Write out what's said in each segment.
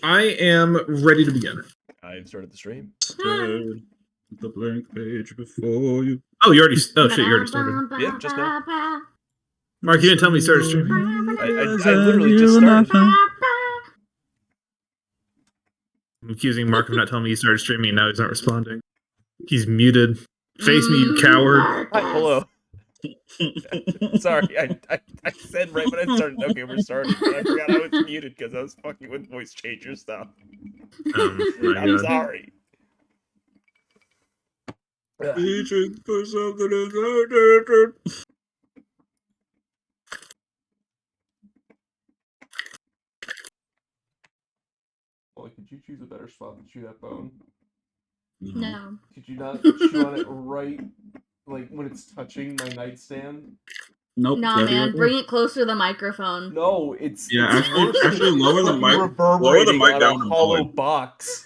I am ready to begin. I've started the stream. The blank page before you. Oh, you already. Oh shit, you already started. Yeah, just now. Mark, you didn't tell me you started streaming. I literally just started. I'm accusing Mark of not telling me he started streaming, and now he's not responding. He's muted. Face me, you coward. Hi, hello. Sorry, I said right when I started. Okay, we're starting. But I forgot I was muted because I was fucking with voice changer stuff. I'm sorry. Reaching for something is Well, could you choose a better spot to chew that bone? No. Could you not chew on it right, like when it's touching my nightstand? Nope. Nah, man, bring it closer to the microphone. No, it's actually lower the mic. Lower the mic down on a a hollow point. box.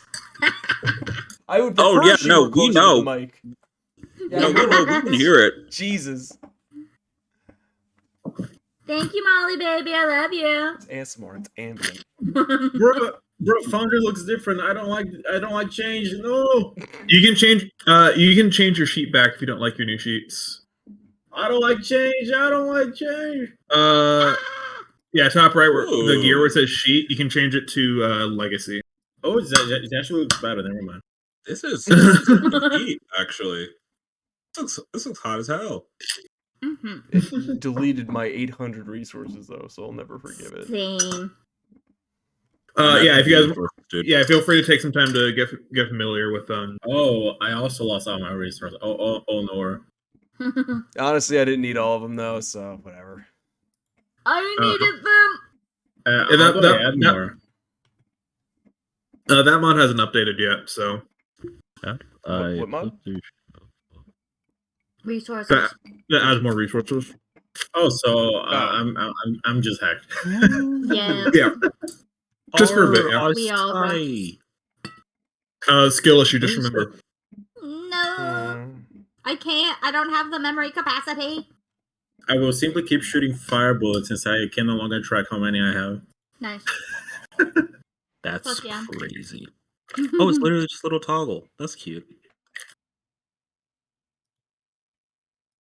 I would prefer yeah, she no, were we closer to know. the mic. Yeah, No, we can hear it. Jesus. Thank you, Molly, baby. I love you. It's ASMR. It's ambient. Bro, Founder looks different. I don't like change. No. You can change. You can change your sheet back if you don't like your new sheets. I don't like change. Yeah, top right where the gear where it says sheet, you can change it to legacy. Oh, it actually looks better. Never mind. This is heat, actually. This looks hot as hell. It deleted my 800 resources though, so I'll never forgive it. Same. Yeah, if you guys, feel free to take some time to get familiar with them. Oh, I also lost all my resources. Oh no. Honestly, I didn't need all of them though, so whatever. I needed them. That mod hasn't updated yet, so. What mod? Resources. That adds more resources. Oh, so I'm just hacked. Yeah. Yeah. Just for a bit, yeah. We all Skill issue, just remember. No. I can't. I don't have the memory capacity. I will simply keep shooting fire bullets since I can no longer track how many I have. Nice. That's yeah. crazy. Oh, it's literally just a little toggle. That's cute.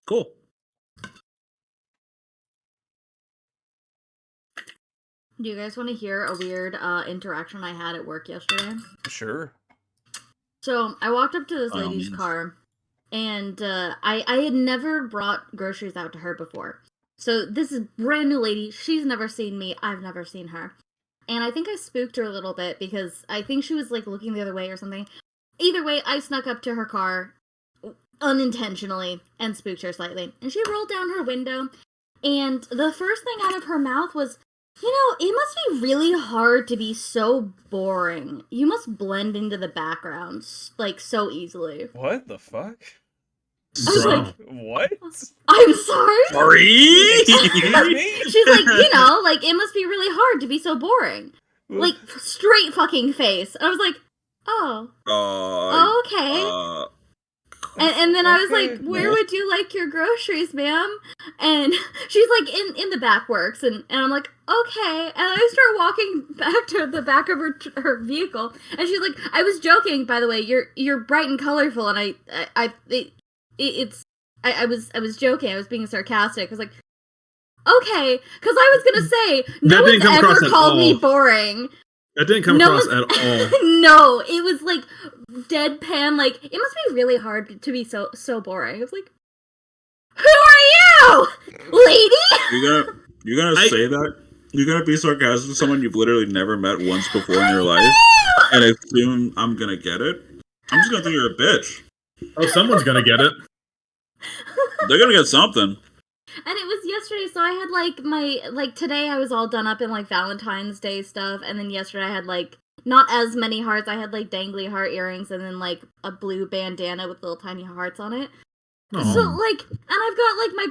Cool. Do you guys want to hear a weird interaction I had at work yesterday? Sure. So I walked up to this lady's car, and I had never brought groceries out to her before. So this is brand new lady. She's never seen me. I've never seen her. And I think I spooked her a little bit because I think she was like looking the other way or something. Either way, I snuck up to her car unintentionally and spooked her slightly. And she rolled down her window, and the first thing out of her mouth was, "You know, it must be really hard to be so boring. You must blend into the background, like, so easily." What the fuck? I was like, what? I'm sorry? Sorry? She's like, you know, like, it must be really hard to be so boring. Like, straight fucking face. I was like, oh. Okay. And then I was like, "Where would you like your groceries, ma'am?" And she's like, in the back works, and I'm like, "Okay." And I start walking back to the back of her vehicle, and she's like, "I was joking, by the way. You're bright and colorful, and I was joking. I was being sarcastic." I was like, "Okay," because I was gonna say no one's ever called me boring. That didn't come across at all. No, it was like deadpan. Like, it must be really hard to be so boring. I was like, "Who are you, lady?" You're gonna say that? You're gonna be sarcastic with someone you've literally never met once before in your life, and assume I'm gonna get it? I'm just gonna think you're a bitch. Oh, someone's gonna get it. They're gonna get something. And it was yesterday, so I had today I was all done up in like Valentine's Day stuff, and then yesterday I had like not as many hearts. I had like dangly heart earrings and then like a blue bandana with little tiny hearts on it. Aww. So like, and I've got like my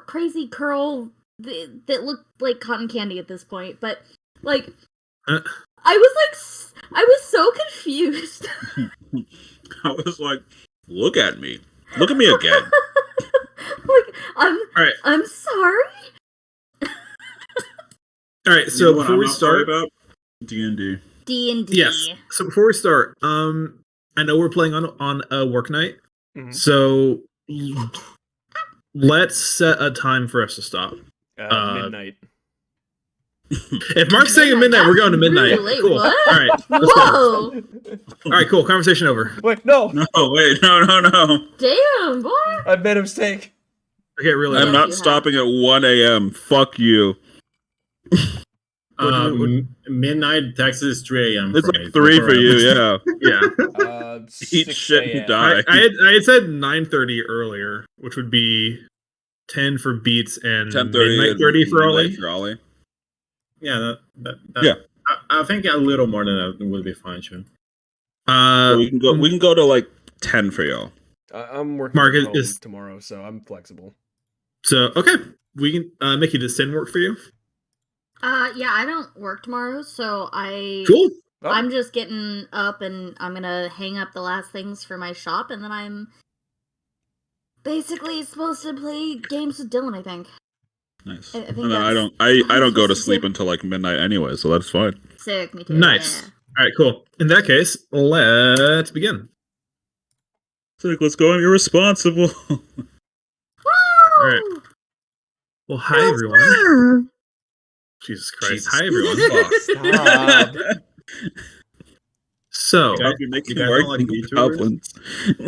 crazy curl that looked like cotton candy at this point, but like I was so confused. I was like, look at me again. Like, I'm sorry. All right, so before we start about D&D. D&D. Yes. So before we start, I know we're playing on a work night, so let's set a time for us to stop. Midnight. If Mark's saying at midnight, we're going to midnight. Really late. Cool. What? All right. Whoa! All right. Cool. Conversation over. Wait, no! No, wait, no. Damn, boy! I made a mistake. Okay. Really. Yes, I'm not you stopping at 1 a.m. Fuck you. Midnight Texas 3 a.m. It's for like me. 3 for you, yeah. Yeah. Eat 6 shit and a.m. die. I had said 9:30 earlier, which would be 10 for Beats and 10:30 midnight 30 for midnight Ollie. for Ollie. Yeah. Yeah. I think a little more than that would be fine, Sean. So we can go to like 10 for y'all. I'm working Mark from home is- tomorrow, so I'm flexible. So okay, we can Mickey, does 10 work for you? Yeah, I don't work tomorrow, so Cool. Oh, I'm just getting up and I'm gonna hang up the last things for my shop, and then I'm basically supposed to play games with Dylan, I think. Nice. I think And then I that's- don't go to supposed to sleep do. until like midnight anyway, so that's fine. Sick, me too. Nice. Yeah. All right, cool. In that case, let's begin. It's like, let's go. I'm irresponsible. Woo! right. Well, hi everyone. Jesus Christ. Jesus Hi everyone. stop. So, You're making you guys work don't like like VTubers? goblins.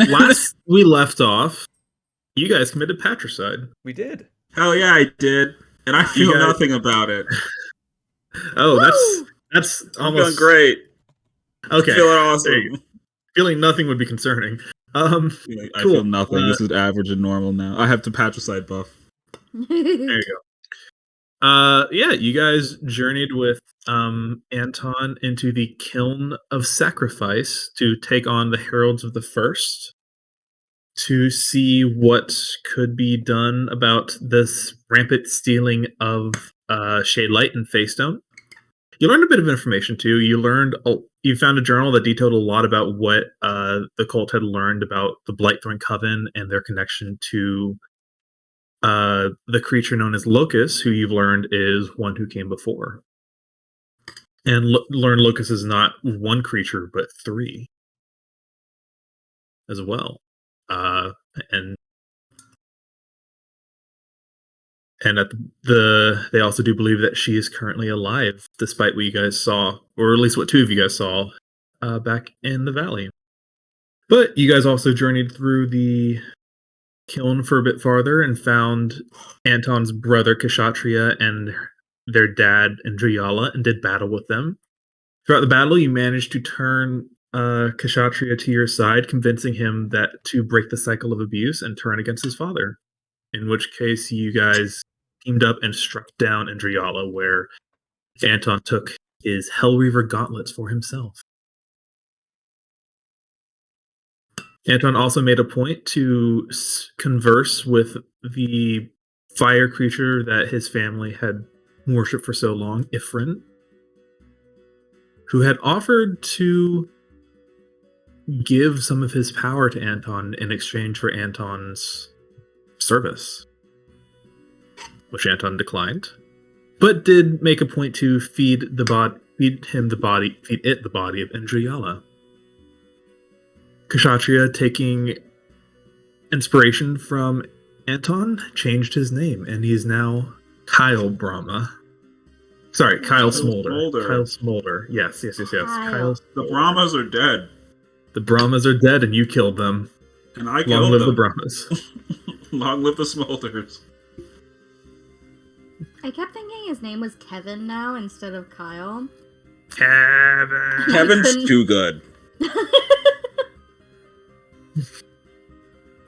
last we left off, you guys committed patricide. We did. Hell yeah, I did, and I feel guys- nothing about it. Oh, Woo! that's I'm almost feeling great. okay. Feeling There awesome. you go. Feeling nothing would be concerning. I Cool. feel nothing. This is average and normal now. I have the patricide buff. There you go. Yeah, you guys journeyed with Anton into the Kiln of Sacrifice to take on the Heralds of the First to see what could be done about this rampant stealing of Shade Light and Faystone. You learned a bit of information too. You found a journal that detailed a lot about what the cult had learned about the Blightthorn Coven and their connection to the creature known as Locus, who you've learned is one who came before. And learn Locus is not one creature, but 3 as well. And at they also do believe that she is currently alive, despite what you guys saw, or at least what 2 of you guys saw back in the valley. But you guys also journeyed through the kiln for a bit farther and found Anton's brother Kshatriya and their dad Indriyala and did battle with them. Throughout the battle, you managed to turn Kshatriya to your side, convincing him that to break the cycle of abuse and turn against his father. In which case, you guys teamed up and struck down Indriyala, where Anton took his Hellreaver gauntlets for himself. Anton also made a point to converse with the fire creature that his family had worshipped for so long, Ifrin, who had offered to give some of his power to Anton in exchange for Anton's service, which Anton declined, but did make a point to feed it the body of Indriyala. Kshatriya, taking inspiration from Anton, changed his name, and he's now Kyle Brahma. Sorry, Kyle Smolder. Smolder. Kyle Smolder. Yes. Kyle. The Brahmas are dead, The Brahmas are dead, and you killed them. and I Long killed live them. the Brahmas. Long live the Smolders. I kept thinking his name was Kevin now instead of Kyle. Kevin. Kevin's too good.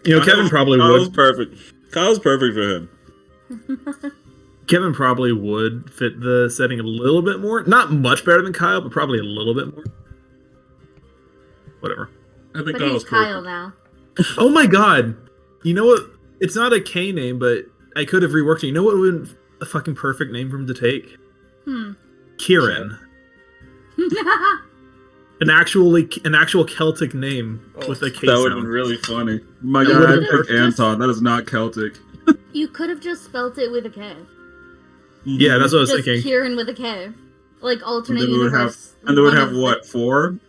You know, Kevin probably Kyle's would. perfect. Kyle's perfect for him. Kevin probably would fit the setting a little bit more. Not much better than Kyle, but probably a little bit more. Whatever. I think But Kyle's he's Kyle perfect. now. Oh my god. You know what? It's not a K name, but I could have reworked it. You know what would have been a fucking perfect name for him to take? Kieran. An actual Celtic name with a K That would have sound. been really funny. My That god, would've I been picked perfect. Anton. That is not Celtic. You could have just spelt it with a K. Yeah, that's what I was Just thinking. Kieran with a K. like alternate we would have, universe. and they would one have of the- what, 4?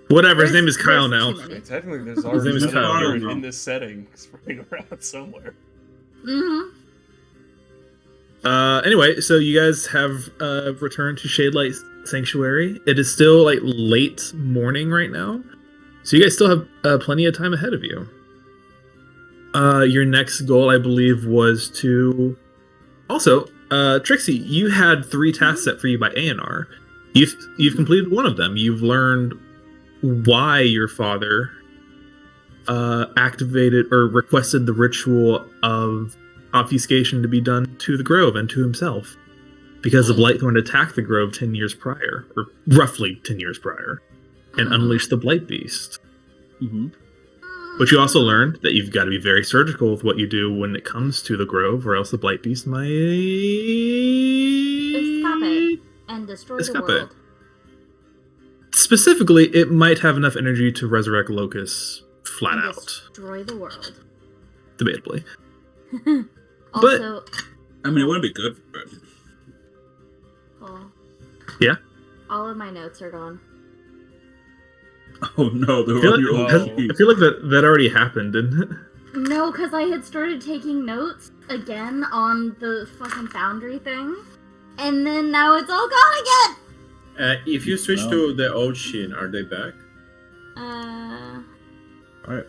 Whatever. His There's- name is Kyle there's now. too many. Technically, there's name already is another Kyle. Jared No. in this setting spreading around somewhere. Mhm. Anyway, so you guys have returned to Shadelight Sanctuary. It is still like late morning right now, so you guys still have plenty of time ahead of you. Your next goal, I believe, was to also Trixie. You had 3 tasks set for you by A&R. You've completed one of them. You've learned why your father activated or requested the ritual of obfuscation to be done to the Grove and to himself, because the Blightthorn attacked the Grove 10 years prior, or roughly 10 years prior, and unleashed the Blight Beast. Mm-hmm. But you also learned that you've got to be very surgical with what you do when it comes to the Grove, or else the Blight Beast might Stop it and destroy the Stop it. world. Specifically, it might have enough energy to resurrect Locust flat And out. destroy the world. Debatably. Also, I mean, it wouldn't be good for it. oh, Yeah? all of my notes are gone. Oh no, they I were feel on your like, old Oh. sheet. I feel like that already happened, didn't it? No, because I had started taking notes again on the fucking Foundry thing, and then now it's all gone again! If you switch No. to the old sheet, are they back? Alright.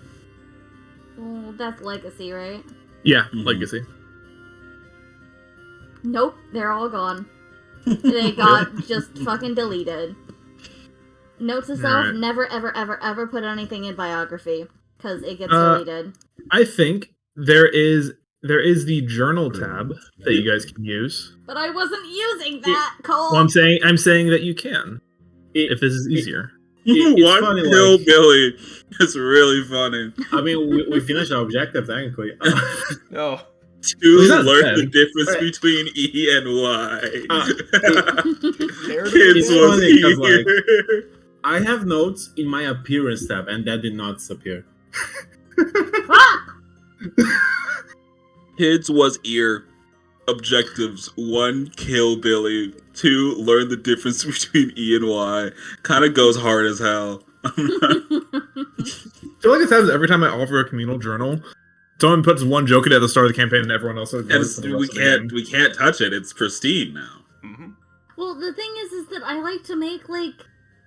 Well, that's Legacy, right? Yeah, Mhm. Legacy. Nope, they're all gone. They got just fucking deleted. Notes to self, Alright. never ever ever ever put anything in biography, because it gets Uh, deleted. I think there is the journal tab that you guys can use. But I wasn't using that, Cole! Well, I'm saying that you can, if this is easier. It's One funny, kill like- Billy. It's really funny. I mean, we finished our objective technically. No. To He's not learn dead. the difference Right. between E and Y. There it Kids is. was funny 'cause, like, here. I have notes in my appearance tab, and that did not disappear. Ah! Kids was ear. Objectives: 1, kill Billy. 2, learn the difference between E and Y. Kind of goes hard as hell. I feel like this happens every time I offer a communal journal. Someone puts one joke in it at the start of the campaign, and everyone else. And we can't touch it. It's pristine now. Mm-hmm. Well, the thing is that I like to make, like,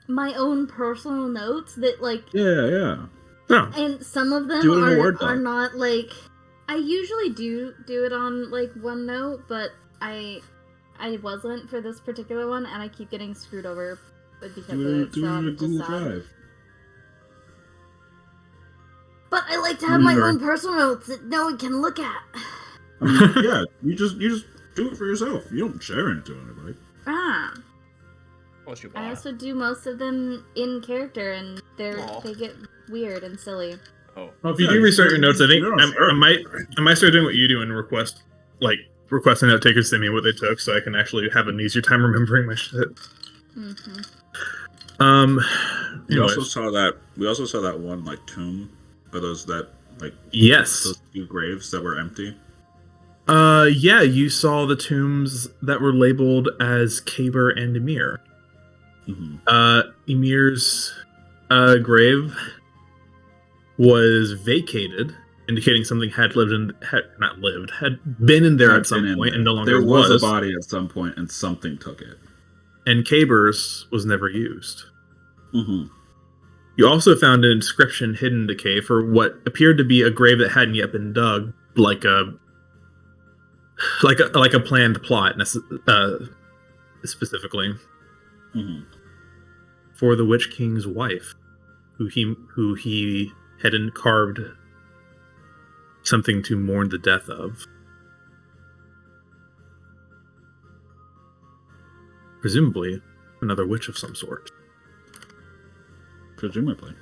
my own personal notes that, like, Yeah. No. and some of them Do it in a Word are doc. not, like, I usually do it on, like, OneNote, but I wasn't for this particular one, and I keep getting screwed over because of it, so I'm just sad. But I like to have my Sure. own personal notes that no one can look at. I mean, yeah, you just do it for yourself. You don't share it to anybody. Ah. Unless you I want. also do most of them in character, and Aw. they get weird and silly. Oh. Well, if you Yeah, do you restart should- your notes, I think you don't I start. might start doing what you do and request a note taker to send me what they took, so I can actually have an easier time remembering my shit. Mm-hmm. We Anyways. also saw that one like tomb, or those Yes. 2 graves that were empty. Yeah, you saw the tombs that were labeled as Kaber and Emir. Mm-hmm. Emir's grave was vacated, indicating something had been in there at some point and no longer There was a body at some point, and something took it. And Kaber's was never used. Mm-hmm. You also found an inscription hidden in the cave for what appeared to be a grave that hadn't yet been dug, like a planned plot, specifically Mm-hmm. for the Witch King's wife, who he had carved something to mourn the death of. Presumably, another witch of some sort. Presumably.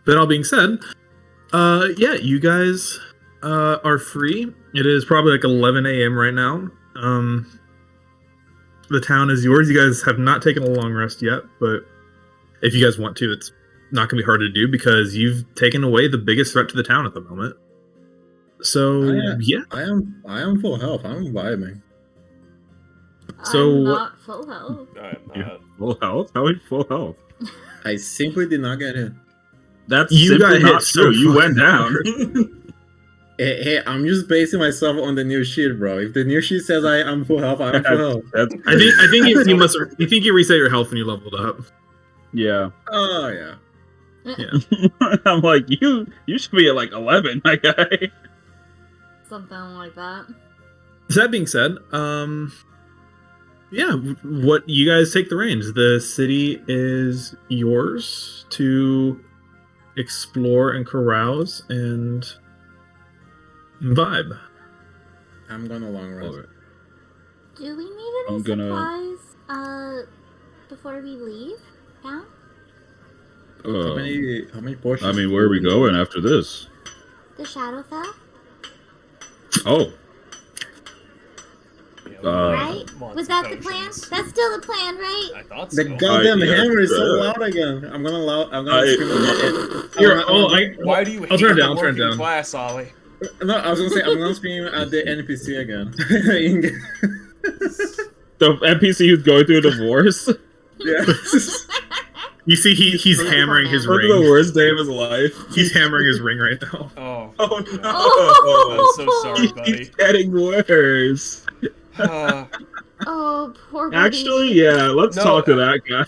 That all being said, yeah, you guys are free. It is probably like 11 a.m. right now. The town is yours. You guys have not taken a long rest yet, but if you guys want to, it's not going to be hard to do because you've taken away the biggest threat to the town at the moment. So, yeah. I am full health. I'm vibing. So I'm what- not full health. I'm not. Full health? How are you full health? I simply did not get hit. That's You simply got hit not so true. You went fucking down. Hey, I'm just basing myself on the new sheet, bro. If the new sheet says I'm full health, I'm full health. That's I think you must. You think you reset your health when you leveled up. yeah. Oh yeah. I'm like, you should be at like 11, my guy. Something like that. That being said, yeah, what you guys take the reins. The city is yours to explore and carouse and vibe. I'm gonna long rest. Do we need any I'm gonna- supplies before we leave town? How many portions? I mean, where are we going after this? The Shadowfell? Oh, Right? Was that the plan? That's still the plan, right? I thought so. The goddamn yeah, hammer is so yeah. loud again. I'm gonna I- scream at Here, Why do you I'll hate turn it the down, turn it working down. class, Ollie? No, I was gonna say I'm gonna scream at the NPC again. the NPC who's going through a divorce. Yeah. You see, he's hammering his What's the ring. worst day of his life? He's hammering his ring right now. Oh, Oh no! I'm so sorry, buddy. He's getting worse. Oh, poor buddy. Actually, yeah. Let's No, talk to that guy.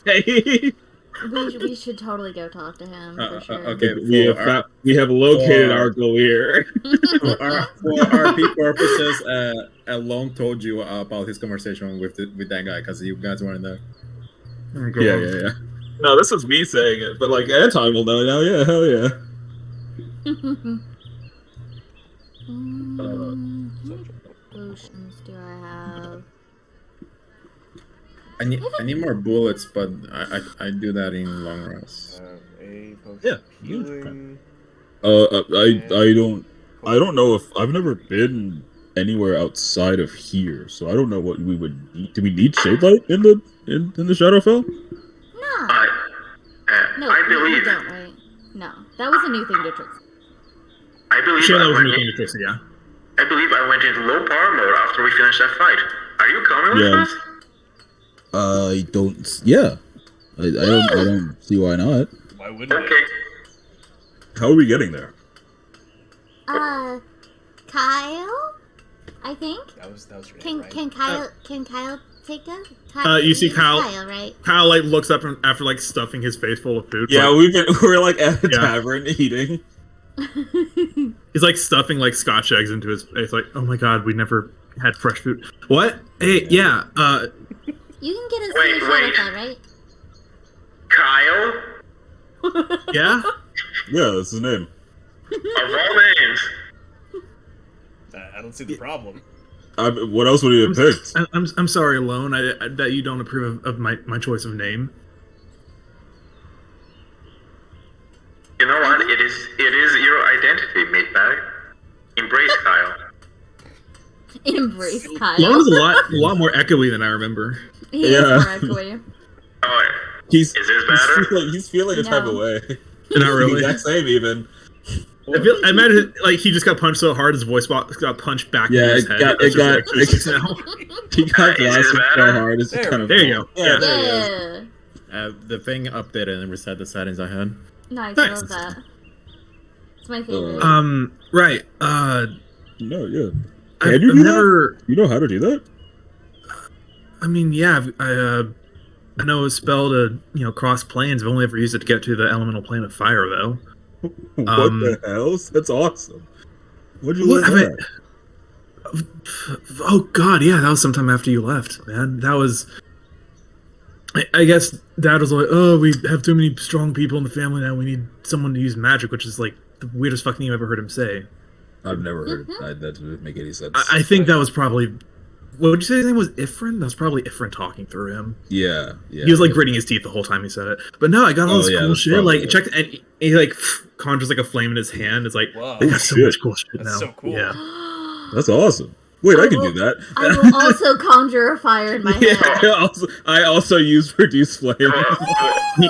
We should totally go talk to him, for sure. okay. we have located for- our Galir. For our peak purposes, Alone told you about his conversation with that guy because you guys weren't there. Yeah. No, this was me saying it, but like Anton will know now. Yeah, hell yeah. What potions do I have? I need more bullets, but I do that in long rest. A potion Yeah, of healing. I don't know if I've never been anywhere outside of here, so I don't know what we would need. Do we need shade light in the Shadowfell? No. No, I you believe. don't, right? No. That was a new thing to Trix. I believe Sure, that I was went new thing in, to Trixie, yeah. I believe I went into low power mode after we finished that fight. Are you coming with Yeah. us? I don't. Yeah, I don't see why not. Why wouldn't Okay. it? How are we getting there? Kyle? I think? That was your Can name, right? Can Kyle take us? You see It's Kyle- right? Kyle like looks up and after like stuffing his face full of food. Yeah, like, we're like at a Yeah. tavern eating. he's like stuffing like Scotch eggs into his face. Like, oh my god, we never had fresh food. What? Hey, yeah. You can get us Wait, to the wait. Shadowfell, right? Kyle? Yeah. Yeah, that's his name. Of all names. I don't see the problem. What else would he have picked? I'm sorry, Alone, that you don't approve of my choice of name. You know what? It is your identity, meatbag. Embrace Kyle. Embrace Kyle. Alone is a lot more echoey than I remember. He Yeah. is more echoey. Oh, He's is this better? he's feeling a type of No. way. Not really. The exact same even. I imagine like he just got punched so hard his voice box got punched back Yeah, in his it head. got- It's it just got- electricity now. He got Is this blasted so better? hard. It's There kind of There you go. Yeah, there he is. Yeah. The thing updated and reset the settings I had. Nice, I Nice. love that. It's my favorite. Right. No, yeah. I've, Can you I've do never. You know how to do that? I mean, yeah. I know a spell to cross planes. I've only ever used it to get to the elemental plane of fire, though. What the hell? That's awesome. What'd you What? learn that? Oh God, yeah, that was sometime after you left, man. That was. I guess Dad was like, "Oh, we have too many strong people in the family now. We need someone to use magic," which is like the weirdest fucking thing I've ever heard him say. I've never heard that. That doesn't make any sense. I think that was probably. What would you say his name was? Ifrin? That was probably Ifrin talking through him. Yeah. He was like gritting his teeth the whole time he said it. But no, I got all Oh, this yeah, cool that's shit. probably Like, it. check, and he like conjures like a flame in his hand. It's like, Wow. I got so shit. much cool shit That's now. so cool. Yeah. That's awesome. Wait, I can do that. I will also conjure a fire in my head. Yeah, I also use reduce flame.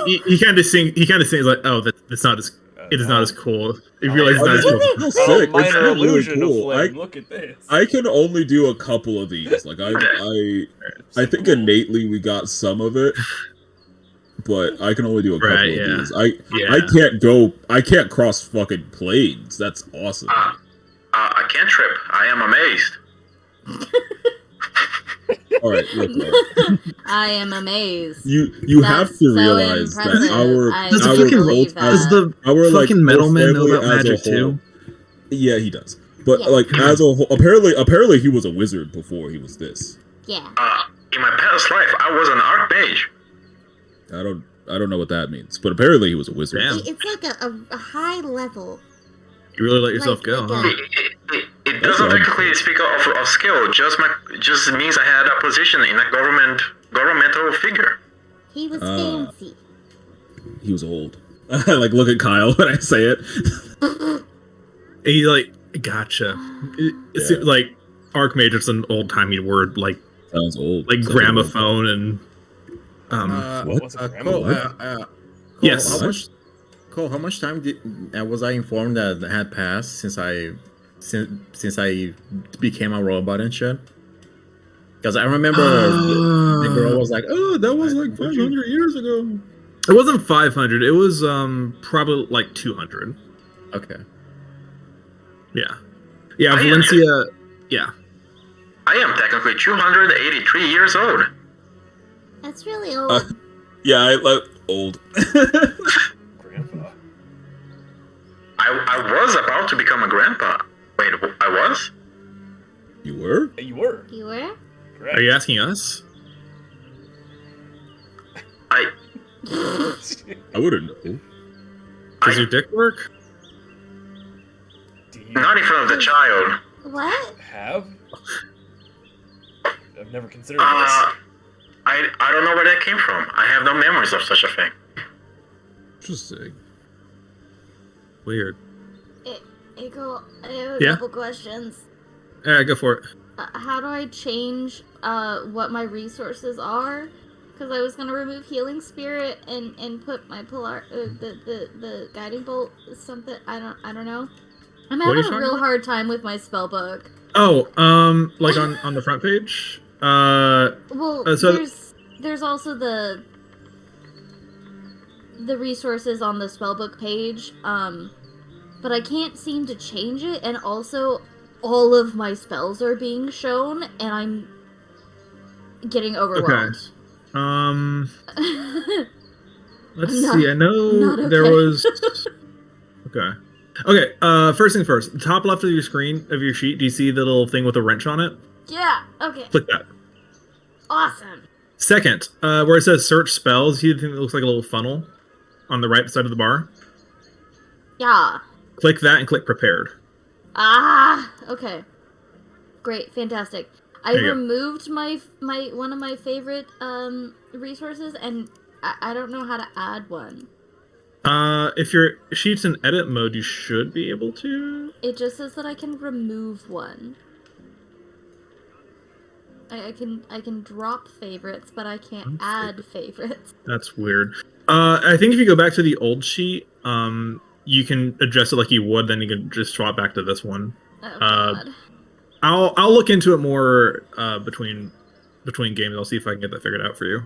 He kind of sings. He kind of sings like, "Oh, that's not as It is not as cool. You Oh, realize it's yeah. not as cool. It's Oh, sick. It's minor still really illusion cool. of flame. Look at this. I can only do a couple of these. Like I think innately we got some of it, but I can only do a couple Right, of yeah. these. Yeah. I can't cross fucking planes. That's awesome. I can't trip. I am amazed. All right, look. I am amazed. You That's have to so realize impressive. that our I Does the our can't fucking believe cult as that. Does the our like fucking metal whole man know family about as a magic whole- too? Yeah, he does. But Yeah. like as a whole, apparently he was a wizard before he was this. Yeah. In my past life, I was an archmage. I don't know what that means, but apparently he was a wizard. Damn. It's like a high level. You really let yourself Like- go, like huh? It doesn't That's technically speak of skill. Just means I had a position in a governmental figure. He was Ah. fancy. He was old. I like look at Kyle when I say it. He like gotcha. It's Yeah. like archmage is an old timey word, like Sounds old. like Sounds gramophone and What? What's a Cole, grammar? Yes. How much time was I informed that had passed since I became a robot and shit? Because I remember the girl was like, "Oh, that was like 500 years ago." It wasn't 500. It was probably like 200. Okay. Yeah. Yeah, I Valencia. Yeah. I am technically 283 years old. That's really old. Yeah, I like old. Grandpa. I was about to become a grandpa. Wait, I was? You were? You were. You were? Correct. Are you asking us? I I wouldn't know. Does your dick work? Do you not in front of the child. What? have? I've never considered this. I don't know where that came from. I have no memories of such a thing. Interesting. Weird. Eagle, I have a Yeah? couple questions. Yeah, go for it. How do I change what my resources are? Because I was gonna remove healing spirit and put my polar the guiding bolt something. I don't know. I'm What are you having a talking real about? hard time with my spell book. Oh, like on the front page? Well, so- there's also the resources on the spellbook page, but I can't seem to change it, and also all of my spells are being shown, and I'm getting overwhelmed. Let's Not- see. I know not there okay. was. Okay. First things first. The top left of your screen of your sheet. Do you see the little thing with a wrench on it? Yeah, okay. Click that. Awesome. Second, where it says search spells, you see the thing that looks like a little funnel on the right side of the bar? Yeah. Click that and click prepared. Ah, okay. Great, fantastic. I There you go. removed my one of my favorite resources, and I don't know how to add one. If your sheet's in edit mode, you should be able to. It just says that I can remove one. I can drop favorites, but I can't add favorites. That's weird. I think if you go back to the old sheet, you can adjust it like you would. Then you can just swap back to this one. Oh god. I'll look into it more between games. I'll see if I can get that figured out for you.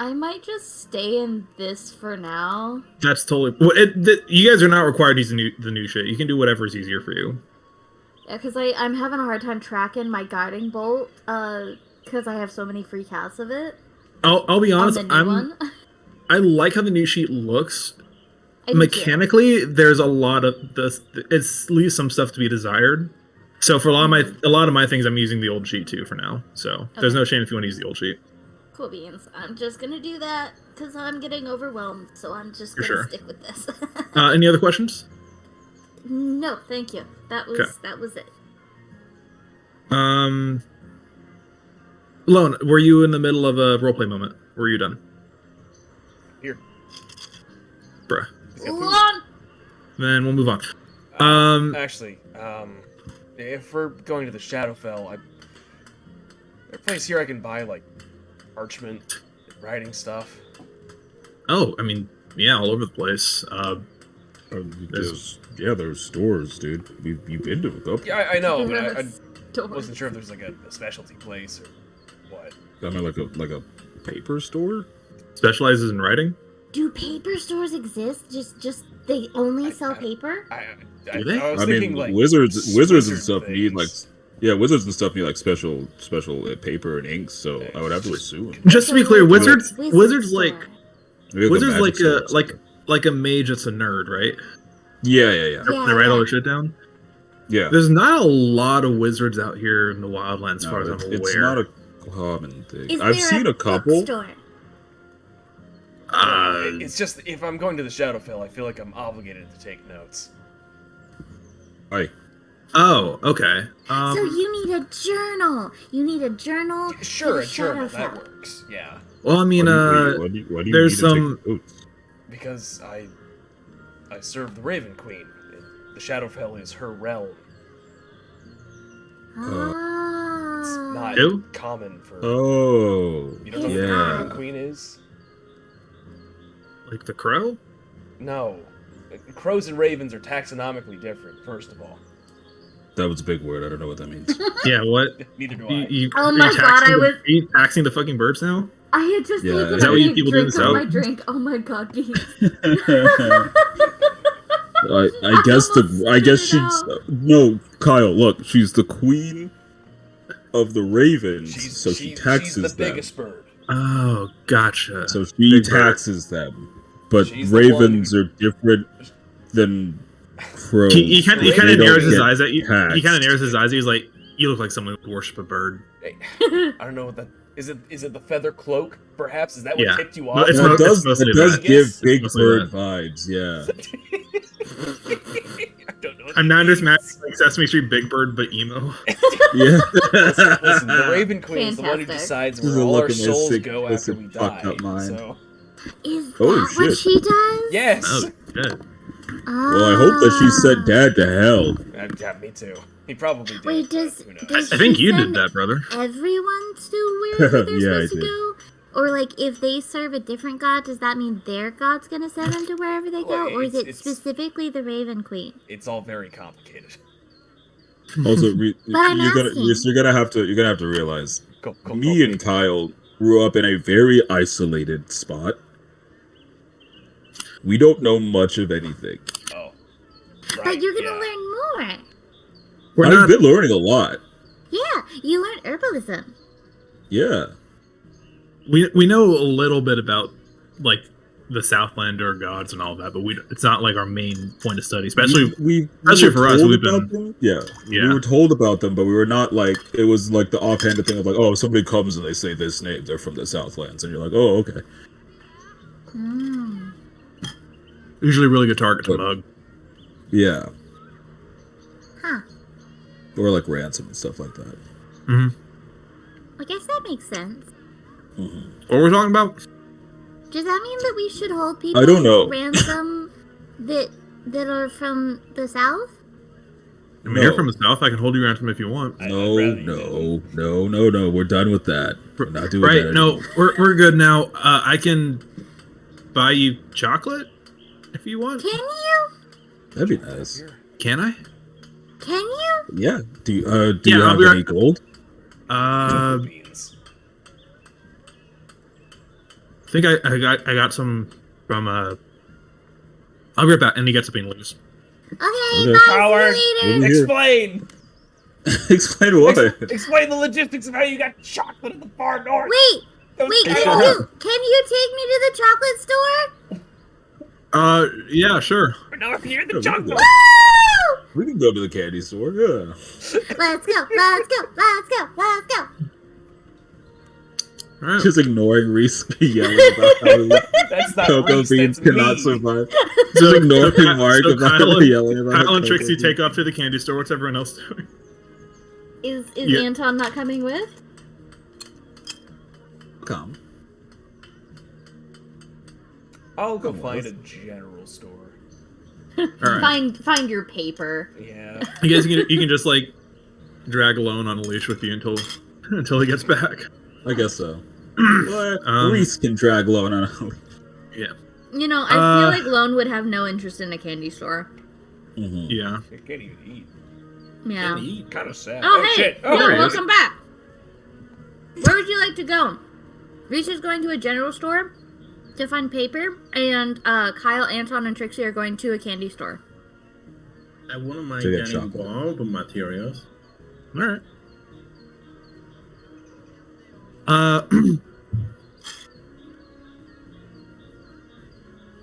I might just stay in this for now. That's totally. You guys are not required to use the new shit. You can do whatever's easier for you. Yeah, because I'm having a hard time tracking my guiding bolt, because I have so many free casts of it. I'll be honest. On the new one. I like how the new sheet looks. I do too. Mechanically, there's a lot of this. It leaves some stuff to be desired. So for a lot of my things, I'm using the old sheet too for now. So there's Okay. no shame if you want to use the old sheet. Cool beans. I'm just gonna do that because I'm getting overwhelmed. So I'm just For gonna sure. stick with this. Any other questions? No, thank you. That was Okay. that was it. Lone, were you in the middle of a roleplay moment? Were you done? Here. Bruh. He's got food. Lon! Then we'll move on. Actually, if we're going to the Shadowfell, there's a place here I can buy like parchment, writing stuff. Oh, I mean, yeah, all over the place. There's stores, dude. You've been to a couple. Yeah, I know, but I Store. wasn't sure if there's like a specialty place or what. I mean, like a paper store. Specializes in writing. Do paper stores exist? Just they only sell paper? Do they? I was I thinking mean, like wizards and wizard stuff need like, things. yeah, wizards and stuff need like special paper and inks. So I would have to assume. Just to be clear, wizards Wizard like store. Maybe wizards magic stores. like a mage that's a nerd, right? Yeah. Yeah, They write all their shit down. Yeah. There's not a lot of wizards out here in the Wildlands, as far as I'm aware. It's not a common thing. Is I've there seen a couple. bookstore? It's just if I'm going to the Shadowfell, I feel like I'm obligated to take notes. Oh, okay. So you need a journal. You need a journal. Sure, for a journal Shadowfell. that works. Yeah, Well, I mean, Why do you there's need to some- take notes? because I serve the Raven Queen. The Shadowfell is her realm. It's Ah. not Who? common for. Oh, You don't know who the yeah. Raven Queen is? like the crow. No. Crows and ravens are taxonomically different, first of all. That was a big word. I don't know what that means. Yeah, what? Neither do You, I. Oh are you my God, taxing I the- was- Are you taxing the fucking birds now? I had just Yeah, taken is that a what you big people do in drink the of my South? drink. Oh my God, beans. I guess almost I guess spit it she's out. no, Kyle. Look, she's the queen of the ravens, so she she's taxes the them. biggest bird. Oh, gotcha. So she Big bird. taxes them, but She's the ravens one are different than crows. He kind They of don't narrows his get eyes at you. He taxed. kind of narrows his eyes. He's like, "You look like someone who would worship a bird." Hey, I don't know what that is. It the feather cloak? Perhaps is that what Yeah. tipped you No, off? it's It not- does, mostly it does that. give It's big mostly bird that. vibes, yeah. I don't know. What I'm that not just means. mad like Sesame Street Big Bird, but emo. Yeah. Listen, the Raven Queen is the one who Fantastic. decides This where is all our looking at souls sick- go this after is we fucked die. up mind. So Is Oh, that what shit. she does? yes, Oh, shit. Well, I hope that she sent Dad to hell. yeah, me too. He probably did. Wait, but does- who knows? does- I think she you did send that, brother. everyone to wherever they're Yeah, I supposed to did. go? Or like if they serve a different god, does that mean their god's gonna send them to wherever they go? Well, Or is it it's- specifically the Raven Queen? It's all very complicated. Also, I'm you're asking. gonna have to realize Go, me and Kyle grew up in a very isolated spot. We don't know much of anything. Oh, But right, you're gonna yeah. learn more. We're I've not. been learning a lot. Yeah, you learn herbalism. Yeah. We know a little bit about like the Southlander gods and all that, but it's not like our main point of study. Especially we especially were for us, told we've about been- them. Yeah. Yeah. We were told about them, but we were not like it was like the offhanded thing of like, oh, if somebody comes and they say this name, they're from the Southlands, and you're like, oh, okay. Mm. usually a really good target to But- mug. Yeah. Huh. Or like ransom and stuff like that. I guess that makes sense. What we're talking about? Does that mean that we should hold people I don't know. ransom that are from the south? I mean, you're No. from the south. I can hold you ransom if you want. No, no. We're done with that. We're not doing Right? that No, anymore. we're good now. I can buy you chocolate if you want. Can you? That'd be nice. Can I? Can you? Yeah. Do you Yeah, you I'll have be any right- gold? Beans. I think I got some from I'll be right back, and he gets something loose. Okay, Okay. bye. Howard. See you Over later. here. Explain. Explain what? Explain the logistics of how you got chocolate in the far north. Wait, Don't wait. say Can that. you take me to the chocolate store? Yeah, sure. Now we're here in Yeah, the we can jungle. go. Woo! We can go to the candy store. Yeah. Let's go. Let's go. Let's go. Let's go. All right. Just ignoring Reese yelling about how That's not cocoa Reese, beans that's cannot me. survive. So- Just ignoring so Ky- Mark so about Kyle how and- yelling about Kyle and cocoa Trixie beans. take off to the candy store. What's everyone else doing? Is Yeah. Anton not coming with? Come. I'll go Come on, find a let's- general store. All right. Find your paper. Yeah. I guess you can just like drag alone on a leash with you until he gets back. I guess so. Well, Um, Reese can drag low on a Yeah. You know, I feel like Lone would have no interest in a candy store. Yeah. I can't even eat. Yeah. Can't eat. Kind of sad. Oh, hey! Shit! Yo, there he is. welcome back! Where would you like to go? Reese is going to a general store to find paper, and Kyle, Anton, and Trixie are going to a candy store. I wouldn't mind To get getting chocolate. bulb materials. Alright.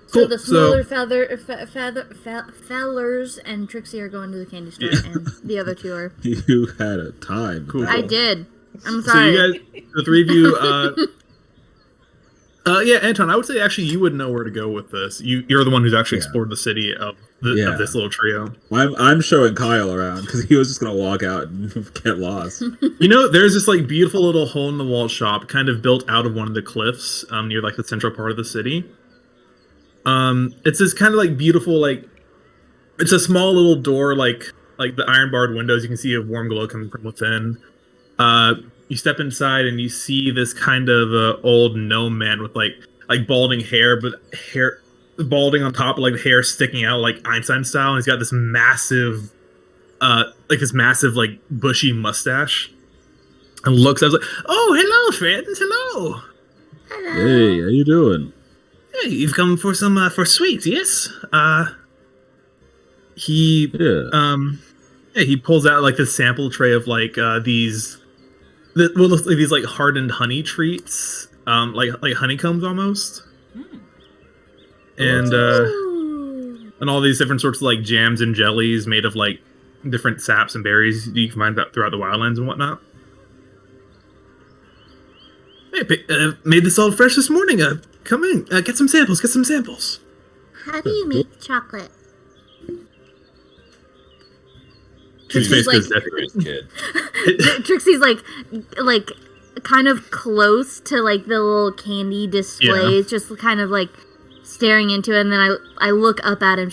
So Cool. the smaller fellers and Trixie are going to the candy store, and the other two are. You had a time. Cool. I did. I'm So sorry. you guys, the three of you, yeah, Anton, I would say actually you would know where to go with this. You're the one who's actually explored the city of this little trio. I'm showing Kyle around because he was just gonna walk out and get lost. You know, there's this like beautiful little hole in the wall shop, kind of built out of one of the cliffs, near like the central part of the city. It's this kind of like beautiful, like it's a small little door, like the iron barred windows. You can see a warm glow coming from within. You step inside and you see this kind of old gnome man with like balding hair, but hair balding on top, like the hair sticking out like Einstein style, and he's got this massive, like bushy mustache, and looks. I was like, "Oh, hello, friends, hello. Hey, how you doing? Hey, you've come for some for sweets, yes?" He pulls out like this sample tray of like these. Looks like these like hardened honey treats, like honeycombs almost, and all these different sorts of like jams and jellies made of like different saps and berries you can find throughout the wildlands and whatnot. Hey, made this all fresh this morning. Come in, get some samples. Get some samples. How do you make chocolate? Trixie's like, Trixie's like kind of close to like the little candy displays, just kind of like staring into it, and then I look up at him,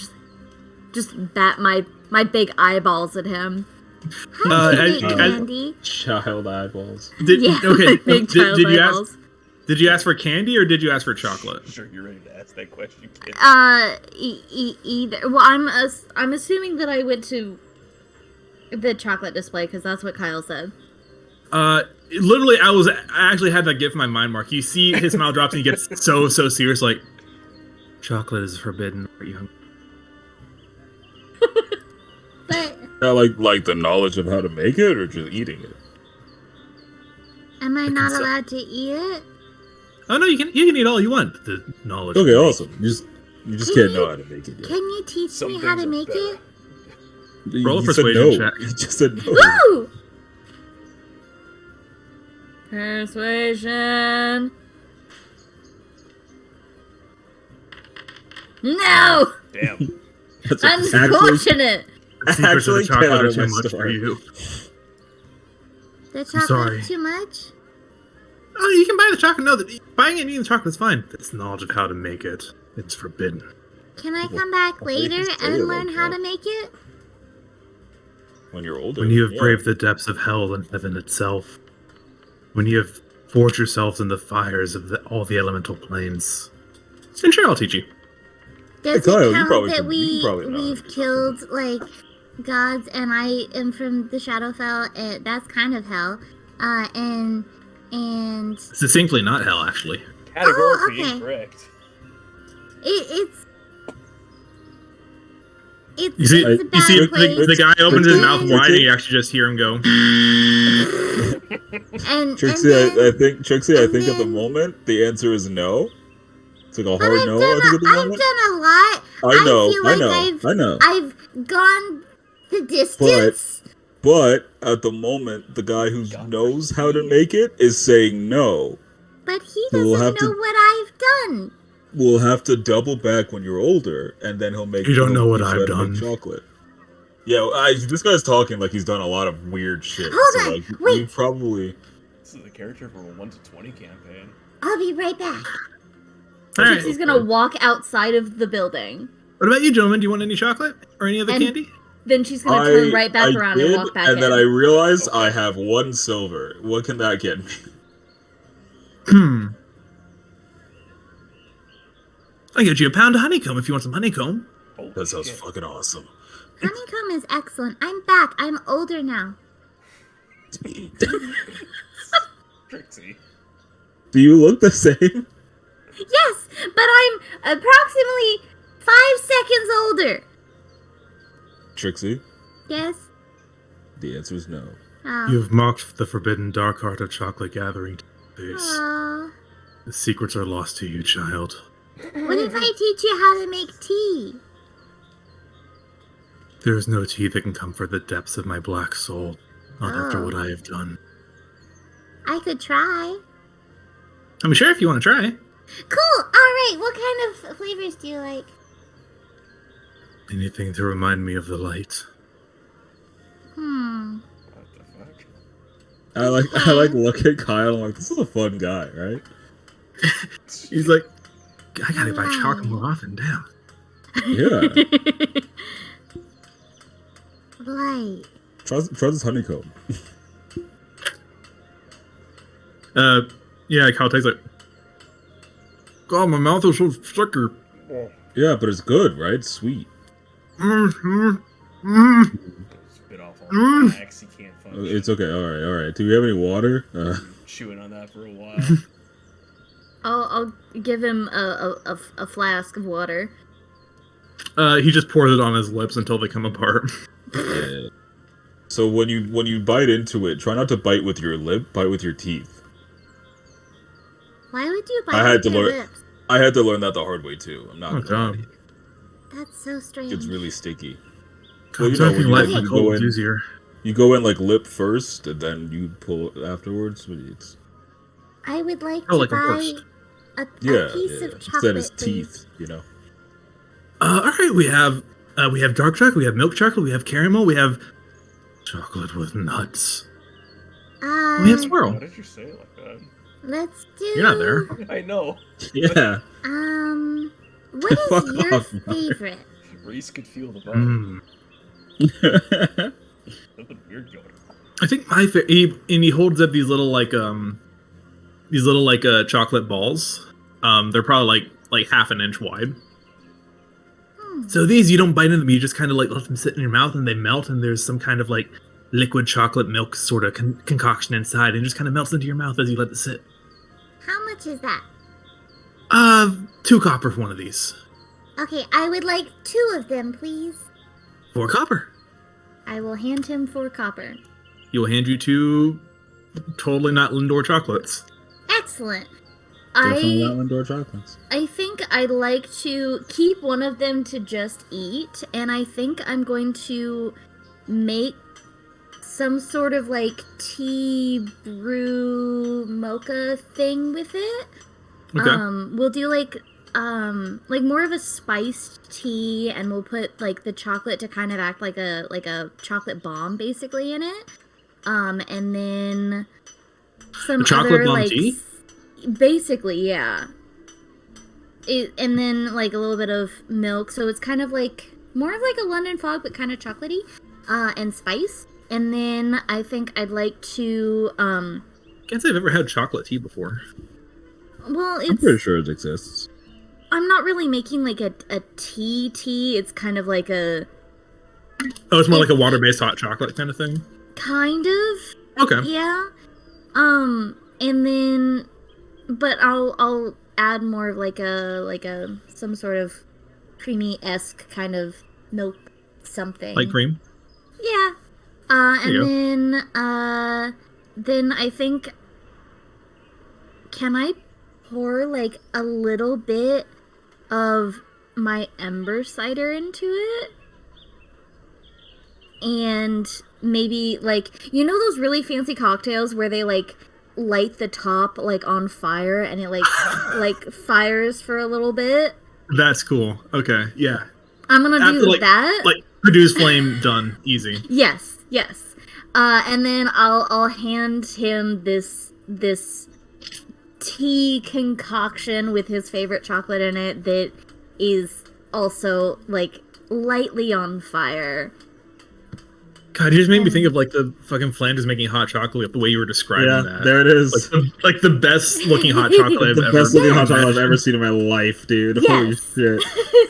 just bat my big eyeballs at him. How do you make candy? Child eyeballs. Big child eyeballs. Did you ask for candy or did you ask for chocolate? Sure, you're ready to ask that question, kid. Either. Well, I'm assuming that I went to the chocolate display because that's what Kyle said. Literally, I actually had that gift in my mind, Mark. You see his smile drops and he gets so serious, like, chocolate is forbidden. Are you hungry? But like the knowledge of how to make it, or just eating it? Am I not allowed to eat it? Oh no, you can eat all you want. The knowledge. Okay, awesome. You just can't know how to make it yet. Can you teach me how to make it? Roll a You said persuasion no. check. You just said no. Woo! Persuasion. No! Damn. That's Unfortunate. The secrets of the Actually, chocolate get out are of too my much for store. you. The sorry. chocolate's too much? Oh, you can buy the chocolate. No, buying and eating the chocolate is fine. It's knowledge of how to make it. It's forbidden. Can I come back later and learn how to make it? When you're older. When you have braved the depths of hell and heaven itself, when you have forged yourselves in the fires of all the elemental planes, then sure, I'll teach you. Does Kyle, it you count probably that can- you probably know. we've killed like gods and I am from the Shadowfell? That's kind of hell. And Succinctly, not hell, actually. Categorically okay. incorrect. it's You see, it's a bad place. the guy opens his mouth and- wide, and you actually just hear him go. and Trixie, then, I think at the then- moment the answer is no. It's like a but hard I've no. done I think at the I've moment. done a lot. I know, feel I like know. I've gone the distance. But at the moment, the guy who knows how to make it is saying no. But he We'll doesn't have know to- what I've done. We'll have to double back when you're older, and then he'll make. You don't know he'll what teach you I've how to make done. Chocolate. Yeah, this guy's talking like he's done a lot of weird shit. Hold so, on, like, wait. you probably. This is a character from a 1 to 20 campaign. I'll be right back. All right. Trixie's gonna walk outside of the building. What about you, gentlemen? Do you want any chocolate or any other And- candy? Then she's gonna turn right back I around did, and walk back and in. then I realized I have 1 silver. What can that get me? I'll get you a pound of honeycomb if you want some honeycomb. Oh, That sounds shit. fucking awesome. Honeycomb is excellent. I'm back. I'm older now. Trixie. Do you look the same? Yes, but I'm approximately 5 seconds older. Trixie? Yes? The answer is no. Oh. You've mocked the forbidden dark art of chocolate gathering space. Aw. The secrets are lost to you, child. What if I teach you how to make tea? There is no tea that can comfort the depths of my black soul, not after Oh. what I have done. I could try. I mean, sure, if you want to try. Cool. All right. What kind of flavors do you like? Anything to remind me of the light. Hmm. What the fuck? I like look at Kyle. I'm like, this is a fun guy, right? He's like, I gotta buy chocolate more often, damn. Yeah. Light. Try this honeycomb. Yeah, Kyle takes like, God, my mouth is so sticker. Yeah, but it's good, right? It's sweet. Spit off all the facts. He can't function. It's okay. All right. Do we have any water? Chewing on that for a while. I'll give him a flask of water. He just pours it on his lips until they come apart. Yeah. So when you bite into it, try not to bite with your lip. Bite with your teeth. Why would you bite I had with to your learn. lips? I had to learn that the hard way too. I'm not. Oh, gonna lie to God. you. That's so strange. It's really sticky. Well, you know, talking when life you and go cold is in- easier. You go in like lip first, and then you pull it afterwards. But it's I would like Oh, to like a buy horse. a yeah. piece of Instead chocolate, it's please. teeth. You know. All right, we have dark chocolate, we have milk chocolate, we have caramel, we have chocolate with nuts. We have swirl. Why did you say it like that? Let's do. You're not there. I know. Yeah. What Fuck is your off, man. favorite? Reese could feel the vibe. Something weird going on. I think my he holds up these little chocolate balls. They're probably like half an inch wide. So these, you don't bite into them, you just kind of like let them sit in your mouth and they melt, and there's some kind of like liquid chocolate milk sort of concoction inside, and it just kind of melts into your mouth as you let it sit. How much is that? 2 copper for one of these. Okay, I would like 2 of them, please. 4 copper. I will hand him 4 copper. He will hand you 2 totally not Lindor chocolates. Excellent. Definitely not Lindor chocolates. I think I'd like to keep one of them to just eat, and I think I'm going to make some sort of like tea brew mocha thing with it. Okay. We'll do like more of a spiced tea, and we'll put like the chocolate to kind of act like a chocolate bomb basically in it. And then some A chocolate other bomb like tea? basically, yeah. And then like a little bit of milk, so it's kind of like more of like a London fog, but kind of chocolatey, and spice. And then I think I'd like to Can't say I've ever had chocolate tea before. well, I'm pretty sure it exists. I'm not really making like a tea. It's kind of like a Oh, it's more like a water-based hot chocolate kind of thing? kind of. Okay. Yeah. And then, but I'll add more of like a some sort of creamy-esque kind of milk something. Like cream? Yeah. There you Then I think, can I pour like a little bit of my ember cider into it? And maybe like, you know those really fancy cocktails where they like light the top like on fire and it like like fires for a little bit? That's cool. Okay, yeah. I'm gonna do After, like- that. Like, produce flame, done. Easy. Yes. And then I'll hand him this tea concoction with his favorite chocolate in it that is also like lightly on fire. God, you just made me think of like the fucking Flanders making hot chocolate the way you were describing that. there it is. Like the best looking hot chocolate I've The ever best looking hot had. chocolate I've ever seen in my life, dude. Yes. Holy shit.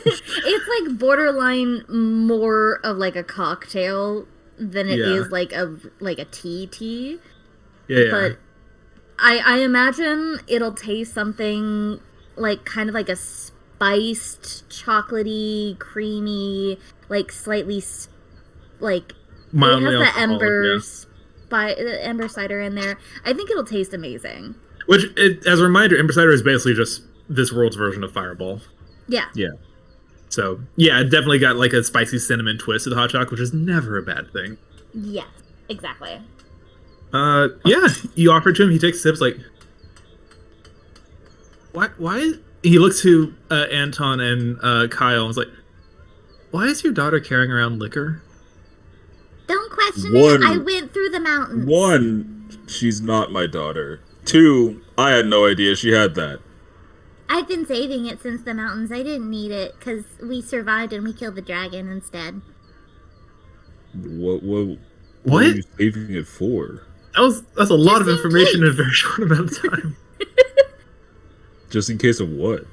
It's like borderline more of like a cocktail than it is like a tea. Yeah. But I imagine it'll taste something like kind of like a spiced, chocolatey, creamy, like slightly like Mildly it has the alcoholic, the ember cider in there. I think it'll taste amazing. Which, as a reminder, Ember Cider is basically just this world's version of Fireball. Yeah. Yeah. So, yeah, it definitely got like a spicy cinnamon twist to the hot chocolate, which is never a bad thing. Yes, exactly. Yeah, you offer it to him, he takes sips like... Why? He looks to Anton and Kyle and was like, why is your daughter carrying around liquor? Don't question it. I went through the mountains. 1, she's not my daughter. 2, I had no idea she had that. I've been saving it since the mountains. I didn't need it because we survived and we killed the dragon instead. What are you saving it for? That's a lot of information in a very short amount of time. Just in case of what?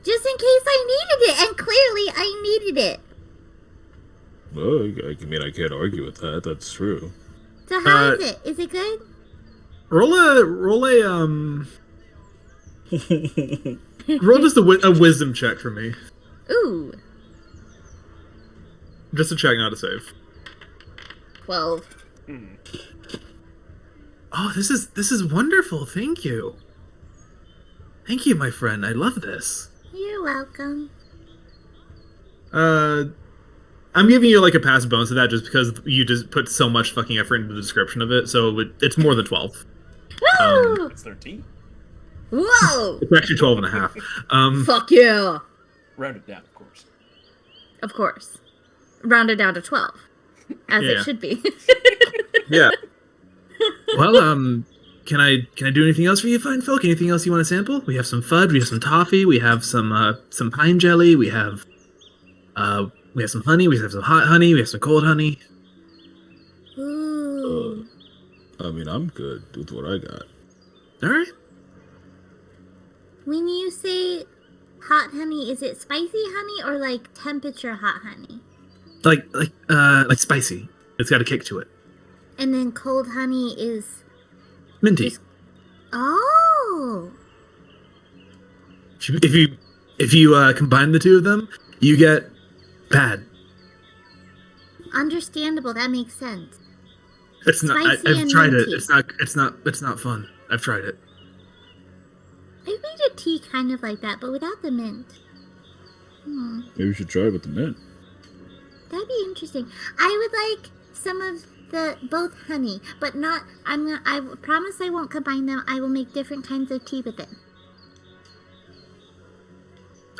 Just in case I needed it, and clearly I needed it. Well, I mean, I can't argue with that. That's true. So how is it? Is it good? Roll just a wisdom check for me. Ooh. Just a check, not a save. 12. Oh, this is wonderful. Thank you. Thank you, my friend. I love this. You're welcome. I'm giving you like a pass bonus to that just because you just put so much fucking effort into the description of it, so it's more than 12. Woo! It's 13. Whoa! It's actually 12 and a half. Fuck yeah! Rounded down, of course. Of course. Rounded down to 12. As Yeah. it should be. Yeah. Well, can I do anything else for you, fine folk? Anything else you want to sample? We have some fudge, we have some toffee, we have some pine jelly, we have some honey, we have some hot honey, we have some cold honey. Ooh. I mean, I'm good with what I got. All right. When you say hot honey, is it spicy honey or like temperature hot honey? Like spicy. It's got a kick to it. And then cold honey is Minty. Oh. If you combine the two of them, you get bad. Understandable. That makes sense. It's not. Spicy I've and tried minty. it. It's not fun. I've tried it. I made a tea kind of like that, but without the mint. Maybe we should try it with the mint. That'd be interesting. I would like some of both honey, but not. I promise I won't combine them. I will make different kinds of tea with it.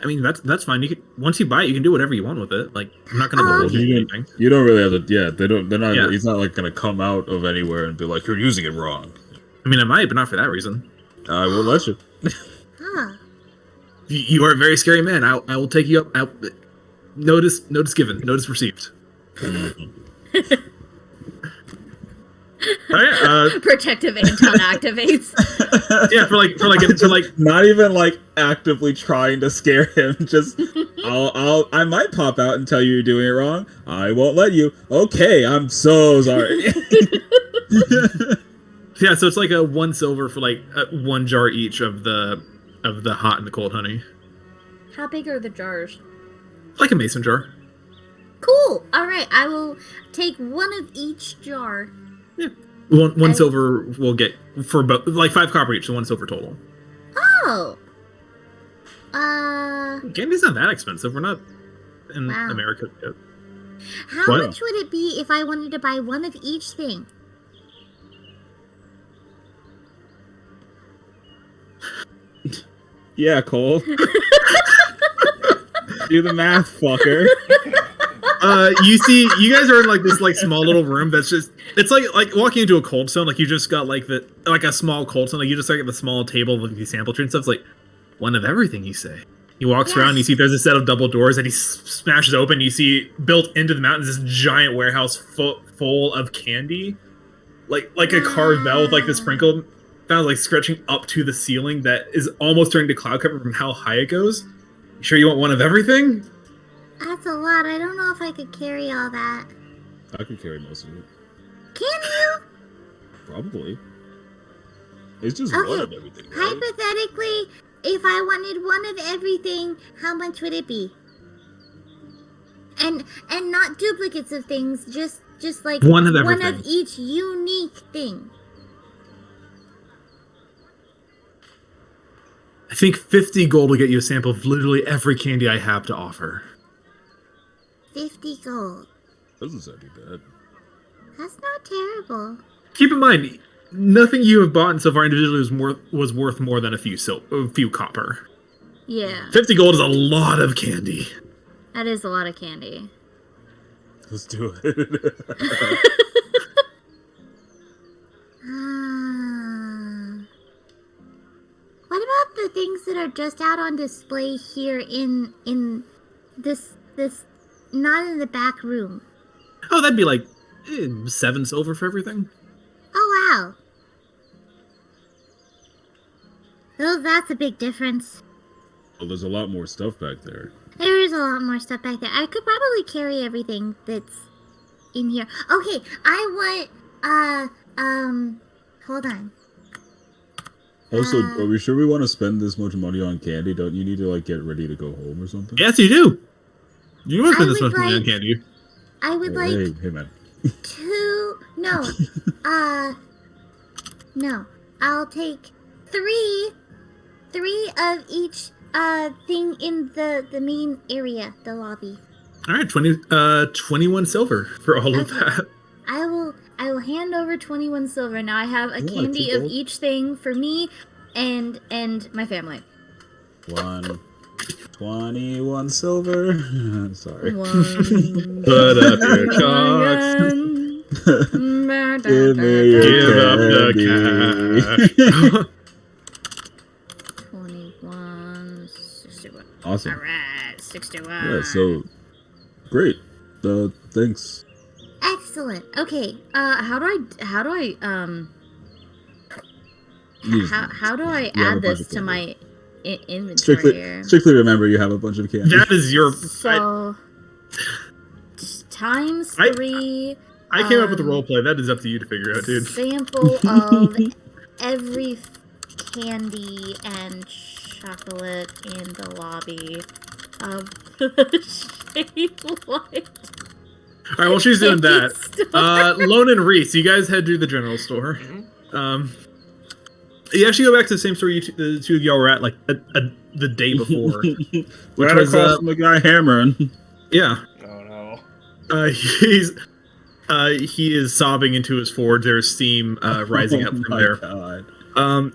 I mean, that's fine. You can, once you buy it, you can do whatever you want with it. Like, I'm not gonna hold you to anything. You don't really have to. Yeah, they're not. Yeah. He's not like gonna come out of anywhere and be like, "You're using it wrong." I mean, I might, but not for that reason. I will let you. Huh. You are a very scary man. I will take you up. Notice given. Notice received. All right, Protective Anton activates. yeah, for like not even like actively trying to scare him. Just I might pop out and tell you you're doing it wrong. I won't let you. Okay, I'm so sorry. Yeah, so it's like a 1 silver for like 1 jar each of the hot and the cold honey. How big are the jars? Like a mason jar. Cool. All right, I will take one of each jar. Yeah. One silver will get for both, like 5 copper each, so 1 silver total. Oh. Candy's not that expensive. We're not in Wow. America yet. How What? much would it be if I wanted to buy one of each thing? Yeah, Cole. Do the math, fucker. You see, you guys are in like this like small little room that's just, it's like walking into a cold stone. Like you just got like a small cold stone. Like you just like at the small table with the sample tree and stuff. It's like one of everything you say. He walks around, and you see there's a set of double doors that he smashes open. You see built into the mountains this giant warehouse full of candy, like a carved bell with like the sprinkled found like stretching up to the ceiling that is almost turning to cloud cover from how high it goes. You sure you want one of everything? That's a lot. I don't know if I could carry all that. I could carry most of it. Can you? Probably. It's just one of everything, right? Hypothetically, if I wanted one of everything, how much would it be? And not duplicates of things, just like one of everything. One of each unique thing. I think 50 gold will get you a sample of literally every candy I have to offer. 50 gold. Doesn't sound too bad. That's not terrible. Keep in mind, nothing you have bought so far individually was worth more than a few copper. Yeah. 50 gold is a lot of candy. That is a lot of candy. Let's do it. What about the things that are just out on display here in this not in the back room? Oh, that'd be like 7 silver for everything. Oh wow. Oh, that's a big difference. Well, there's a lot more stuff back there. There is a lot more stuff back there. I could probably carry everything that's in here. Okay, I want hold on. Also, are we sure we want to spend this much money on candy? Don't you need to like get ready to go home or something? Yes, you do. You want to spend this much money on candy. I would like Hey man. No. I'll take three of each thing in the main area, the lobby. All right, 21 silver for all of that. I will hand over 21 silver. Now I have a candy of each thing for me and my family. 21 silver. Sorry. Put up your chalks. Give up the cash. 21, 61. Awesome. All right, 61. Yeah, so great. Thanks. Excellent. Okay. How do I add this to my inventory here? Strictly remember you have a bunch of candy. That is your... So, times 3... I came up with the roleplay. That is up to you to figure out, dude. Sample of every candy and chocolate in the lobby of the Shade Light. All right, well, she's doing that. Lone and Reese, you guys head to the general store. You actually go back to the same store the two of y'all were at like the day before. Which was the guy hammering. Yeah. Oh no. He is sobbing into his forge. There's steam rising up from there. God.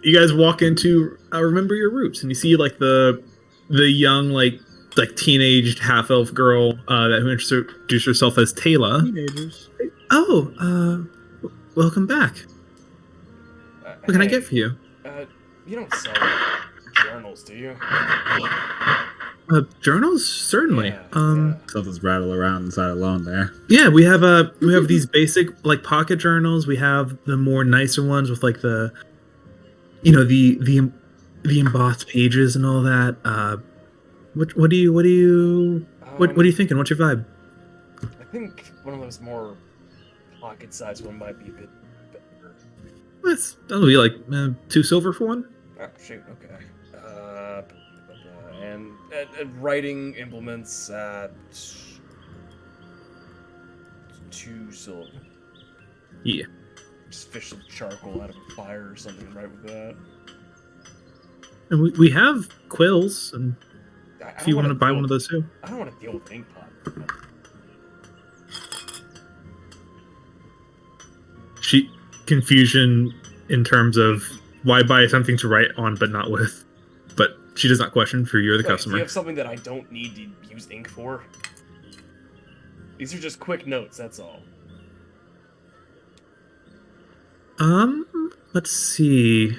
You guys walk into Remember Your Roots, and you see like the young like teenaged half elf girl who introduced herself as Taylor. Teenagers. Oh, welcome back. What can I get for you? You don't sell journals, do you? Journals, certainly. Yeah. Something's rattling around inside alone there. Yeah, we have these basic like pocket journals. We have the more nicer ones with like the embossed pages and all that. What are you thinking? What's your vibe? I think one of those more pocket-sized one might be a bit better. That'll be like 2 silver for one. Oh shoot, okay. And writing implements, 2 silver. Yeah. Just fish some charcoal out of a fire or something right with that. And we have quills, and if you want to buy one of those too. I don't want to deal with ink pot. Confusion in terms of why buy something to write on but not with. But she does not question for you're the customer. Do you have something that I don't need to use ink for? These are just quick notes, that's all. Let's see.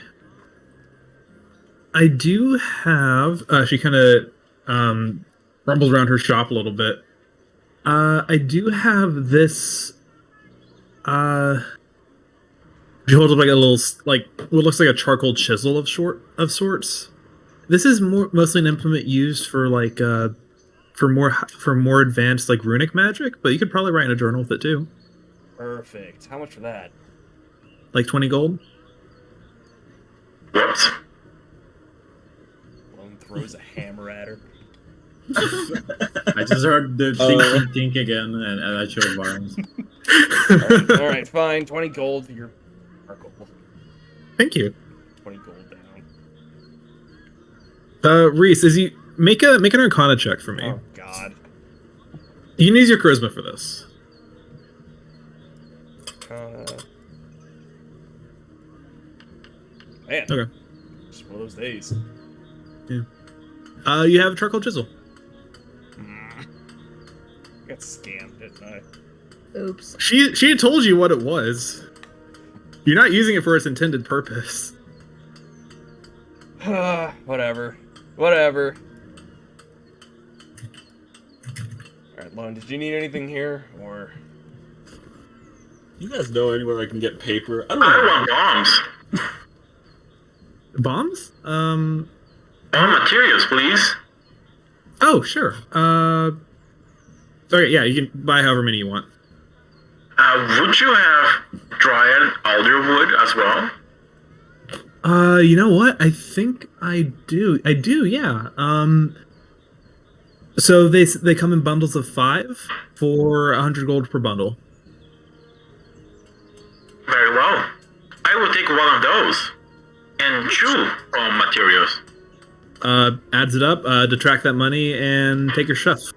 I do have she kind of rumbles around her shop a little bit. I do have this. She holds up like a little, like what looks like a charcoal chisel of sorts. This is mostly an implement used for like for more advanced like runic magic, but you could probably write in a journal with it too. Perfect. How much for that? Like 20 gold. Whoops. Lone throws a hammer at her. I just heard the think again, and I showed Barnes. All right, fine. 20 gold for your charcoal. Thank you. 20 gold down. Reese, is you make an Arcana check for me. Oh God. You can use your charisma for this. Man. Okay. Just one of those days. Yeah. You have a charcoal chisel. I got scammed, didn't I? Oops. She had told you what it was. You're not using it for its intended purpose. Whatever. Alright, Lone, did you need anything here, or? You guys know anywhere I can get paper? I don't I know. want bombs. Bombs? All materials, please. Oh, sure. Okay, yeah, you can buy however many you want. Would you have dried alder wood as well? You know what? I think I do. Yeah. So they come in bundles of 5 for 100 gold per bundle. Very well. I will take one of those and chew all materials. Adds it up, detract that money, and take your stuff.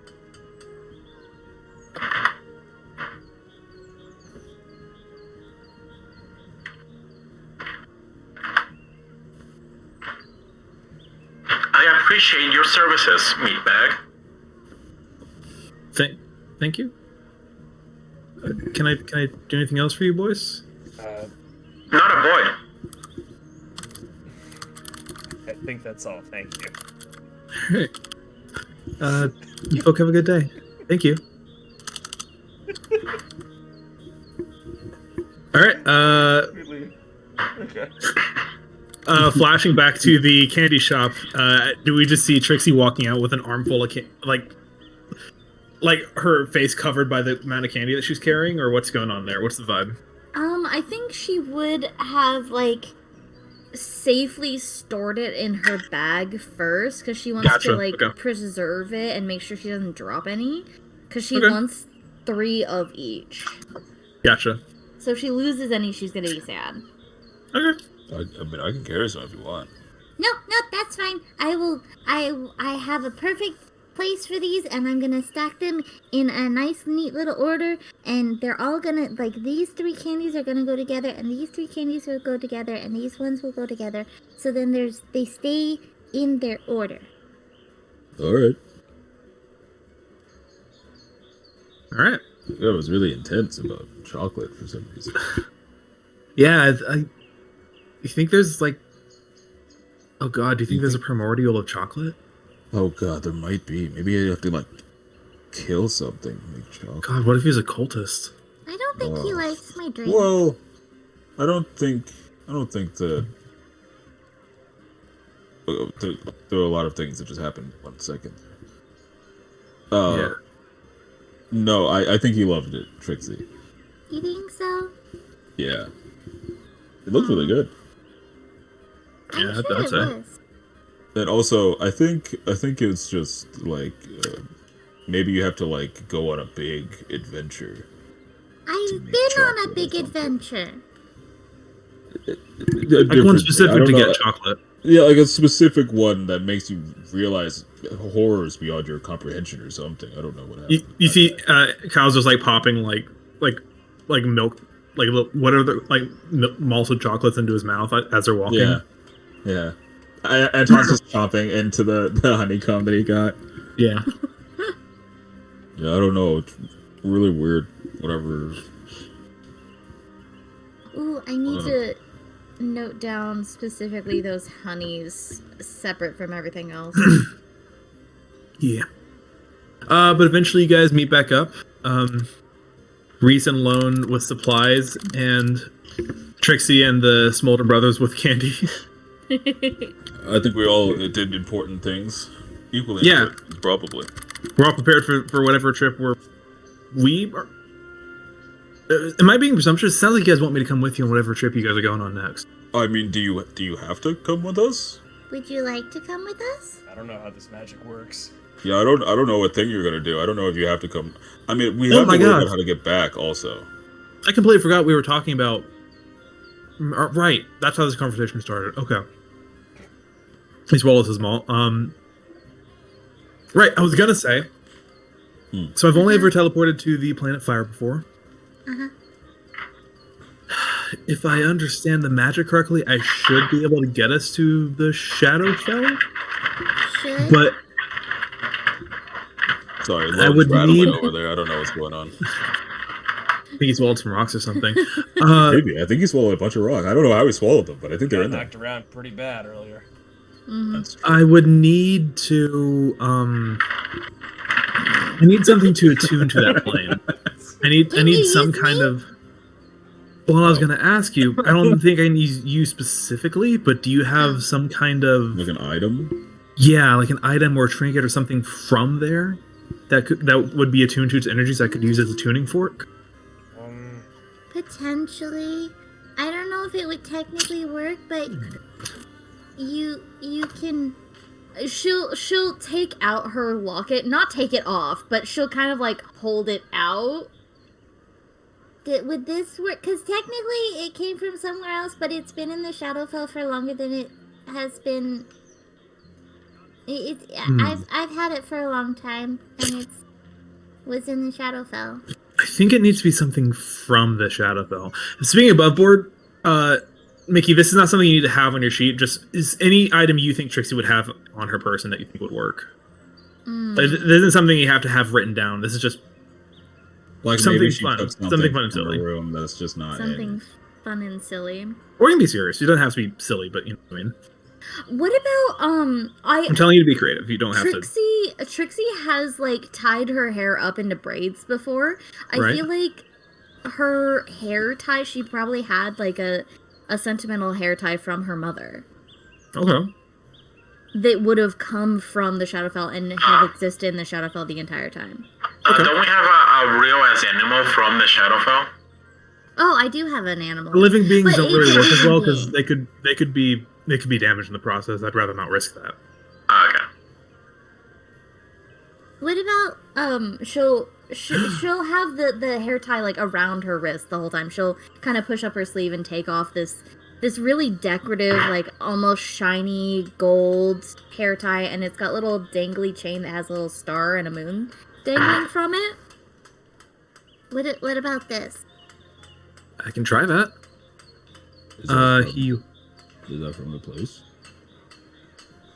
I appreciate your services, meatbag. Thank you. Can I do anything else for you, boys? Not a boy. I think that's all. Thank you. Alright. You folk have a good day. Thank you. Alright, Okay. Flashing back to the candy shop, do we just see Trixie walking out with an armful of like her face covered by the amount of candy that she's carrying, or what's going on there? What's the vibe? I think she would have like safely stored it in her bag first because she wants to like preserve it and make sure she doesn't drop any because she wants 3 of each. Gotcha. So if she loses any, she's gonna be sad. Okay. I mean, I can carry some if you want. No, that's fine. I have a perfect place for these, and I'm gonna stack them in a nice, neat little order, and they're all gonna, like, these 3 candies are gonna go together, and these 3 candies will go together, and these ones will go together. So then they stay in their order. Alright. Alright. That was really intense about chocolate for some reason. Yeah, you think there's like... Oh god, do you think there's a primordial of chocolate? Oh god, there might be. Maybe you have to, like, kill something to make chocolate. God, what if he's a cultist? I don't think he likes my drink. Well, I don't think that... There are a lot of things that just happened 1 second. Yeah. No, I think he loved it, Trixie. You think so? Yeah. It looked really good. I'm Yeah, sure I'd it say. was. And also, I think it's just like maybe you have to like go on a big adventure. I've been on a big adventure. Like one specific to get chocolate. Yeah, like a specific one that makes you realize horrors beyond your comprehension or something. I don't know what happened. You see, Kyle's just like popping like milk, like what are the like malted chocolates into his mouth as they're walking. Yeah. Anton's just chomping into the honeycomb that he got. Yeah. Yeah, I don't know. It's really weird. Whatever. Ooh, I need to note down specifically those honeys separate from everything else. Yeah. But eventually you guys meet back up. Reese and Lone with supplies, and Trixie and the Smolder brothers with candy. I think we all did important things. Equally Yeah. important, probably. We're all prepared for whatever trip we are. Am I being presumptuous? It sounds like you guys want me to come with you on whatever trip you guys are going on next. I mean, do you have to come with us? Would you like to come with us? I don't know how this magic works. Yeah, I don't know what thing you're gonna do. I don't know if you have to come. I mean, we Oh have my to worry God. about how to get back. Also, I completely forgot we were talking about. Right, that's how this conversation started. Okay. He swallows his malt. Right, I was gonna say. So I've only ever teleported to the planet Fire before. Uh-huh. If I understand the magic correctly, I should be able to get us to the Shadowfell. Should? But sorry, I would rattling need- over there. I don't know what's going on. I think he swallowed some rocks or something. Maybe I think he swallowed a bunch of rock. I don't know how he swallowed them, but I think they're Got in there. knocked around pretty bad earlier. That's true. I would need to I need something to attune to that plane. I need some kind of. Well, I was gonna ask you. I don't think I need you specifically, but do you have some kind of Like an item? yeah, like an item or a trinket or something from there that would be attuned to its energies I could use as a tuning fork? Potentially. I don't know if it would technically work, but you can. She'll take out her locket, not take it off, but she'll kind of like hold it out. Would this work? Because technically it came from somewhere else, but it's been in the Shadowfell for longer than it has been. I've had it for a long time, and was in the Shadowfell. I think it needs to be something from the Shadowfell. Speaking above board, Mickey, this is not something you need to have on your sheet. Just is any item you think Trixie would have on her person that you think would work. Like, this isn't something you have to have written down. This is just Like something maybe she fun. took Something fun and from her silly. room that's just not Something fun and silly. Or you can be serious. It doesn't have to be silly, but you know what I mean. What about I'm telling you to be creative. You don't have to. Trixie has like tied her hair up into braids before. I Right. feel like her hair tie, she probably had like a sentimental hair tie from her mother Okay. that would have come from the Shadowfell and have existed in the Shadowfell the entire time. Don't we have a real ass animal from the Shadowfell? Oh, I do have an animal. Living beings But don't really it's a work as well living because they could be damaged in the process. I'd rather not risk that. Okay. What about she'll have the hair tie like around her wrist the whole time. She'll kind of push up her sleeve and take off this really decorative, like almost shiny gold hair tie, and it's got little dangly chain that has a little star and a moon dangling from it. What about this? I can try that. Is that He is that from the place?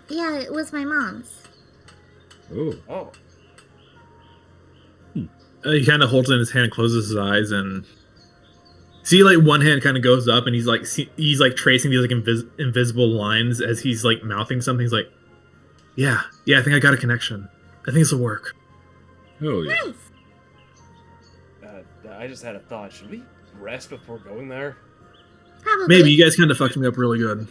Yeah, it was my mom's. Oh. he kind of holds it in his hand and closes his eyes and see like one hand kind of goes up and he's like tracing these like invisible lines as he's like mouthing something. He's like, yeah, I think I got a connection. I think this will work. Oh yeah. Nice. I just had a thought. Should we rest before going there? Probably. Maybe you guys kind of fucked me up really good.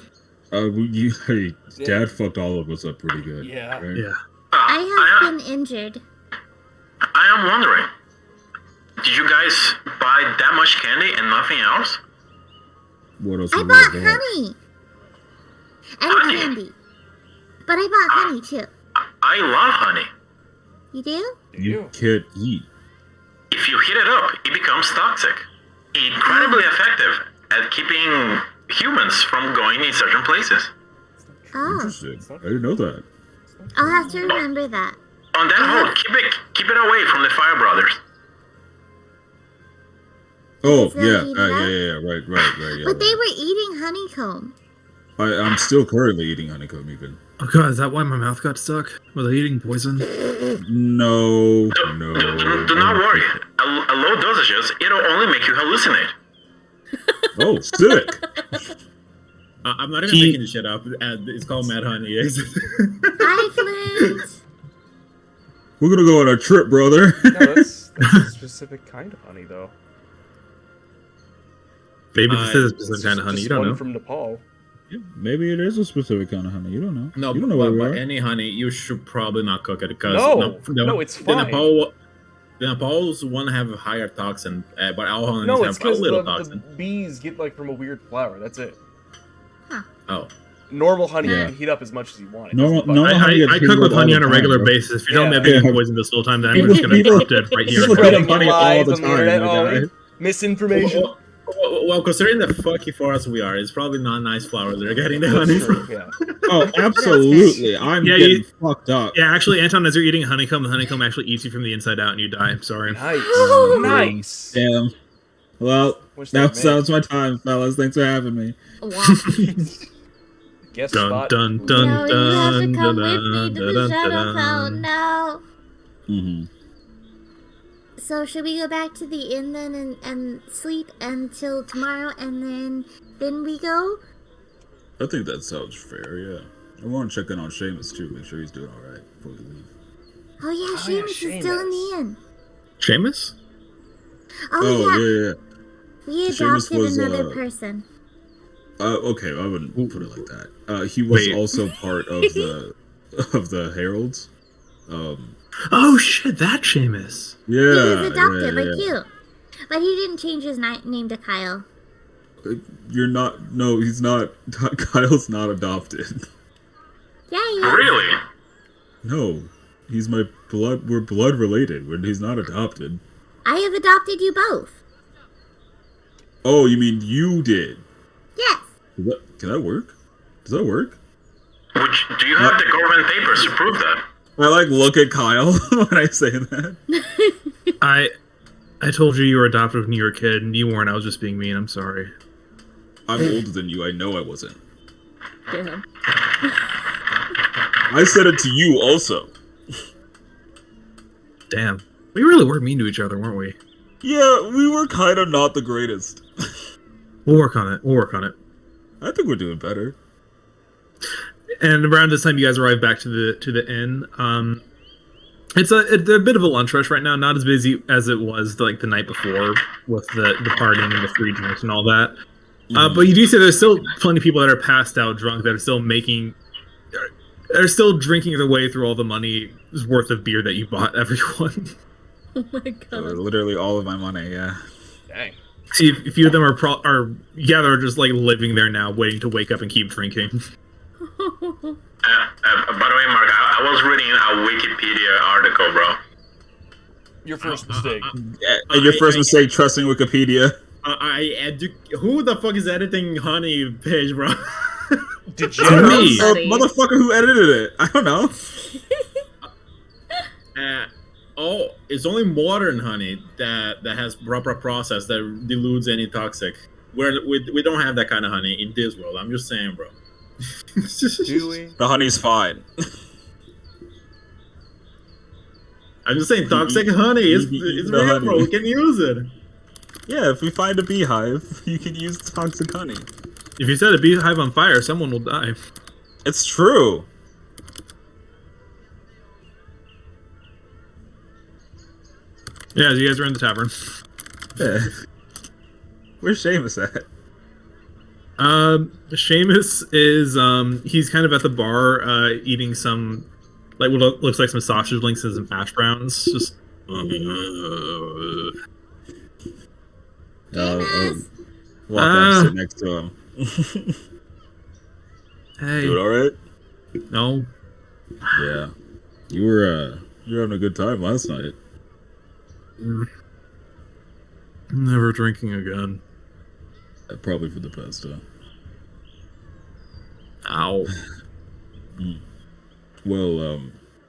Dad fucked all of us up pretty good. Yeah. Right? Yeah. I have been injured. I am wondering, did you guys buy that much candy and nothing else? What else? I would we bought have honey. And Honey? candy. But I bought honey too. I love honey. You do? You can't eat. If you heat it up, it becomes toxic. Incredibly effective at keeping humans from going in certain places. Oh. Interesting. I didn't know that. I'll have to remember that. On that note, keep it away from the Fire Brothers. Oh Is that yeah, eating yeah, right. Yeah, But they were eating honeycomb. I'm still currently eating honeycomb even. Oh god, is that why my mouth got stuck? Was I eating poison? No. Do not worry. A low dosages, it'll only make you hallucinate. Oh, sick. I'm not even making this shit up. It's called Mad Honey. Hi, Flint. We're gonna go on a trip, brother. No, that's a specific kind of honey, though. Maybe this is a It's specific kind of honey. just You don't one know. from Nepal. Yeah, maybe it is a specific kind of honey. You don't know. No, you don't know where we but are. any honey, you should probably not cook it because No, it's fine. The Nepal's one have a higher toxin, but our honeys No, it's have a because little the toxin. bees get like from a weird flower. That's it. Oh. Normal honey Yeah. you can heat up as much as you want. It Normal- doesn't normal bug honey you. gets I heated cook with all honey the on a time, regular bro. basis. If you don't Yeah. have any poison this whole time, then I'm People- just gonna people- drop dead right here. people Right get now. up honey all Lies the on the time, internet, my Ollie. guy. Misinformation. Well, considering the fucky forest we are, it's probably not nice flowers they're getting the honey That's true, from. yeah. Oh, absolutely. I'm Yeah, getting you- fucked up. Yeah, actually, Anton, as you're eating honeycomb, the honeycomb actually eats you from the inside out, and you die. I'm sorry. Nice. Oh, Nice. Damn. Well, Wish that that sounds my time, fellas. Thanks for having me. Guess Dun, spot. dun, dun, No, you have to dun, come dun, with me to the dun, shadow dun, fountain now. Mm-hmm. So should we go back to the inn then and sleep until tomorrow and then we go? I think that sounds fair, yeah. I want to check in on Seamus too, make sure he's doing alright before we leave. Oh yeah, Seamus is still in the inn. Seamus? Oh, yeah. yeah. We Seamus adopted was, another person. Okay, I wouldn't put it like that. He was Wait. also part of the Heralds. Oh shit, that Seamus. Yeah. He was adopted yeah, like yeah. you. But he didn't change his name to Kyle. You're not. No, he's not. Kyle's not adopted. Yeah, he is. Really? No, he's my blood. We're blood related. He's not adopted. I have adopted you both. Oh, you mean you did? Yes. Can that work? Does that work? Which, do you have the government papers to prove that? I like look at Kyle when I say that. I told you were adopted when you were a kid, and you weren't. I was just being mean. I'm sorry. I'm older than you. I know I wasn't. Damn. I said it to you also. Damn. We really were mean to each other, weren't we? Yeah, we were kind of not the greatest. We'll work on it. We'll work on it. I think we're doing better. And around this time, you guys arrive back to the inn. It's a bit of a lunch rush right now. Not as busy as it was like the night before with the partying and the free drinks and all that. But you do see there's still plenty of people that are passed out drunk that are still drinking their way through all the money's worth of beer that you bought everyone. Oh my god. Literally all of my money, yeah. Dang. See, a few of them they're just like living there now, waiting to wake up and keep drinking. By the way, Mark, I was reading a Wikipedia article, bro. Your first mistake. And your first mistake, trusting Wikipedia. Who the fuck is editing Honey page, bro? Degenerate. Me. Buddy. Motherfucker who edited it. I don't know. It's only modern honey that has proper process that dilutes any toxic. We don't have that kind of honey in this world. I'm just saying, bro. Do we? The honey's fine. I'm just saying, toxic honey is the real, honey. bro. We can use it. Yeah, if we find a beehive, you can use toxic honey. If you set a beehive on fire, someone will die. It's true. Yeah, you guys are in the tavern. Yeah. Where's Seamus at? Seamus is he's kind of at the bar eating some like what looks like some sausage links and some hash browns. Just I'll walk up, sit next to him. hey, Doing all right? no, Yeah. You were having a good time last night. never drinking again. Probably for the best, huh? Ow. Well,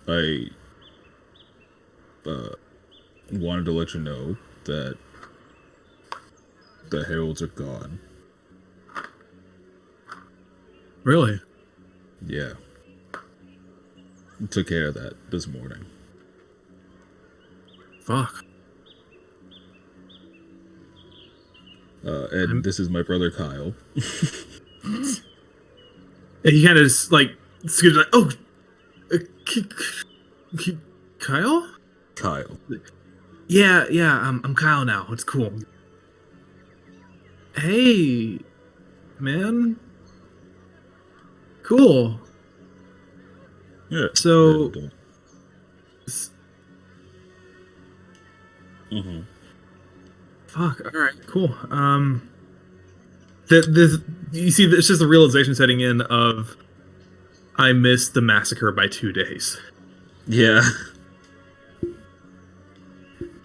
I wanted to let you know that the heralds are gone. Really? Yeah. Took care of that this morning. Fuck. And this is my brother Kyle. And he kind of just like scoots like, oh, Kyle? Kyle. Yeah, I'm Kyle now. It's cool. Hey, man. Cool. Yeah. So. Mm-hmm. Fuck. All right. Cool. This you see, it's just the realization setting in of I missed the massacre by 2 days. Yeah.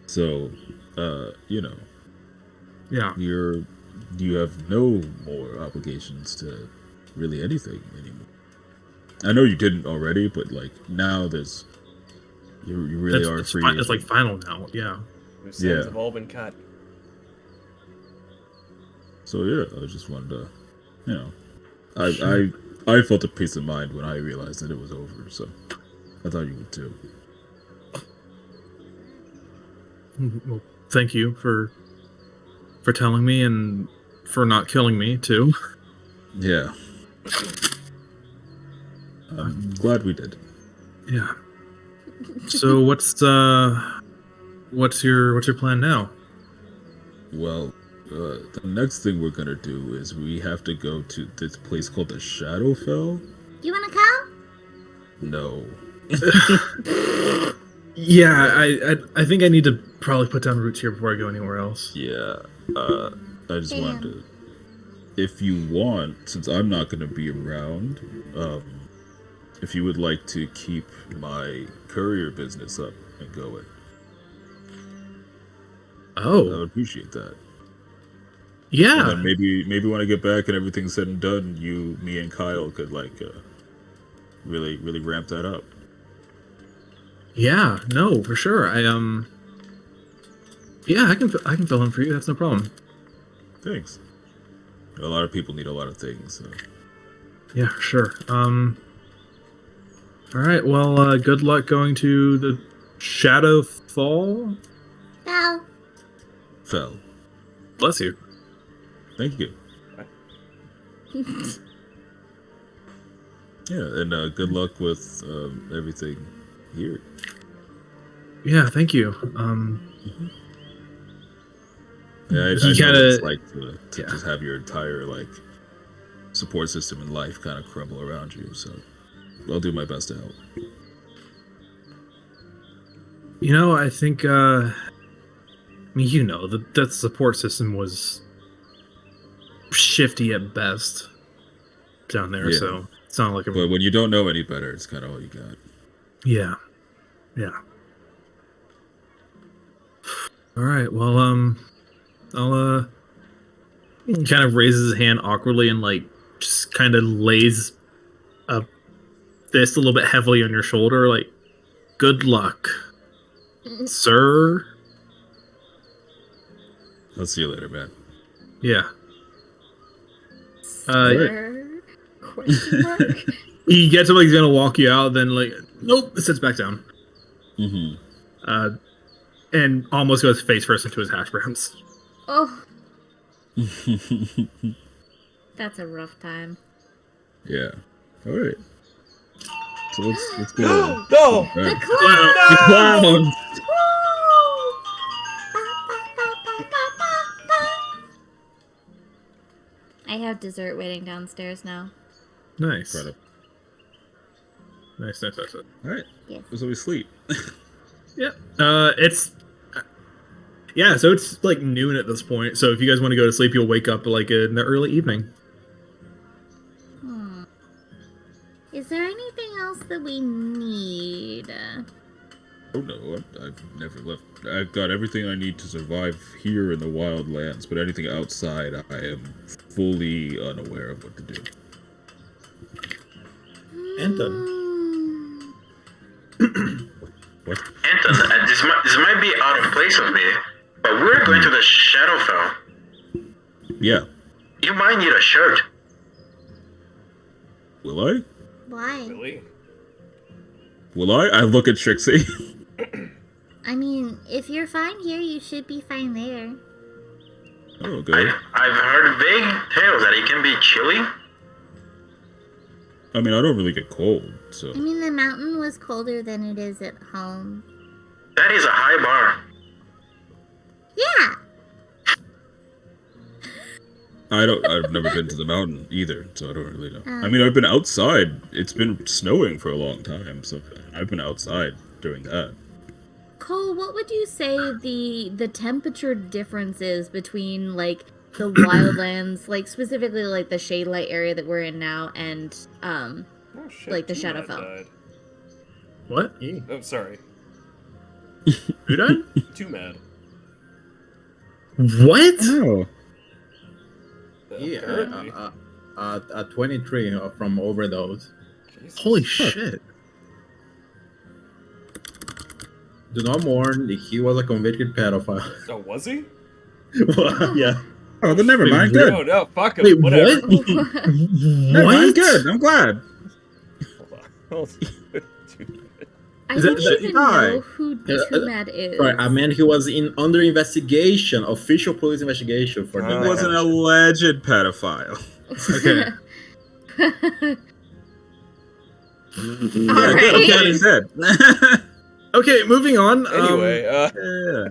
So, you know. Yeah. You have no more obligations to really anything anymore. I know you didn't already, but like now there's you really are free. It's like final now. Yeah. Loose ends have all been cut. So yeah, I just wanted to, you know, I felt a peace of mind when I realized that it was over. So I thought you would too. Well, thank you for telling me and for not killing me too. Yeah. I'm glad we did. Yeah. So what's your plan now? Well, the next thing we're gonna do is we have to go to this place called the Shadowfell. You wanna come? No. Yeah, I think I need to probably put down roots here before I go anywhere else. Yeah. I just wanted to, if you want, since I'm not gonna be around, if you would like to keep my courier business up and going. Oh. I would appreciate that. Yeah. And then maybe when I get back and everything's said and done, me and Kyle could like really ramp that up. Yeah, no, for sure. Yeah, I can fill in for you. That's no problem. Thanks. A lot of people need a lot of things. So. Yeah, sure. All right. Well, good luck going to the Shadow Fall. Fell. Bless you. Thank you. Yeah, and good luck with everything here. Yeah, thank you. Yeah, I know what it's like to just have your entire like support system in life kind of crumble around you. So I'll do my best to help. You know, I think I mean, you know, that support system was shifty at best down there, so it's not like But when you don't know any better, it's kind of all you got. Yeah. All right. Well, I'll kind of raises his hand awkwardly and like just kind of lays a fist a little bit heavily on your shoulder, like, good luck, sir. I'll see you later, man. Yeah. Question mark? He gets up like he's gonna walk you out, then like, nope, sits back down. Mm-hmm. And almost goes face first into his hash browns. Oh. That's a rough time. Yeah. All right. So let's go. No! Right. The clowns! I have dessert waiting downstairs now. Nice. Incredible. Nice. All right. Yes. So we sleep. Yeah. So it's like noon at this point. So if you guys want to go to sleep, you'll wake up like in the early evening. Is there anything else that we need? Oh no, I've never left. I've got everything I need to survive here in the Wildlands, but anything outside, I am fully unaware of what to do. Anton. What? Anton, this might be out of place of me, but we're going to the Shadowfell. Yeah. You might need a shirt. Will I? Why? Really? Will I? I look at Trixie. I mean, if you're fine here, you should be fine there. Oh, okay. I've heard vague tales that it can be chilly. I mean, I don't really get cold, so. I mean, the mountain was colder than it is at home. That is a high bar. Yeah. I've never been to the mountain either, so I don't really know. I mean, I've been outside. It's been snowing for a long time, so I've been outside during that. Cole, what would you say the temperature difference is between like the wildlands, like specifically like the shade light area that we're in now, and like the Shadowfell? What? Oh, sorry. Who died? Too mad. What? Oh. Yeah, 23 from overdose. Jesus. Holy shit. Do not mourn, he was a convicted pedophile. Oh, was he? Well, yeah. Oh, then never mind. Wait, Good. Oh no, fuck him. Wait, Whatever. what? Never mind. What? Good. I'm glad. Hold on. I Is don't that- even Hi. know who Too Mad is. Right, I mean, he was under investigation, official police investigation for He that. was an alleged pedophile. Okay. Yeah, Alright. good. I'm glad he's dead. Okay, moving on. Anyway, Yeah.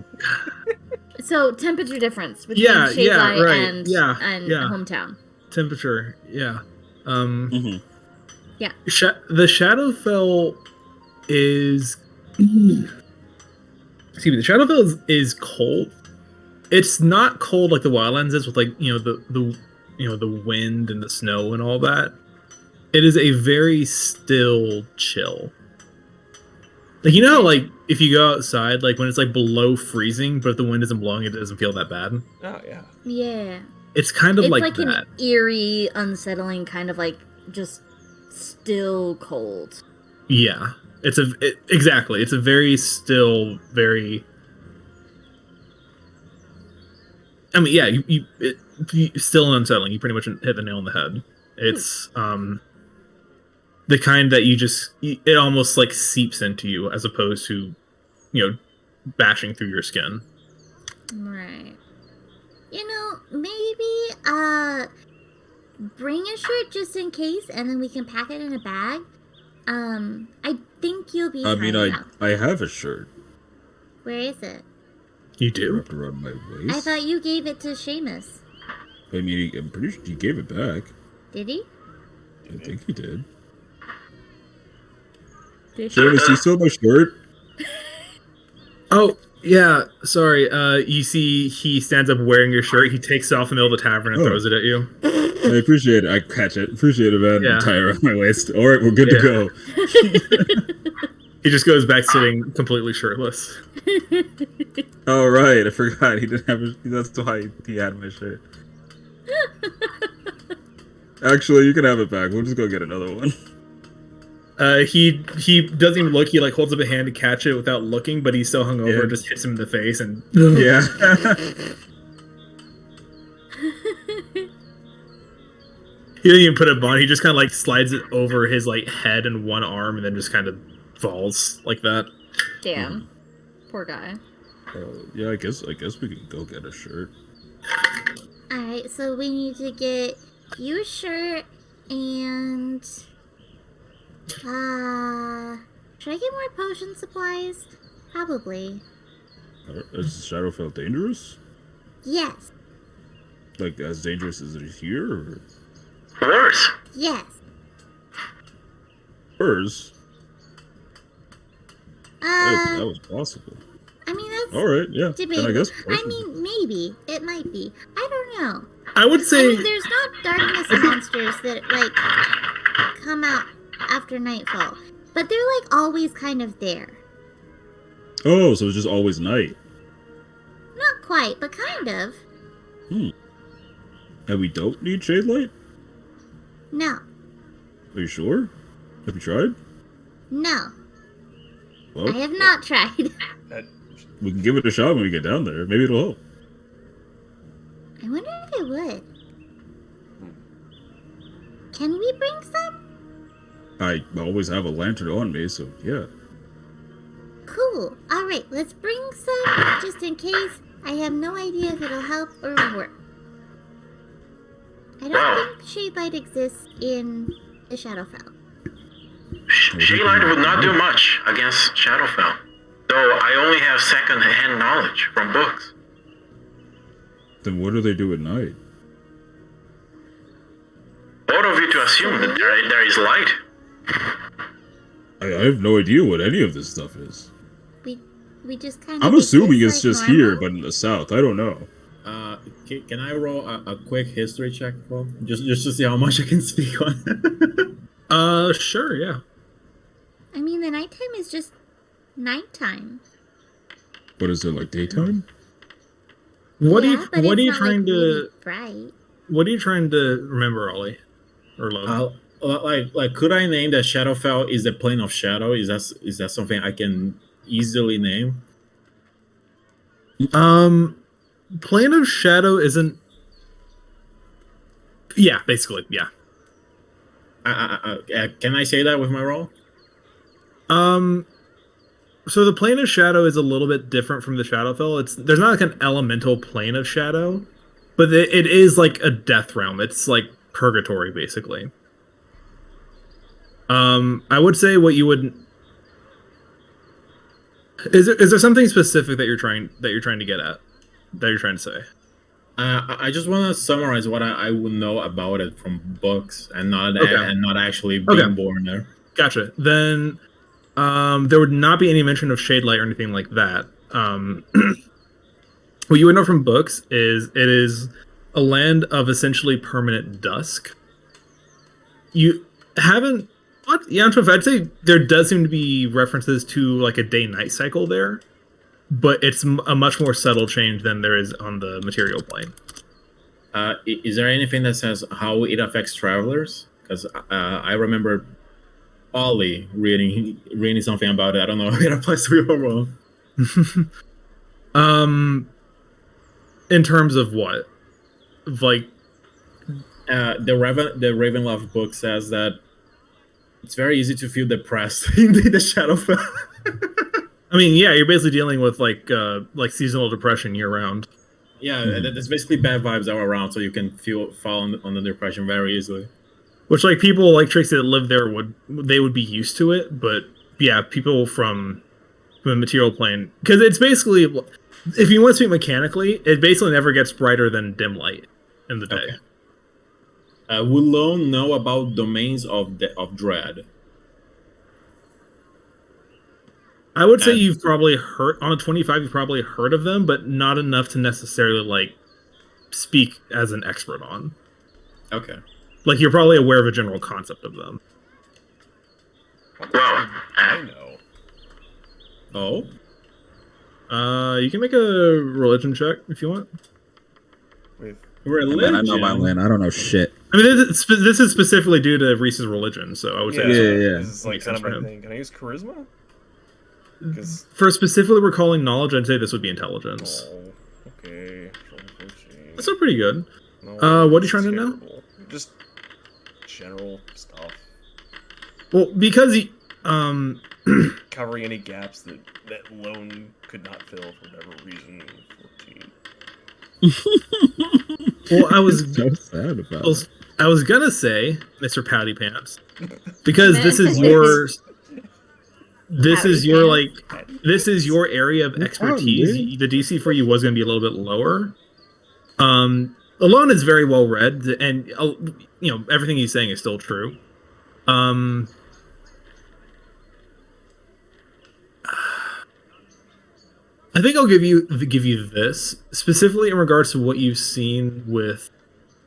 So temperature difference between Yeah, shade yeah, light right. and Yeah, and yeah. hometown. Temperature, yeah. Mhm. The Shadowfell is excuse me, the Shadowfell is cold. It's not cold like the Wildlands is with like, the wind and the snow and all that. It is a very still chill. Like, how, like, if you go outside, like, when it's, like, below freezing, but if the wind isn't blowing, it doesn't feel that bad. oh yeah. Yeah. It's kind of It's like like that. an eerie, unsettling kind of like just still cold. Yeah. Exactly. It's a very still, very... I mean, yeah, still unsettling. You pretty much hit the nail on the head. It's, the kind that it almost, like, seeps into you as opposed to, bashing through your skin. Right. Maybe, bring a shirt just in case, and then we can pack it in a bag. I think you'll be I fine mean, now. I have a shirt Where is it? You do? wrapped around my waist. I thought you gave it to Seamus. I mean, I'm pretty sure he gave it back. Did he? I think he did. Did Seamus, you still have my shirt? Oh, yeah, sorry. You see he stands up wearing your shirt, he takes it off in the middle of the tavern and Oh. throws it at you. I appreciate it. I catch it. Appreciate it, man. Yeah. Tie it around my waist. All right, we're good to go. He just goes back sitting completely shirtless. Oh, right. I forgot. He didn't have that's why he had my shirt. Actually, you can have it back. We'll just go get another one. He doesn't even look. He like holds up a hand to catch it without looking, but he's still hungover. Yeah. Just hits him in the face and Yeah. He didn't even put it on. He just kind of like slides it over his like head and one arm, and then just kind of falls like that. Damn. Poor guy. Yeah, I guess we can go get a shirt. Alright, so we need to get you a shirt and should I get more potion supplies? Probably. Is Shadowfell dangerous? Yes. Like as dangerous as it is here, or Worse. Yes. hers? I didn't think that was possible. I mean that's All right, yeah. Then debatable. I guess. I mean maybe. It might be. I don't know. I would I say mean there's not darkness monsters that like come out after nightfall. But they're like always kind of there. Oh, so it's just always night. Not quite, but kind of. And we don't need shade light? No. Are you sure? Have you tried? No. Well, I have not tried. we can give it a shot when we get down there. Maybe it'll help. I wonder if it would. Can we bring some? I always have a lantern on me, so yeah. Cool. Alright, let's bring some just in case. I have no idea if it'll help or work. I don't think shade light exists in the Shadowfell. Shaylight would not do much against Shadowfell, though I only have second-hand knowledge from books. Then what do they do at night? Both of you to assume that there is light. I have no idea what any of this stuff is. We just kind of. I'm assuming it's like just normal? here, but in the south. I don't know. Can I roll a quick history check, Paul? Just to see how much I can speak on. Sure, yeah. I mean, the nighttime is just nighttime. But is it like daytime? What Yeah, but are it's you not, trying like, to really bright. what are you trying to remember, Ollie? Or love? Like, could I name that Shadowfell is the plane of shadow? Is that something I can easily name? Plane of Shadow isn't. Yeah, basically, yeah. Can I say that with my roll? So the Plane of Shadow is a little bit different from the Shadowfell. There's not like an elemental plane of shadow, but it is like a death realm. It's like purgatory, basically. I would say what you would. Is there something specific that you're trying to get at? That you're trying to say? I just want to summarize what I would know about it from books and not actually being born there. Gotcha. Then there would not be any mention of shade light or anything like that. What you would know from books is it is a land of essentially permanent dusk. You haven't. What? Yeah, I'd say there does seem to be references to like a day-night cycle there, but it's a much more subtle change than there is on the material plane. Is there anything that says how it affects travelers? Because I remember Ollie reading something about it. I don't know if it applies to you or wrong. In terms of what? Like, the Ravenloft book says that it's very easy to feel depressed in the Shadowfell. I mean, yeah, you're basically dealing with like seasonal depression year round. Yeah, there's basically bad vibes all around, so you can fall on the depression very easily. Which, like, people like Trixie that live there would be used to it, but yeah, people from the material plane, because it's basically, if you want to speak mechanically, it basically never gets brighter than dim light in the day. Okay. Would Lone know about domains of dread? I would say you've probably heard on a 25. You've probably heard of them, but not enough to necessarily like speak as an expert on. Okay. Like you're probably aware of a general concept of them. Well, I know. Oh. You can make a religion check if you want. With religion. Man, I know my land. I don't know shit. I mean, this is specifically due to Reese's religion, so I would say. Yeah. This is like kind of my thing. Can I use charisma? For specifically recalling knowledge, I'd say this would be intelligence. Oh, okay. That's still pretty good. No, what are you trying to know? Just general stuff. Well, because covering any gaps that Lone could not fill for whatever reason. 14. Well, I was so sad about it. I was gonna say, Mr. Pouty Pants, because this is your area of expertise. The DC for you was gonna be a little bit lower. Alone is very well read, and everything he's saying is still true. I think I'll give you this specifically in regards to what you've seen with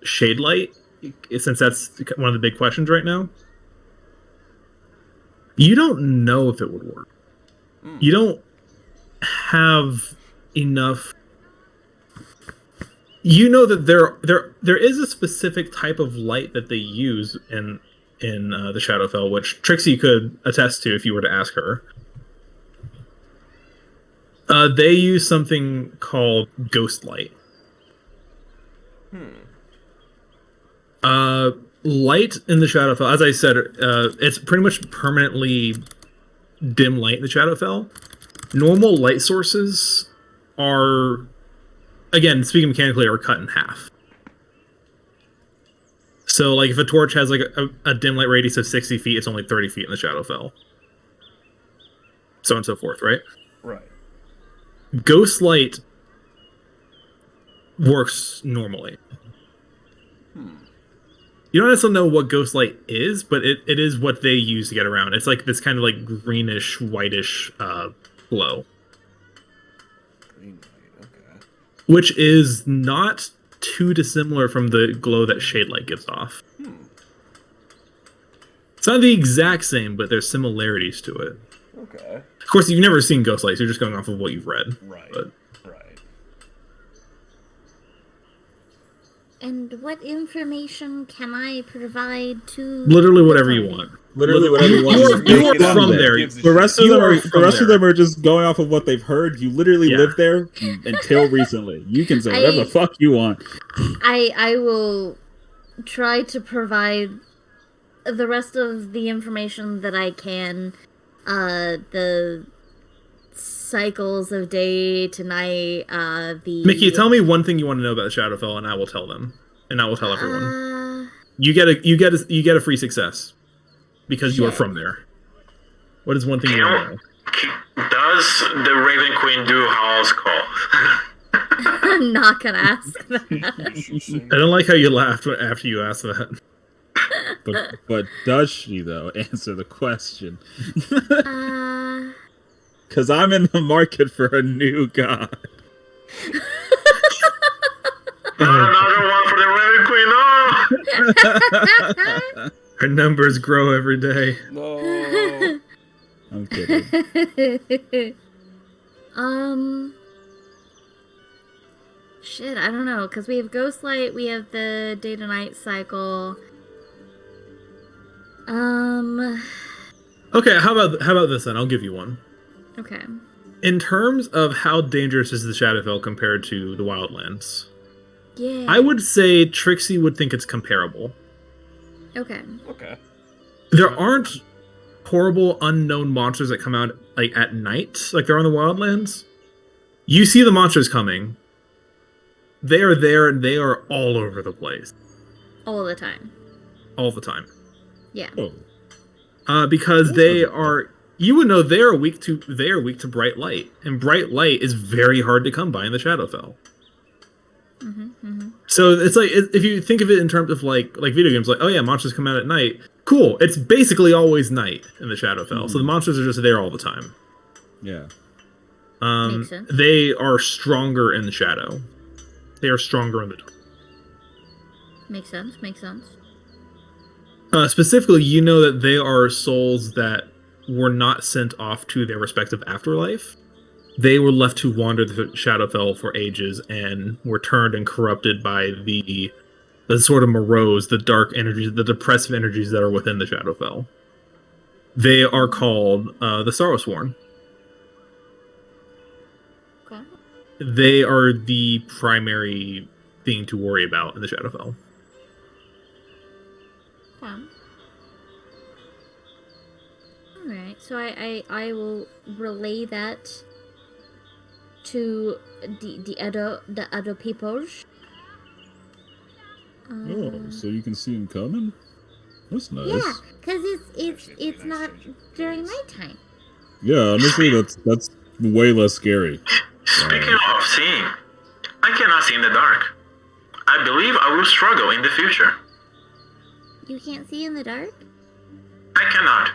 shade light, since that's one of the big questions right now. You don't know if it would work. You don't have enough. You know that there is a specific type of light that they use in the Shadowfell, which Trixie could attest to if you were to ask her. They use something called ghost light. Light in the Shadowfell, as I said, it's pretty much permanently dim light in the Shadowfell. Normal light sources are, again, speaking mechanically, are cut in half. So, like, if a torch has like a dim light radius of 60 feet, it's only 30 feet in the Shadowfell. So on and so forth, right? Right. Ghost light works normally. You don't necessarily know what ghost light is, but it is what they use to get around. It's like this kind of like greenish, whitish glow. Green light, okay. Which is not too dissimilar from the glow that shade light gives off. It's not the exact same, but there's similarities to it. Okay. Of course, you've never seen ghost lights. You're just going off of what you've read. Right. But Right. And what information can I provide to? literally whatever you want. Literally whatever you want. You are from there. The rest of them are just going off of what they've heard. You literally lived there until recently. You can say whatever the fuck you want. I will try to provide the rest of the information that I can. The cycles of day to night. The Mickey, tell me one thing you want to know about the Shadowfell, and I will tell them, and I will tell everyone. You get a free success because you are from there. What is one thing you want to know? Does the Raven Queen do Hall's call? I'm not gonna ask that. I don't like how you laughed after you asked that. But does she though answer the question? Because I'm in the market for a new god. Another one for the Raven Queen. No. Her numbers grow every day. No. I'm kidding. Shit, I don't know, because we have Ghostlight, we have the day to night cycle. Okay, how about this then? I'll give you one. Okay. In terms of how dangerous is the Shadowfell compared to the Wildlands? Yeah. I would say Trixie would think it's comparable. Okay. Okay. There aren't horrible unknown monsters that come out like at night, like there are in the Wildlands. You see the monsters coming. They are there and they are all over the place. All the time. All the time. Yeah. Because they are, you would know they are weak to bright light, and bright light is very hard to come by in the Shadowfell. So it's like, if you think of it in terms of like video games, like, oh yeah, monsters come out at night. Cool. It's basically always night in the Shadowfell, so the monsters are just there all the time. Yeah. Makes sense. They are stronger in the shadow. They are stronger in the dark. Makes sense. Specifically, you know that they are souls that were not sent off to their respective afterlife. They were left to wander the Shadowfell for ages and were turned and corrupted by the sort of morose, the dark energies, the depressive energies that are within the Shadowfell. They are called the Sorrowsworn. Okay. They are the primary thing to worry about in the Shadowfell. Alright, so I will relay that to the other people. Oh, so you can see him coming? That's nice. Yeah, because it's not during nighttime. Yeah, honestly, that's way less scary. Speaking of seeing, I cannot see in the dark. I believe I will struggle in the future. You can't see in the dark? I cannot.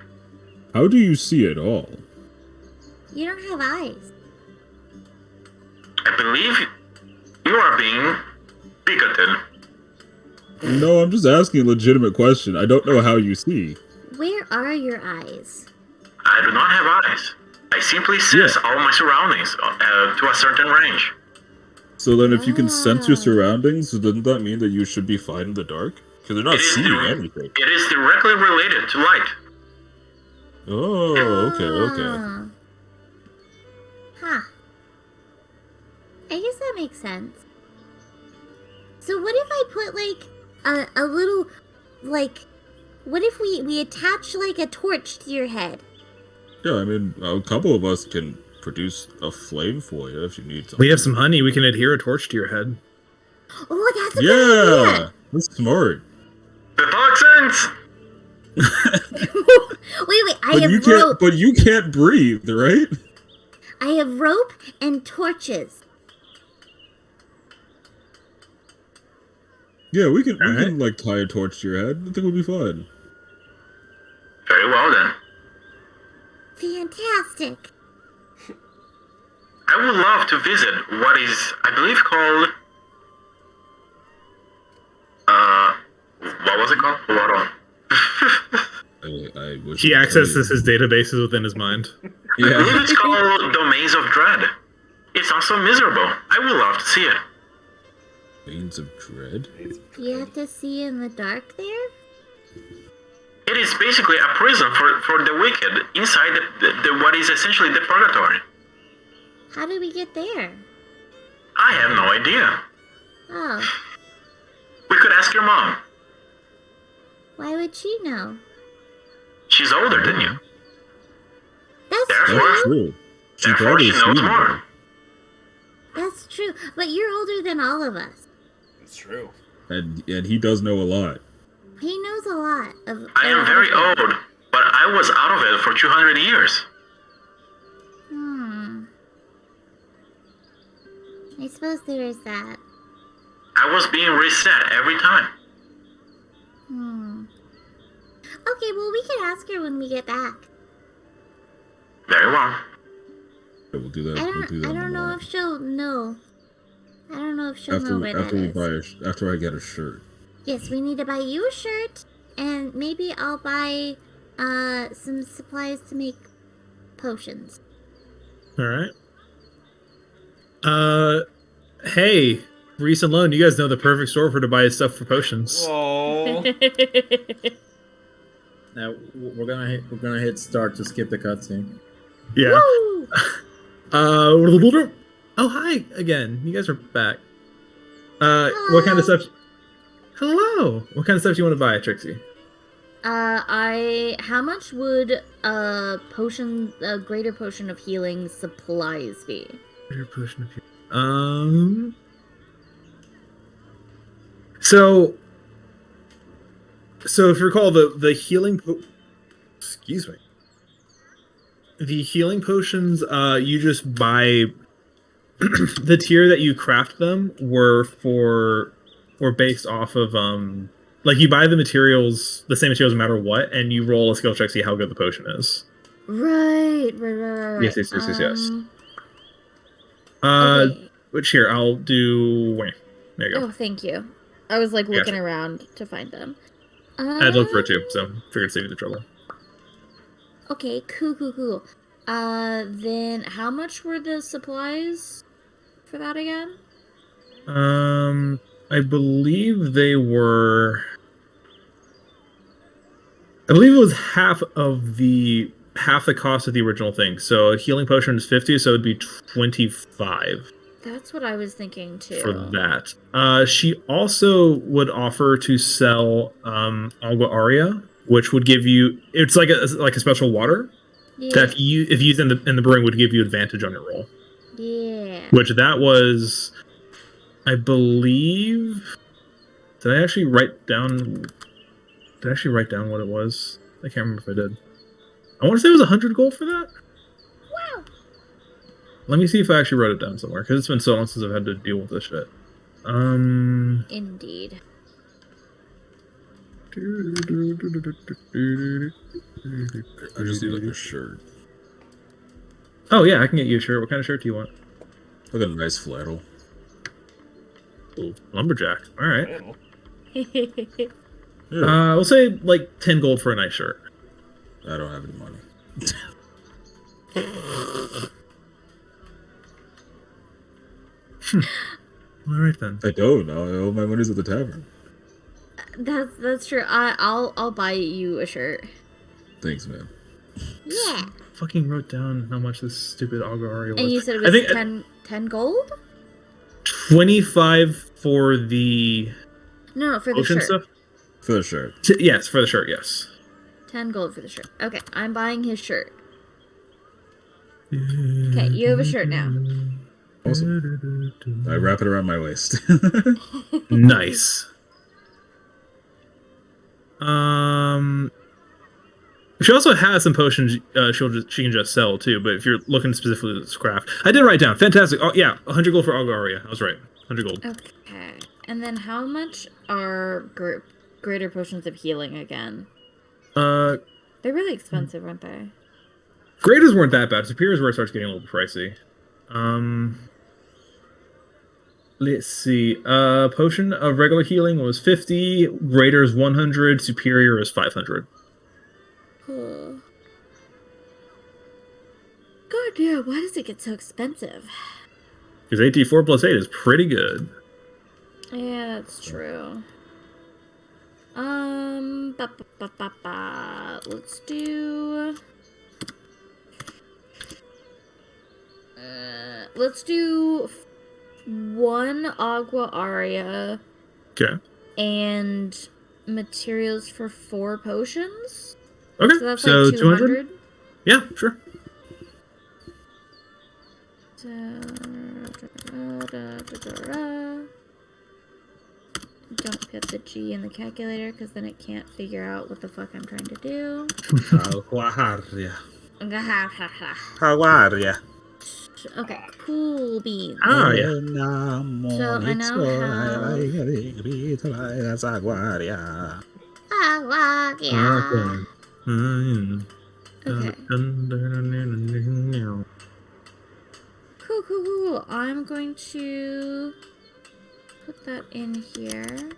How do you see at all? You don't have eyes. I believe you are being bigoted. No, I'm just asking a legitimate question. I don't know how you see. Where are your eyes? I do not have eyes. I simply sense all my surroundings to a certain range. So then if you can sense your surroundings, doesn't that mean that you should be fine in the dark? Because they're not seeing anything. It is directly related to light. Oh, okay. Huh. I guess that makes sense. So what if I put, like, a little, like, what if we attach, like, a torch to your head? Yeah, I mean, a couple of us can produce a flame for you if you need something. We have some honey. We can adhere a torch to your head. Oh, that's a good idea. That's smart. vents. Wait, I But you have can't. rope. But you can't breathe, right? I have rope and torches. Yeah, we can. We Alright. can like tie a torch to your head. I think it would be fun. Very well then. Fantastic. I would love to visit what is, I believe, called. What was it called? Hold on. I wish He I could tell accesses his databases within his mind. I believe Yeah. it's called Domains of Dread. It sounds so miserable. I would love to see it. Veins of Dread. You have to see in the dark there? It is basically a prison for the wicked inside the what is essentially the purgatory. How do we get there? I have no idea. Oh, We could ask your mom. why would she know? She's older than you. That's Therefore- That's true. true. She Therefore, probably she knows seen more. it. That's true. But you're older than all of us. It's true. And he does know a lot. He knows a lot of. I am very old, but I was out of it for 200 years. I suppose there is that. I was being reset every time. Okay, well, we can ask her when we get back. Very well. Yeah, we'll do that. I We'll do that. don't in the know morning. if she'll know. I don't know if she'll know where After that we is. buy after I get a shirt. Yes, we need to buy you a shirt, and maybe I'll buy some supplies to make potions. Alright. Hey, Reese and Lone, you guys know the perfect store for to buy stuff for potions. Oh. Now we're gonna hit start to skip the cutscene. Yeah. Woo! Oh, hi again. You guys are back. What kind of stuff? Hello. What kind of stuff do you want to buy, Trixie? How much would a greater potion of healing supplies be? Greater potion of healing. So if you recall, the healing excuse me. The healing potions, you just buy. The tier that you craft them were based off of like you buy the materials, the same materials no matter what, and you roll a skill check to see how good the potion is. Right. Yes. Okay. Which here I'll do. Wait, there you go. Oh, thank you. I was like Yeah, looking sure. around to find them. I had to look for it too, so figured to save you the trouble. Okay, cool. Then how much were the supplies for that again? I believe they were. I believe it was half the cost of the original thing. So a healing potion is 50, so it'd be 25 That's what I was thinking too. for that. She also would offer to sell Agua Aria, which would give you. It's like a special water Yeah. that if you use in the brewing would give you advantage on your roll. Yeah. Which that was, I believe. Did I actually write down? Did I actually write down what it was? I can't remember if I did. I want to say it was 100 gold for that. Wow. Let me see if I actually wrote it down somewhere, because it's been so long since I've had to deal with this shit. Indeed. I just need like a shirt. Oh yeah, I can get you a shirt. What kind of shirt do you want? Like a nice flannel. Ooh, lumberjack. All right. Flannel. Yeah. We'll say like 10 gold for a nice shirt. I don't have any money. All right then. I don't. All my money's at the tavern. That's true. I'll buy you a shirt. Thanks, man. Yeah. Fucking wrote down how much this stupid Agua Aria was. And you said it I was think 10 gold? 25 for the No, for the potion shirt. stuff. For the shirt. Yes, for the shirt. Yes. 10 gold for the shirt. Okay, I'm buying his shirt. Okay, you have a shirt now. Awesome. I wrap it around my waist. Nice. She also has some potions she can just sell too, but if you're looking specifically at this craft, I did write down. Fantastic. Oh yeah, 100 gold for Algaria. I was right. 100 gold. Okay. And then how much are greater potions of healing again? They're really expensive, aren't they? Graders weren't that bad. Superiors where it starts getting a little pricey. Let's see. Potion of regular healing was 50. Greater is 100. Superior is 500. God damn, why does it get so expensive? Because AT4 plus 8 is pretty good. Yeah, that's true. Let's do... let's do 1 Agua Aria. Okay. And materials for 4 potions. Okay, So that's so like 200? Yeah, sure. Don't put the G in the calculator because then it can't figure out what the fuck I'm trying to do. Aguaria. Okay, cool beans. Oh, yeah. So I now have... Okay. Cool. I'm going to put that in here.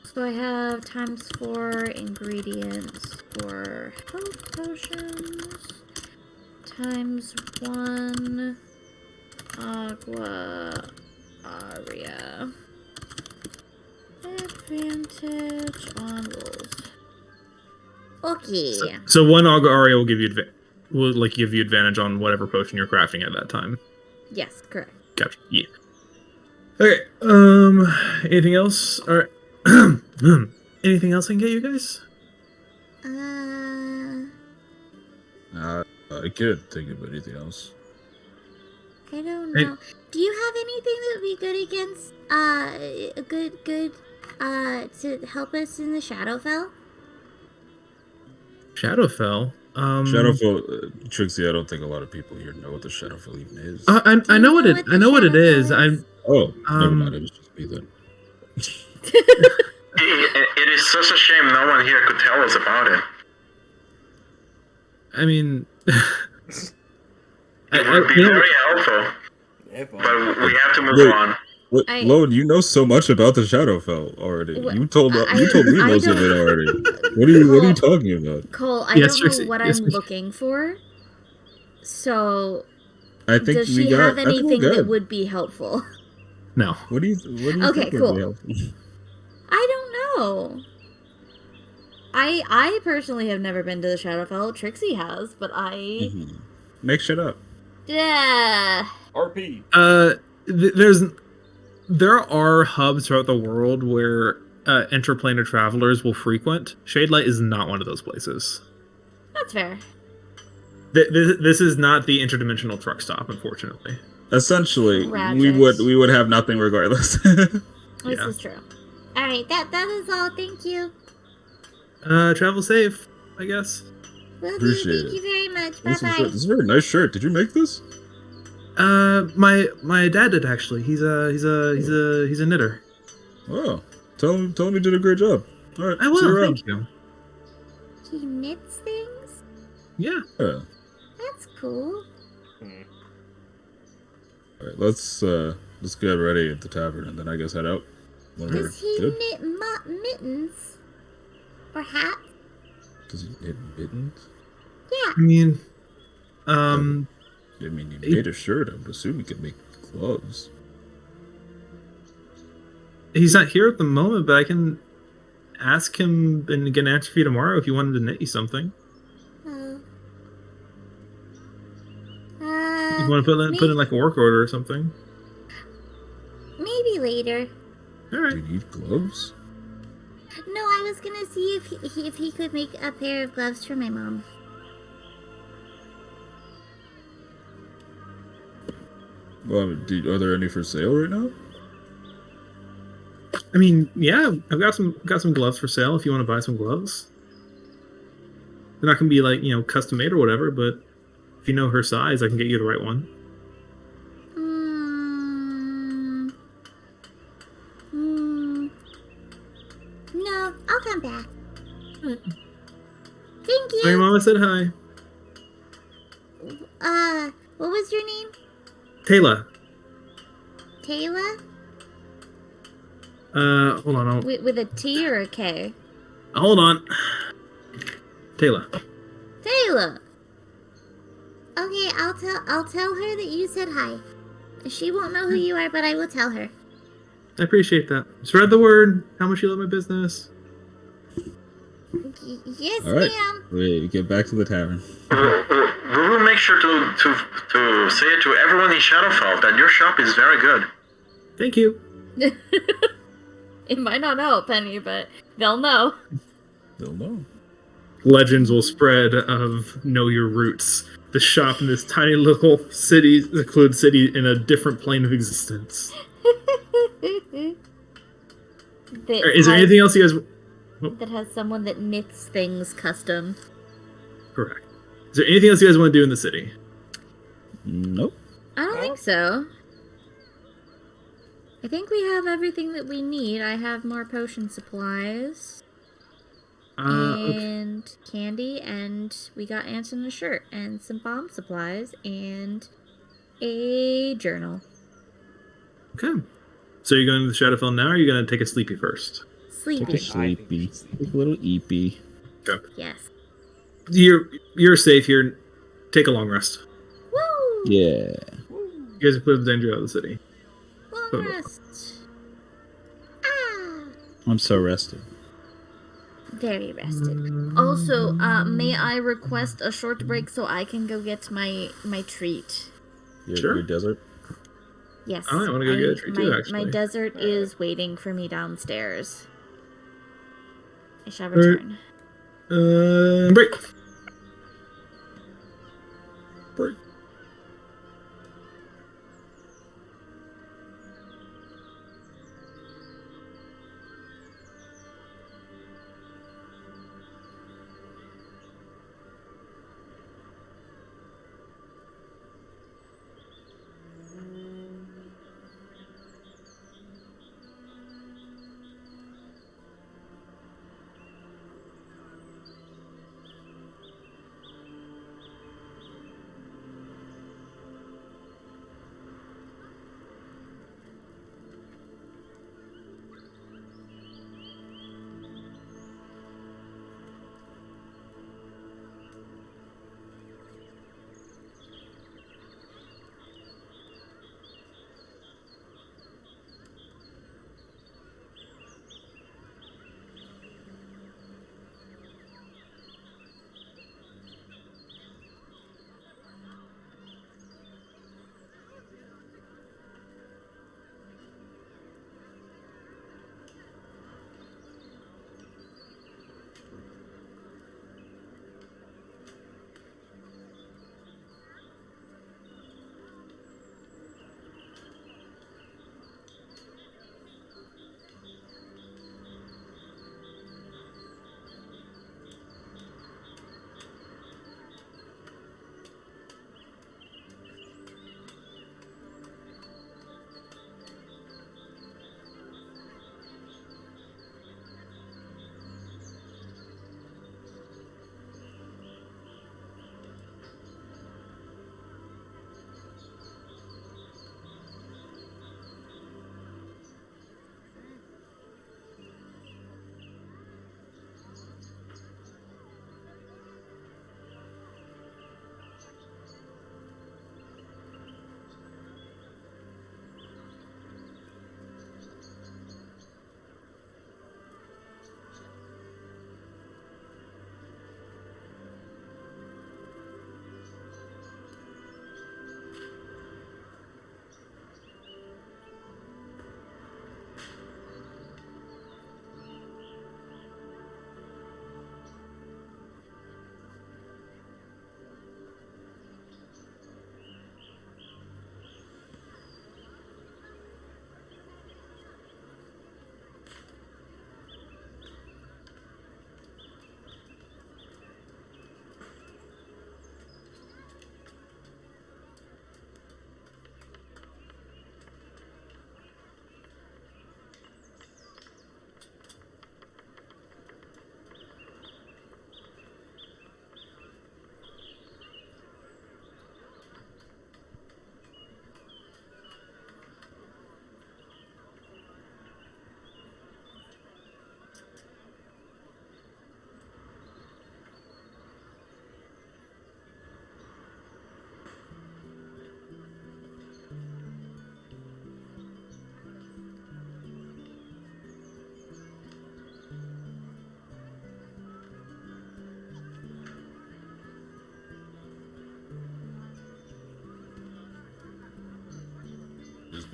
So I have ×4 ingredients for health potions, ×1 Agua Aria. Advantage on rolls. Okay. So 1 Agua Aria will give you advantage on whatever potion you're crafting at that time. Yes, correct. Gotcha. Yeah. Okay. Anything else? All right. Anything else I can get you guys? I can't think of anything else. I don't know. Do you have anything that would be good against, to help us in the Shadowfell? Shadowfell? Shadowfell, Trixie, I don't think a lot of people here know what the Shadowfell even is. I know what it is. Never mind, it was just me then. It is such a shame no one here could tell us about it. I mean, it would be very helpful. But we have to move on. Lone, you know so much about the Shadowfell already. You told me most of it already. What are you talking about? Cole, I don't know what I'm looking for. So, I think does she have anything that would be helpful? No. What do you okay, think cool. would be helpful? I don't know. I personally have never been to the Shadowfell. Trixie has, but I make shit up. Yeah. RP. There are hubs throughout the world where interplanar travelers will frequent. Shadelight is not one of those places. That's fair. This is not the interdimensional truck stop, unfortunately. Essentially, Tragic. we would have nothing regardless. This is true. All right, that is all. Thank you. Travel safe, I guess. Will Appreciate do. Thank it. you very much. This Bye bye. is a very nice shirt. Did you make this? My dad did actually. He's a knitter. Oh, tell him he did a great job. All right, I will. Thank you. He knits things. Yeah. That's cool. All right, let's get ready at the tavern and then I guess head out. Does he knit mittens or hats? Does he knit mittens? Yeah. I mean, you made a shirt. I would assume he could make gloves. He's not here at the moment, but I can ask him and get an answer for you tomorrow if you wanted to knit you something. You want to put in like a work order or something? Maybe later. All right. Do you need gloves? No, I was gonna see if he could make a pair of gloves for my mom. Well, are there any for sale right now? I mean, yeah, I've got some gloves for sale if you want to buy some gloves. They're not gonna be like, custom made or whatever, but if you know her size, I can get you the right one. No, I'll come back. Right. Thank you. So your mama said hi. What was your name? Taylor. Taylor? Hold on. With a T or a K? Hold on. Taylor. Taylor. Okay, I'll tell her that you said hi. She won't know who you are, but I will tell her. I appreciate that. Spread the word. How much you love my business. Yes, All right. ma'am. Wait, get back to the tavern. We will make sure to say it to everyone in Shadowfall that your shop is very good. Thank you. It might not help, Penny, but they'll know. They'll know. Legends will spread of Know Your Roots. The shop in this tiny little city, secluded city in a different plane of existence. Is there anything else you guys... That has someone that knits things custom. Correct. Is there anything else you guys want to do in the city? Nope. I don't think so. I think we have everything that we need. I have more potion supplies. And candy, and we got Anson a shirt, and some bomb supplies, and a journal. Okay. So you're going to the Shadowfell now, or are you going to take a sleepy first? Sleepy. Take a sleepy. Take a little eepy. Okay. Yes. You're safe here. Take a long rest. Woo! Yeah. You guys have cleared the danger out of the city. Long rest. I'm so rested. Very rested. Also, may I request a short break so I can go get my treat? Sure. Your desert? Yes. I want to go get a treat too, actually. My desert is waiting for me downstairs. I shall return. Break. Break.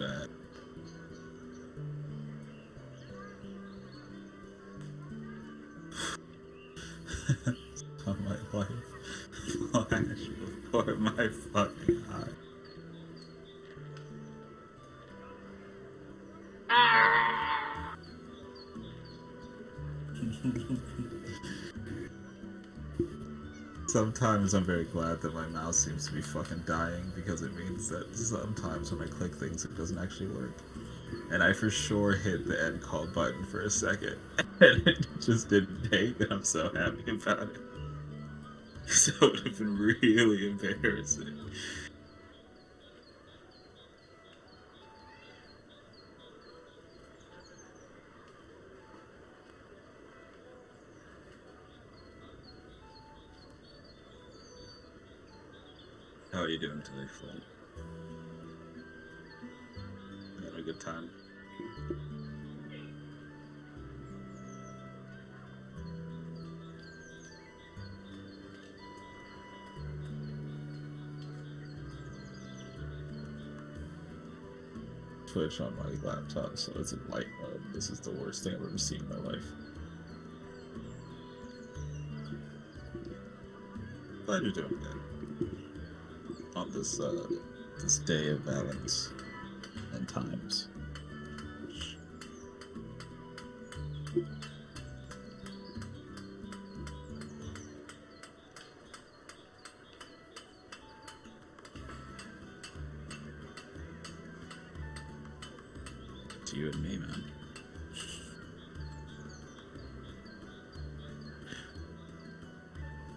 bad. On my life flash before my fucking eyes. Sometimes I'm very glad that my mouse seems to be fucking dying because it means that sometimes when I click things it doesn't actually work. And I for sure hit the end call button for a second and it just didn't take, and I'm so happy about it. So it would have been really embarrassing. How are you doing today, Flynn? Having a good time? Twitch on my laptop, so it's in light mode. This is the worst thing I've ever seen in my life. Glad you're doing good on this this day of balance and times. It's you and me, man.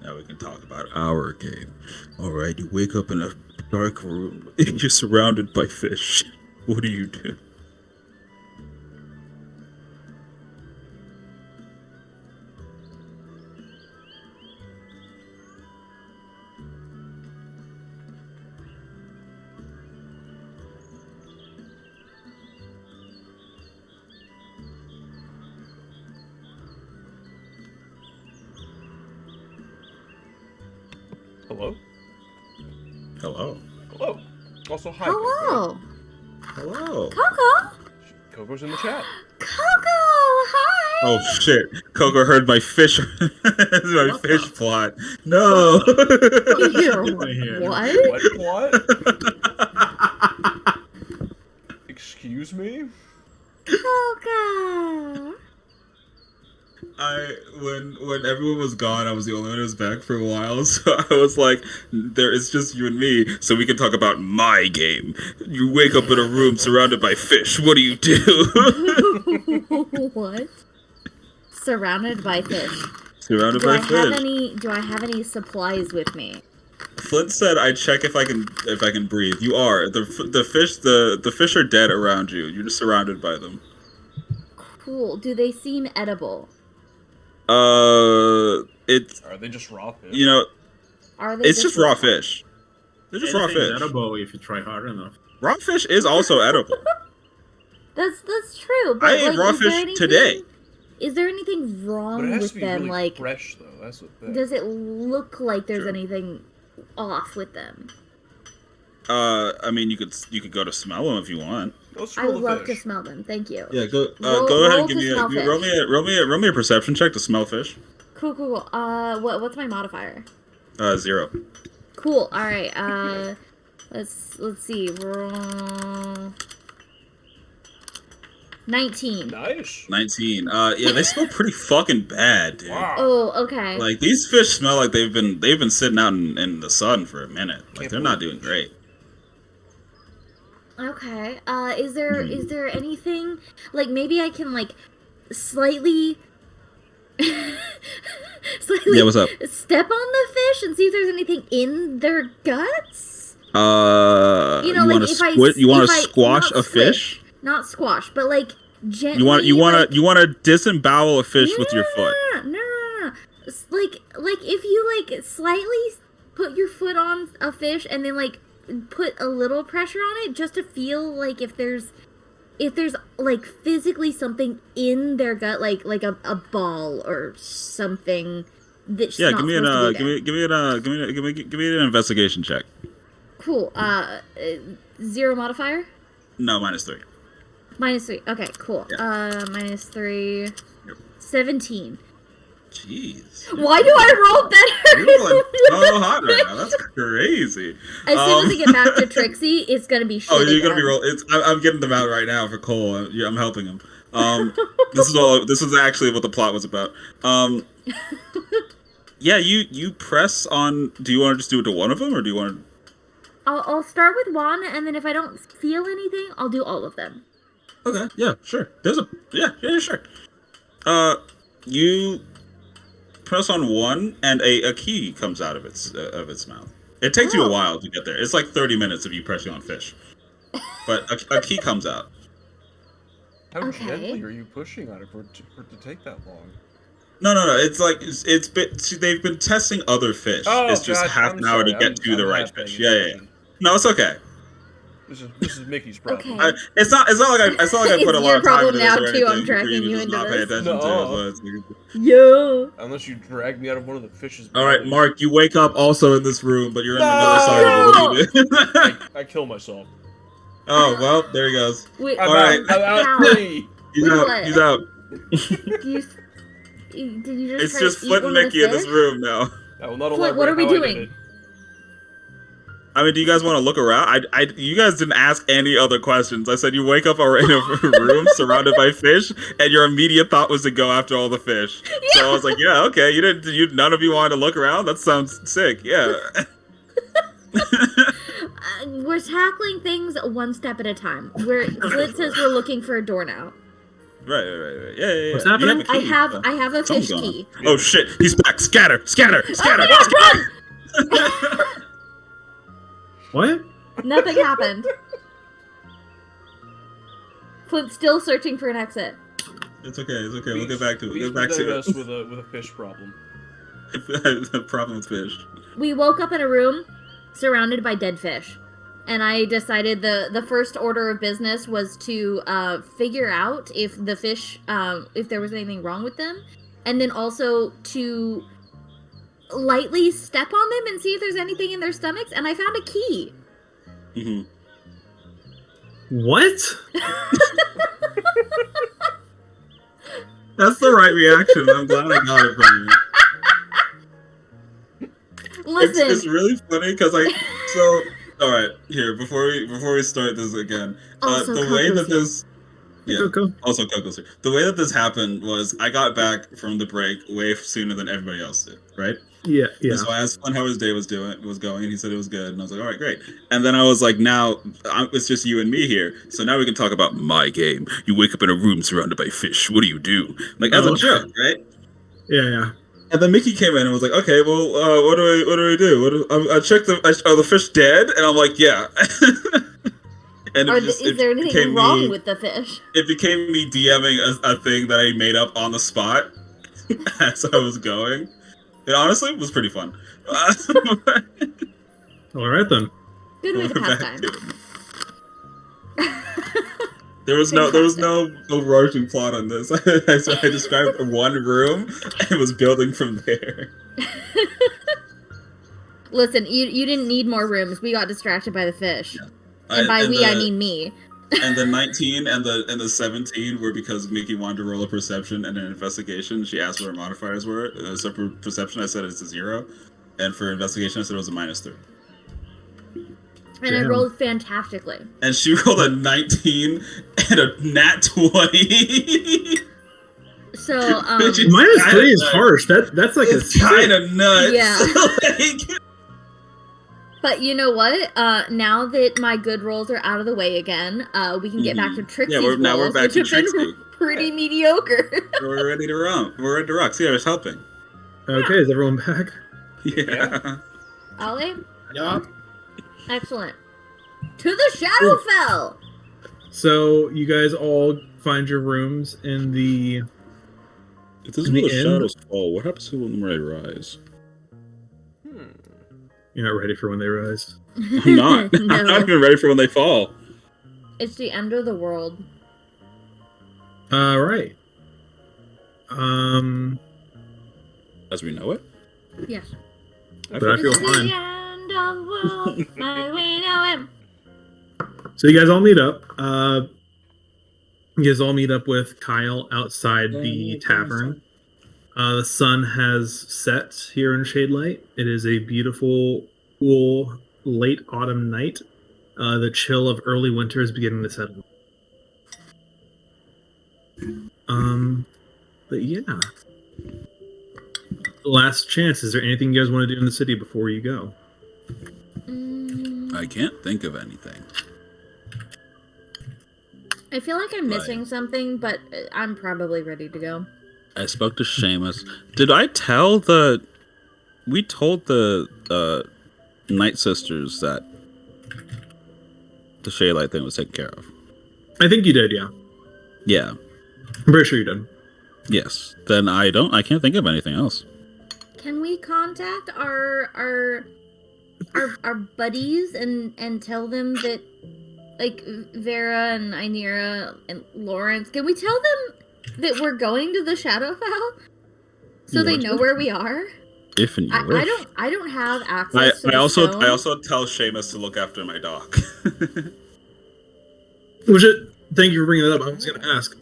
Now we can talk about our game. Alright, you wake up in a dark room and you're surrounded by fish. What do you do? Hello? Hello. Hello. Also, hi. Hello. Hello. Coco. Coco's in the chat. Coco, hi. Oh shit. Coco heard my fish my fish plot. No. What? What? Excuse me? Coco. When everyone was gone, I was the only one who was back for a while, so I was like, it's just you and me, so we can talk about my game. You wake up in a room surrounded by fish, what do you do? What? Surrounded by fish. Surrounded by fish. Do I have any supplies with me? Flint said I check if I can breathe. You are. The fish are dead around you. You're just surrounded by them. Cool. Do they seem edible? Are they just raw fish? You know, Are they? It's just raw fish. They're just raw fish. Edible if you try hard enough. Raw fish is also edible. That's true. But I ate raw fish today. Is there anything wrong with them? Really like fresh though. That's what. Does it look like there's anything off with them? I mean, you could go to smell them if you want. I would love to smell them. Thank you. Yeah, go ahead and give me roll me a perception check to smell fish. Cool. What's my modifier? 0. Cool. All right. Let's see. Roll 19. Nice. 19. Yeah, they smell pretty fucking bad, dude. Wow. Oh, okay. Like these fish smell like they've been sitting out in the sun for a minute. Like they're not doing great. Okay. Is there anything like maybe I can like slightly Yeah, what's up? Step on the fish and see if there's anything in their guts? You want to squash a fish? Not squash, but like gently. You want to disembowel a fish with your foot. No. Like if you like slightly put your foot on a fish and then like put a little pressure on it just to feel like if there's like physically something in their gut, like a ball or something that's yeah. Not Give me an investigation check. Cool. 0 modifier. No, -3. -3. Okay, cool. Yeah. -3. Yep. 17. Jeez. Why do I roll better? You're rolling so hot right now. That's crazy. As soon as I get back to Trixie, it's gonna be shit. Oh, you're gonna be again. rolling. I'm getting them out right now for Cole. I'm helping him. This is actually what the plot was about. Yeah, you press on. Do you want to just do it to one of them, or do you want to? I'll start with one, and then if I don't feel anything, I'll do all of them. Okay. Yeah. Sure. Yeah. Sure. You press on one, and a key comes out of its mouth. It takes you a while to get there. It's like 30 minutes of you pressing on fish, but a key comes out. How gently are you pushing on it for it to take that long? No. It's like it's been. See, they've been testing other fish. Oh, it's just half an hour to get to the right fish. Yeah. No, it's okay. This is Mickey's problem. Okay. It's not like I put a lot of time into this or anything. I'm dragging you just into not pay this. attention to. Yo. Unless you drag me out of one of the fish's. All right, Mark, you wake up also in this room, but you're in another side of it. What do you do? I kill myself. Oh well, there he goes. Wait, all right, I'm out. He's out. He's out. Did you just It's just Flint and Mickey in this room now. I will not Flint, what are we doing? I mean, do you guys want to look around? You guys didn't ask any other questions. I said you wake up in a room surrounded by fish, and your immediate thought was to go after all the fish. Yeah. So I was like, yeah, okay. None of you wanted to look around? That sounds sick. Yeah. We're tackling things one step at a time. Flint says we're looking for a door now. Right. Yeah. What's happening? I have a fish key. Oh shit, he's back. Scatter. Oh, run! What? Nothing happened. Flint's still searching for an exit. It's okay. We'll get back to it. We'll get back to it. With a fish problem. A problem with fish. We woke up in a room surrounded by dead fish. And I decided the first order of business was to figure out if the fish, if there was anything wrong with them. And then also to lightly step on them and see if there's anything in their stomachs. And I found a key. Mm-hmm. What? That's the right reaction. I'm glad I got it from you. Listen. It's really funny because all right, here before we start this again, the way that this, also Coco's here. The way that this happened was I got back from the break way sooner than everybody else did, right? Yeah. And so I asked Flynn how his day was going, and he said it was good, and I was like, all right, great. And then I was like, now it's just you and me here, so now we can talk about my game. You wake up in a room surrounded by fish. What do? Like as a joke, right? Yeah. And then Mickey came in and was like, "Okay, well, what do we do? I checked are the fish dead?" And I'm like, "Yeah." And is there anything wrong with the fish? It became me DMing a thing that I made up on the spot as I was going. It honestly was pretty fun. All right then. Good way to pass time. There was no overarching plot on this. I described one room and was building from there. Listen, you didn't need more rooms. We got distracted by the fish. Yeah. And by we, I mean me. And the 19 and the 17 were because Mickey wanted to roll a perception and an investigation. She asked what her modifiers were. So for perception, I said it's a 0. And for investigation, I said it was a -3. And damn. I rolled fantastically. And she rolled a 19 and a nat 20. So, -3 is harsh. That's like it's kind of nuts. Yeah. But you know what? Now that my good rolls are out of the way again, we can get back to Trixie's rolls, now we're back to Trixie. Pretty mediocre. We're ready to run. We're ready to rock. See, I was helping. Okay, is everyone back? Yeah. Ollie? Yup. Excellent. To the Shadowfell! So, you guys all find your rooms in the... If this is where the shadows fall, what happens to when they rise? You're not ready for when they rise. I'm not. No. I'm not even ready for when they fall. It's the end of the world. Right. As we know it? Yes. But I feel fine. The end of the world, as we know it. So you guys all meet up. You guys all meet up with Kyle outside the tavern. The sun has set here in Shadelight. It is a beautiful, cool, late autumn night. The chill of early winter is beginning to settle. But yeah. Last chance. Is there anything you guys want to do in the city before you go? I can't think of anything. I feel like I'm missing something, but I'm probably ready to go. I spoke to Seamus. Did I tell the... We told the Night Sisters that the Shadelight thing was taken care of. I think you did, yeah. Yeah. I'm pretty sure you did. Yes. Then I can't think of anything else. Can we contact our buddies and tell them that, like, Vera and Inira and Lawrence, can we tell them that we're going to the Shadowfell so they know where we are? If and you wish. I don't have access to I also stone. tell Seamus to look after my dog. Thank you for bringing that up. I was going to ask.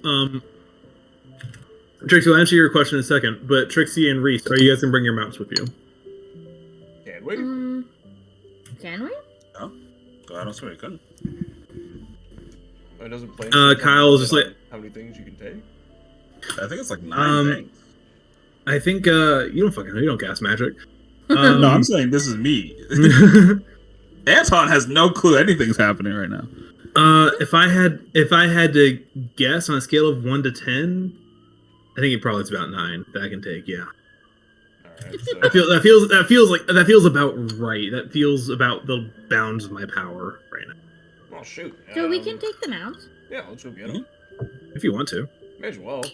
Trixie, I'll answer your question in a second, but Trixie and Reese, are you guys going to bring your mounts with you? Can we? Can we? No. I don't see why you couldn't. It doesn't play. Kyle's just like... How many things you can take? I think it's like 9 things. I think, you don't fucking know. You don't cast magic. No, I'm saying this is me. Anton has no clue anything's happening right now. If I had to guess on a scale of 1 to 10, I think it probably is about 9 that I can take. Yeah. All right. So... that feels about right. That feels about the bounds of my power right now. Oh shoot. So we can take them out. Yeah, let's go get them. If you want to. May as well.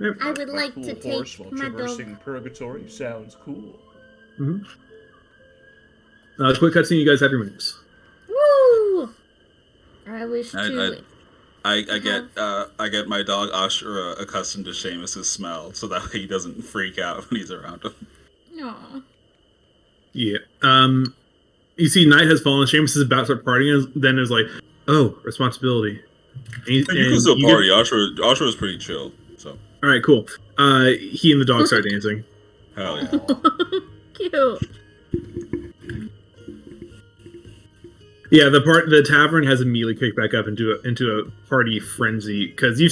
I would like cool to horse take while my traversing dog. purgatory sounds cool. Mm-hmm. Quick cutscene. You guys have your moves. Woo! I wish to. I get my dog Ashura accustomed to Seamus' smell, so that way he doesn't freak out when he's around him. Aww. Yeah. You see, night has fallen. Seamus is about to start partying, and then is like, "Oh, responsibility." You can still party. Ashura was pretty chill. So. All right, cool. He and the dog start dancing. Hell yeah. Cute. Yeah, the tavern has immediately kicked back up into a party frenzy because you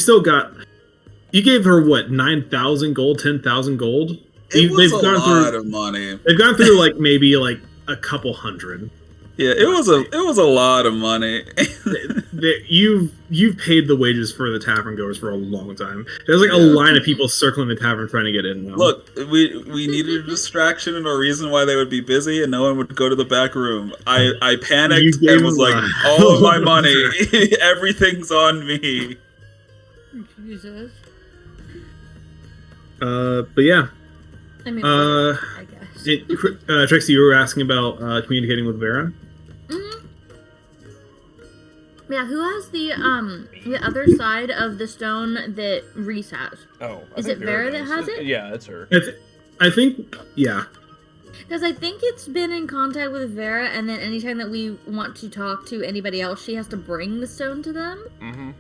gave her what 9,000 gold, 10,000 gold. It was a lot of money. They've gone through like maybe like a couple hundred. Yeah, it was a lot of money. You've paid the wages for the tavern goers for a long time. There's like a line of people circling the tavern trying to get in now. Look, we needed a distraction and a reason why they would be busy, and no one would go to the back room. I panicked and was like, all of my money, everything's on me. Jesus. But yeah. I mean, I guess. Trixie, you were asking about communicating with Vera. Yeah, who has the other side of the stone that Reese has? Oh, is it Vera that has it? Yeah, it's her. I think, yeah. Because I think it's been in contact with Vera, and then anytime that we want to talk to anybody else, she has to bring the stone to them. Mm-hmm.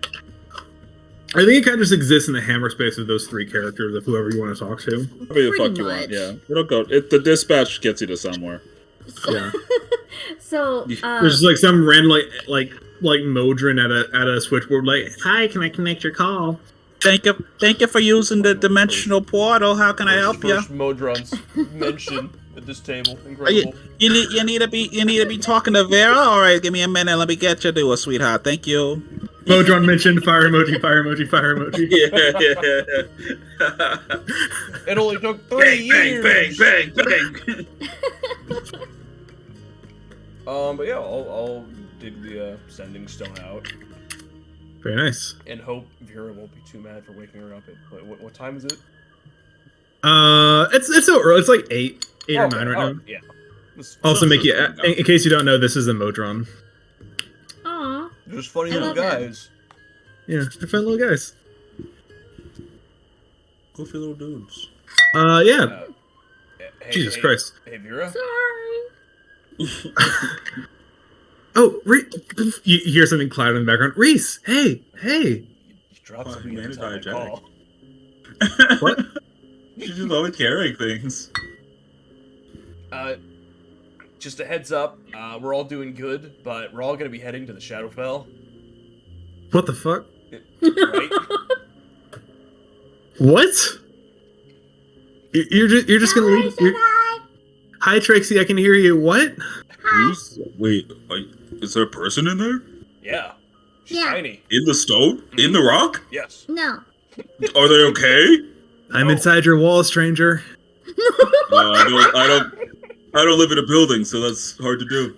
I think it kind of just exists in the hammer space of those three characters of whoever you want to talk to. Whatever the fuck you want, yeah. It'll go. The dispatch gets you to somewhere. Yeah. So there's just like some random like Modron at a switchboard, like, "Hi, can I connect your call?" Thank you for using the dimensional portal. How can I help you? Modron's mention at this table. Incredible. You need to be talking to Vera. All right, give me a minute. Let me get you to a sweetheart. Thank you. Modron mentioned fire emoji, fire emoji, fire emoji. Yeah. It only took 3 years. Bang, bang. But yeah, I'll dig the sending stone out. Very nice. And hope Vera won't be too mad for waking her up at what time is it? It's so early. It's like 8 or 9 right now. Yeah. Also, Mickey, in case you don't know, this is a Modron. Aww. They're just funny little guys. Yeah, they're fun little guys. Goofy little dudes. Yeah. Hey, Jesus Christ. Hey, Vera. Sorry. Oh, you hear something cloud in the background. Reese, hey. You dropped something in the call. What? She's just always carrying things. Just a heads up, we're all doing good, but we're all gonna be heading to the Shadowfell. What the fuck? Right? What? You're just gonna leave? Hi, Trixie. I can hear you. What? Wait, is there a person in there? Yeah. She's Yeah. tiny. In the stone? In the rock? Yes. No. Are they okay? I'm inside your wall, stranger. I don't live in a building, so that's hard to do.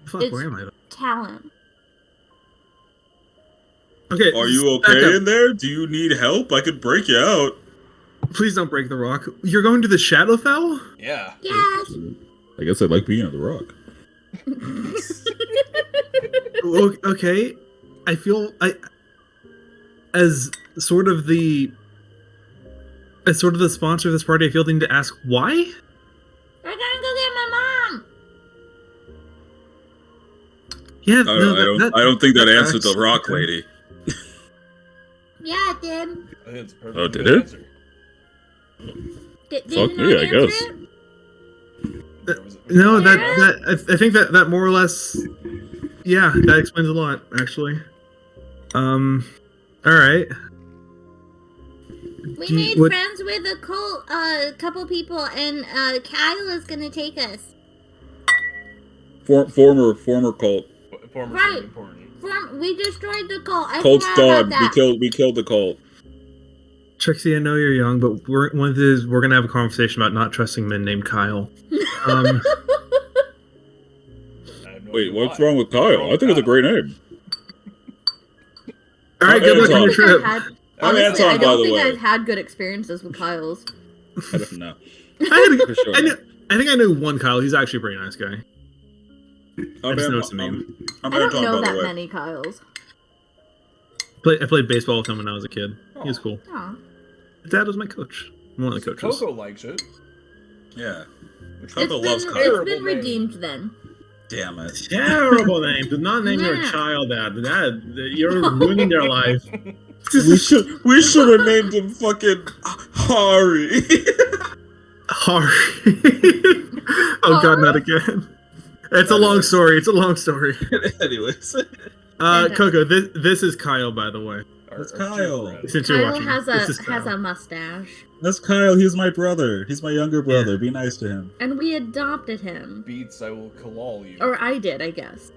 Fuck, It's- where am I? Talent. Okay. Are you back okay up. in there? Do you need help? I could break you out. Please don't break the rock. You're going to the Shadowfell? Yeah. Yes. I guess I'd like being on the rock. Okay. I feel as sort of the sponsor of this party, I feel the need to ask why. We're gonna go get my mom. Yeah, I don't think that answered the tracks. rock Okay. lady. Yeah, it did. I think it's a perfect Oh, did good it? answer. Did Fuck you me, not I answer guess. it? No, I think that more or less, yeah, that explains a lot, actually. All right. We Do you- made what- friends with a couple people, and Kyle is gonna take us. Former cult. Former Right. important. We destroyed the cult. I Cult's forgot about done. that. We killed the cult. Trixie, I know you're young, but we're gonna have a conversation about not trusting men named Kyle. Wait, what's wrong with Kyle? I think it's a great name. All right, good luck on your trip. Honestly, I Anton, by don't the think way. I've had good experiences with Kyle's. I don't know. For sure. I think I knew one Kyle. He's actually a pretty nice guy. I just know it's a I'm name. I don't Anton, know by the that way. many Kyles. I played baseball with him when I was a kid. He was cool. Aw. His dad was my coach. One of the coaches. Coco likes it. Yeah. It's Coco loves been, Kyle. it's been Terrible name. redeemed then. Damn it. Terrible name. Do not name your Yeah. child that. You're ruining their life. We should have named him fucking Hari. Harry. Oh god, not again. It's a long story. It's a long story. Anyways. Coco, this is Kyle, by the way. That's Kyle. Since you're Kyle watching, has this is has Kyle. a mustache, That's Kyle. He's my brother. He's my younger brother. Be nice to him. and we adopted him. Beats, I will kalal you. Or I did, I guess.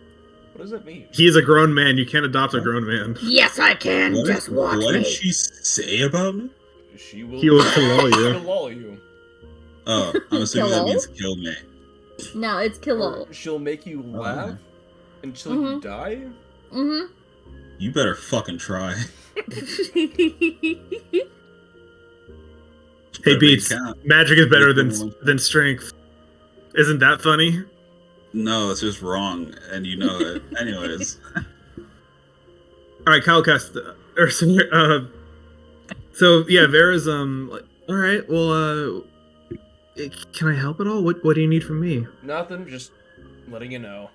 What does that mean? He's a grown man. You can't adopt a grown man. Yes, I can. Just watch What me. did she say about me? She will. He will kalal you. kalal you. Oh, I'm assuming that Killo? means kill me. No, it's Kilo. Or she'll make you laugh until Mm-hmm. you die. Mm-hmm. You better fucking try. Hey, Better Beats. make count. Magic is better Make than them- than strength. Isn't that funny? No, it's just wrong, and you know it. Anyways. All right, Kyle cast. So yeah, Vera's like, all right. Well, can I help at all? What do you need from me? Nothing, just letting you know.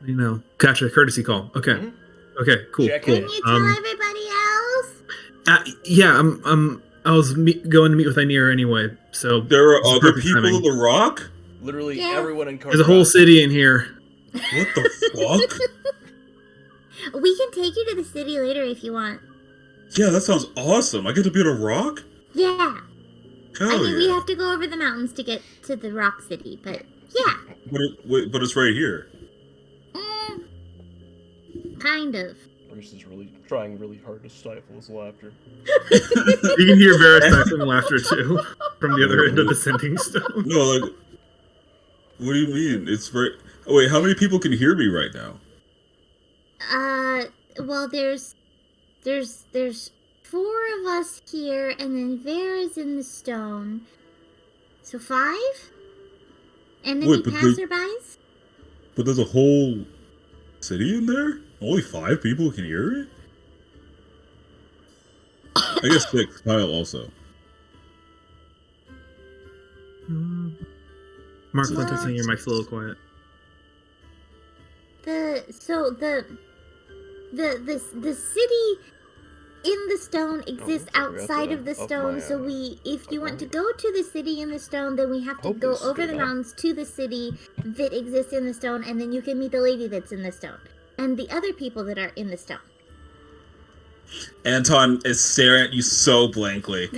You know, gotcha. Courtesy call. Okay. Mhm. Okay. Cool. Check cool. in. Can you tell everybody else? Yeah. I was going to meet with Ainir anyway. So There are this is other perfect people timing. in the rock? Literally Yeah. everyone in There's a whole Cartograph. city in here. What the fuck? We can take you to the city later if you want. Yeah, that sounds awesome. I get to be on a rock? Yeah. Hell I mean, we yeah. have to go over the mountains to get to the rock city, but yeah. But it's right here. Kind of. Bruce is really trying really hard to stifle his laughter. You can hear Vera stifling laughter too from the other end of the sending stone. No, like, what do you mean? It's right. Oh, wait, how many people can hear me right now? Well, there's 4 of us here, and then Vera's in the stone. So 5? And then Wait, the but they- passerbys? But there's a whole city in there? Only 5 people can hear it? I guess 6. Kyle also. Mark Clinton saying your mic's a little quiet. the city in the stone exists outside of the stone. So if you want to go to the city in the stone, then we have to go over the mountains to the city that exists in the stone, and then you can meet the lady that's in the stone and the other people that are in the stone. Anton is staring at you so blankly.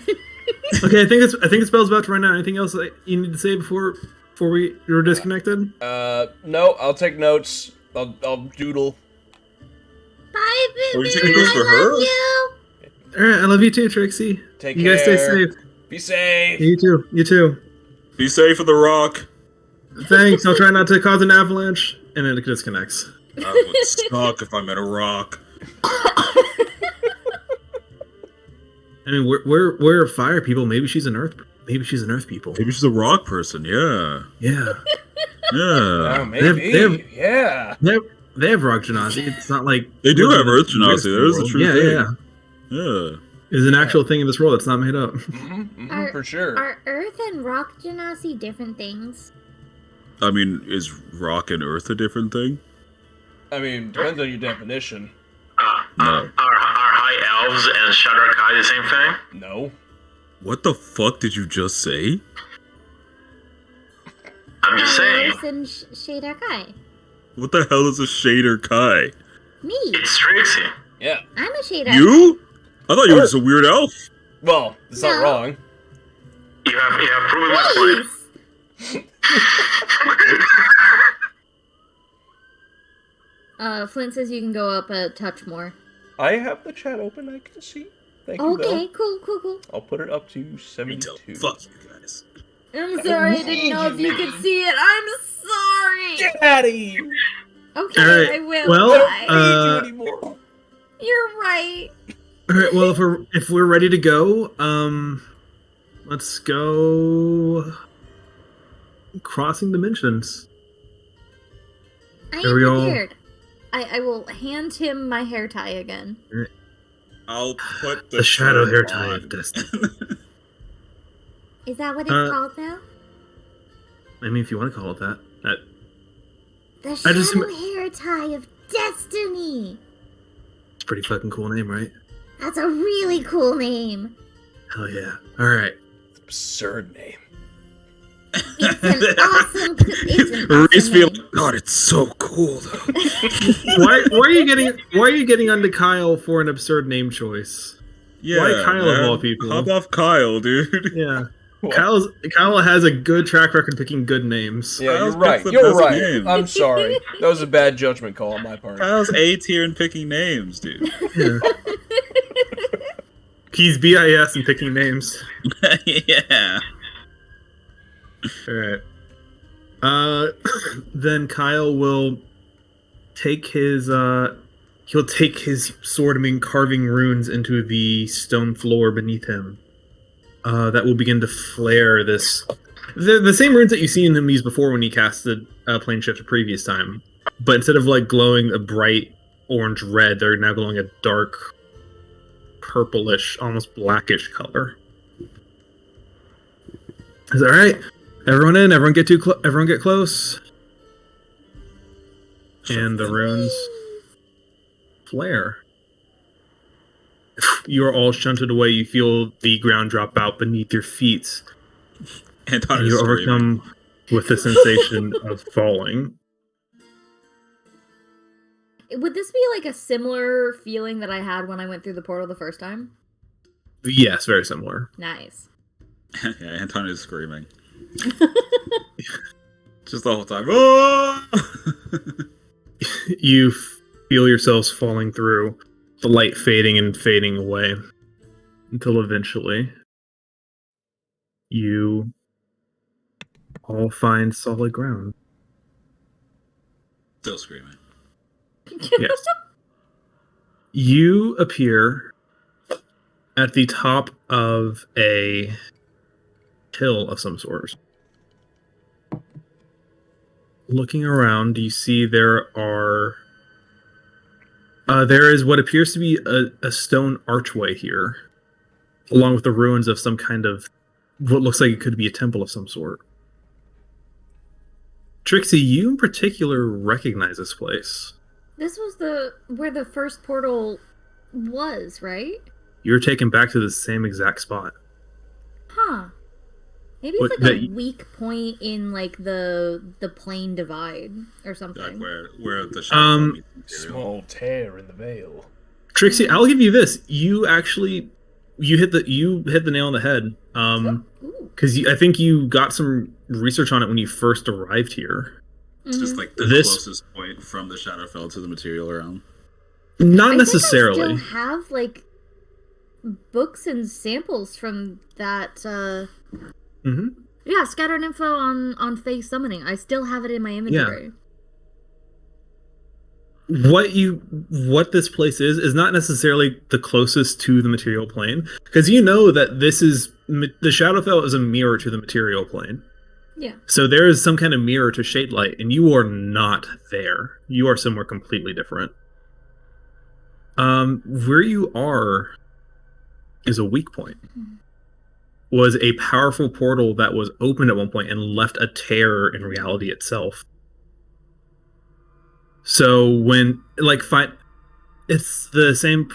Okay, I think the spell's about to run out. Anything else that you need to say before you're disconnected? No, I'll take notes. I'll doodle. Bye, Are we Vivian. taking notes for I her? love you. All right, I love you too, Trixie. Take you care. guys stay safe. Be safe. You too. You too. Be safe in the rock. Thanks. I'll try not to cause an avalanche, and then it disconnects. That would suck if I'm at a rock. I mean, we're fire people. Maybe she's an earth. Maybe she's an earth people. Maybe she's a rock person. Yeah. Yeah. Yeah. Oh, maybe. Yeah. They have rock genasi. It's not like They do have earth genasi. That is the true thing. Yeah. It's an actual thing in this world. It's not made up. For sure. Are earth and rock genasi different things? I mean, is rock and earth a different thing? I mean, depends on your definition. No. Are high elves and Shadar-kai the same thing? No. What the fuck did you just say? I'm just saying. Earth and Shader Kai. What the hell is a shader kai? Me. It's Trixie. Yeah. I'm a Shader. You? I thought you were just a weird elf. Well, it's not wrong. You have proven my point. Flint says you can go up a touch more. I have the chat open. I can see. Thank you, Okay, though. cool. I'll put it up to 72. Fuck you guys. I'm sorry, I didn't know if you could see it. I'm sorry. Get out of here. Okay, All right. I will. Well, I don't need you anymore. You're right. All right. Well, if we're ready to go, let's go. Crossing dimensions. I There am we go. prepared. I will hand him my hair tie again. I'll put The shadow hair shirt tie on. of destiny. Is that what it's called now? I mean, if you want to call it that. The I just- shadow hair tie of destiny. It's a pretty fucking cool name, right? That's a really cool name. Hell yeah. All right. Absurd name. It's an awesome. It's an Reese awesome feel, name. God, it's so cool though. Why are you getting onto Kyle for an absurd name choice? Yeah, Why Kyle of man. all people? Hop off Kyle, dude. Yeah. Kyle has a good track record picking good names. Yeah, Kyle's you're right. picked the You're best right. name. I'm sorry. That was a bad judgment call on my part. Kyle's A tier in picking names, dude. Yeah. He's BIS and picking names. Yeah. Alright. Then Kyle will take his he'll take his sword and begin carving runes into the stone floor beneath him. That will begin to flare this the same runes that you've seen him use before when he casted Plane Shift the previous time. But instead of like glowing a bright orange red, they're now glowing a dark purplish, almost blackish color. Is that right? Everyone in. Everyone get everyone get close. And the runes flare. You are all shunted away. You feel the ground drop out beneath your feet, and you overcome with the sensation of falling. Would this be like a similar feeling that I had when I went through the portal the first time? Yes, very similar. Nice. Yeah, Anton is screaming. Just the whole time. Oh! You feel yourselves falling through, the light fading and fading away, until eventually you all find solid ground. Still screaming. Yes. You appear at the top of a hill of some sort. Looking around, you see there is what appears to be a stone archway here, along with the ruins of some kind of what looks like it could be a temple of some sort. Trixie, you in particular recognize this place. This was where the first portal was, right? You're taken back to the same exact spot. Huh. Maybe it's like a weak point in like the plane divide or something. Like where the shadow small tear in the veil. Trixie, I'll give you this. You hit the nail on the head. Because I think you got some research on it when you first arrived here. It's just like the closest point from the Shadowfell to the material realm. Not necessarily. I still have like books and samples from that. Yeah, scattered info on face summoning. I still have it in my inventory. Yeah. What this place is not necessarily the closest to the material plane, because you know that the Shadowfell is a mirror to the material plane. Yeah. So there is some kind of mirror to Shadelight, and you are not there. You are somewhere completely different. Where you are is a weak point. Was a powerful portal that was opened at one point and left a tear in reality itself. So when it's the same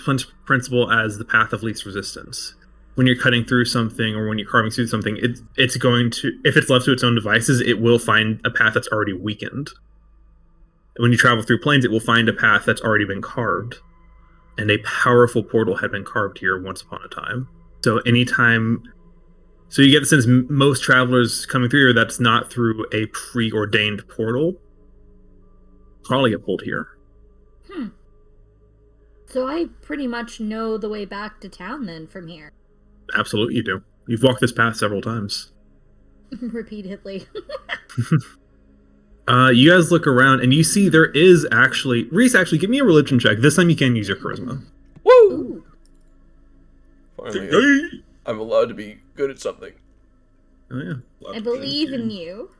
principle as the path of least resistance. When you're cutting through something or when you're carving through something, it's going to, if it's left to its own devices, it will find a path that's already weakened. When you travel through planes, it will find a path that's already been carved. And a powerful portal had been carved here once upon a time. So so you get the sense most travelers coming through here that's not through a preordained portal probably get pulled here. So I pretty much know the way back to town then from here. Absolutely you do. You've walked this path several times. Repeatedly. You guys look around and you see there is Reese, give me a religion check. This time you can use your charisma. Woo! Finally, I'm allowed to be good at something. Oh yeah. I believe in you.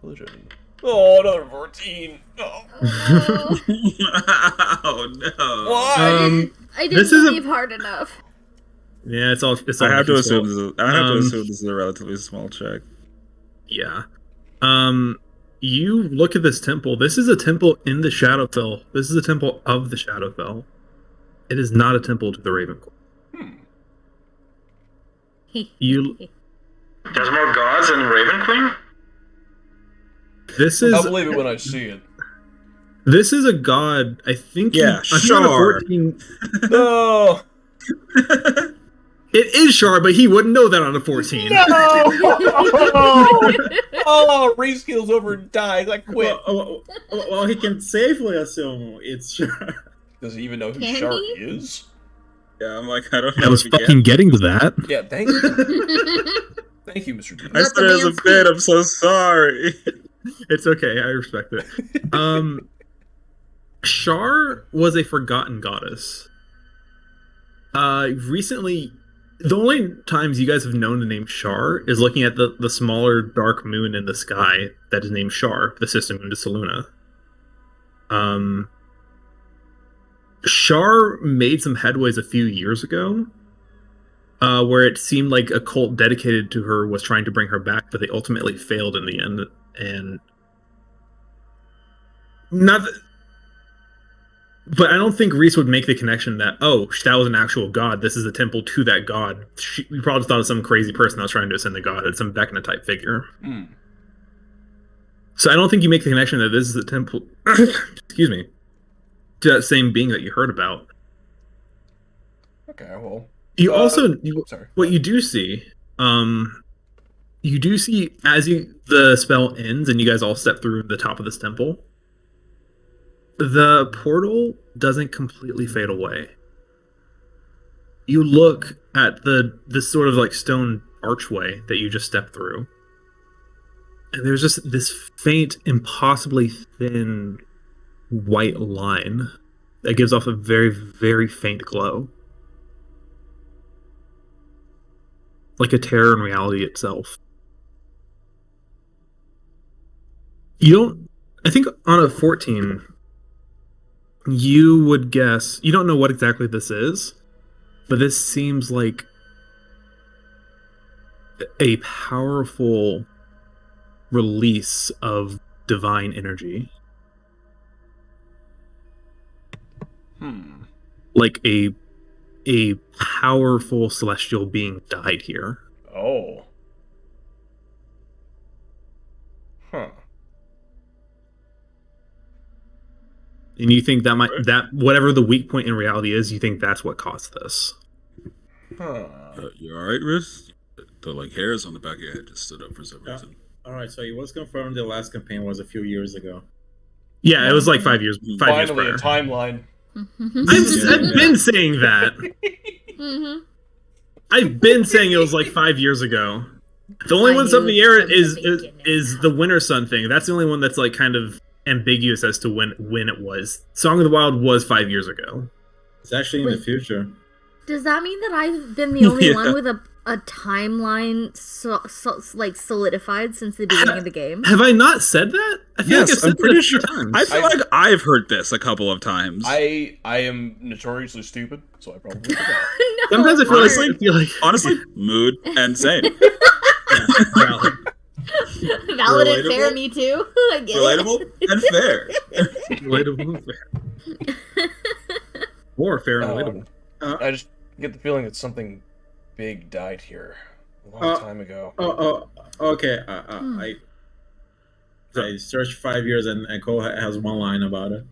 Religion. Oh, another 14. Oh, no. Oh no. Why? I didn't believe hard enough. Yeah, it's all I have to assume this is a relatively small check. Yeah. You look at this temple. This is a temple in the Shadowfell. This is a temple of the Shadowfell. It is not a temple to the Ravencourt. There's more gods in Ravenqueen? I'll believe it when I see it. This is a god, I think. Yeah, Shar. No! It is Shar, but he wouldn't know that on a 14. No! Oh, rescales over and dies. I quit. Well, he can safely assume it's Shar. Does he even know who Shar is? Yeah, I'm like, I don't know. I was fucking getting to that. Yeah, thank you. Thank you, Mr. D. I said it as a bit. I'm so sorry. It's okay. I respect it. Shar was a forgotten goddess. Recently, the only times you guys have known the name Shar is looking at the smaller dark moon in the sky that is named Shar, the sister moon to Selûne. Shar made some headways a few years ago, where it seemed like a cult dedicated to her was trying to bring her back, but they ultimately failed in the end. And but I don't think Reese would make the connection that, oh, that was an actual god. This is a temple to that god. We probably thought of some crazy person that was trying to ascend the godhead, some Vecna type figure. So I don't think you make the connection that this is a temple. Excuse me. To that same being that you heard about. Okay, well. You also, sorry. What you do see, as the spell ends and you guys all step through the top of this temple, the portal doesn't completely fade away. You look at this sort of like stone archway that you just stepped through, and there's just this faint, impossibly thin white line that gives off a very, very faint glow. Like a terror in reality itself. I think on a 14, you would guess, you don't know what exactly this is, but this seems like a powerful release of divine energy. Like a powerful celestial being died here. Oh. Huh. And you think that whatever the weak point in reality is, you think that's what caused this? Huh. You all right, Riz? The hairs on the back of your head just stood up for some reason. All right, so it was confirmed the last campaign was a few years ago. Yeah, it was like 5 years. Finally, years a timeline. I've been saying that. I've been saying it was like 5 years ago. The only one's up in the air is the Winter Sun thing. That's the only one that's like kind of ambiguous as to when it was. Song of the Wild was 5 years ago. It's actually in the future. Does that mean that I've been the only one with a timeline solidified since the beginning of the game? Have I not said that? I feel like I've said I'm pretty that a sure. few times. I feel like I've heard this a couple of times. I am notoriously stupid, so I probably forgot. No. Sometimes I feel like honestly, mood and same. Valid and fair, me too. I get Relatable and fair. Relatable and fair. Or fair and relatable. I just get the feeling that something big died here a long time ago. Okay. I searched 5 years and Cole has one line about it.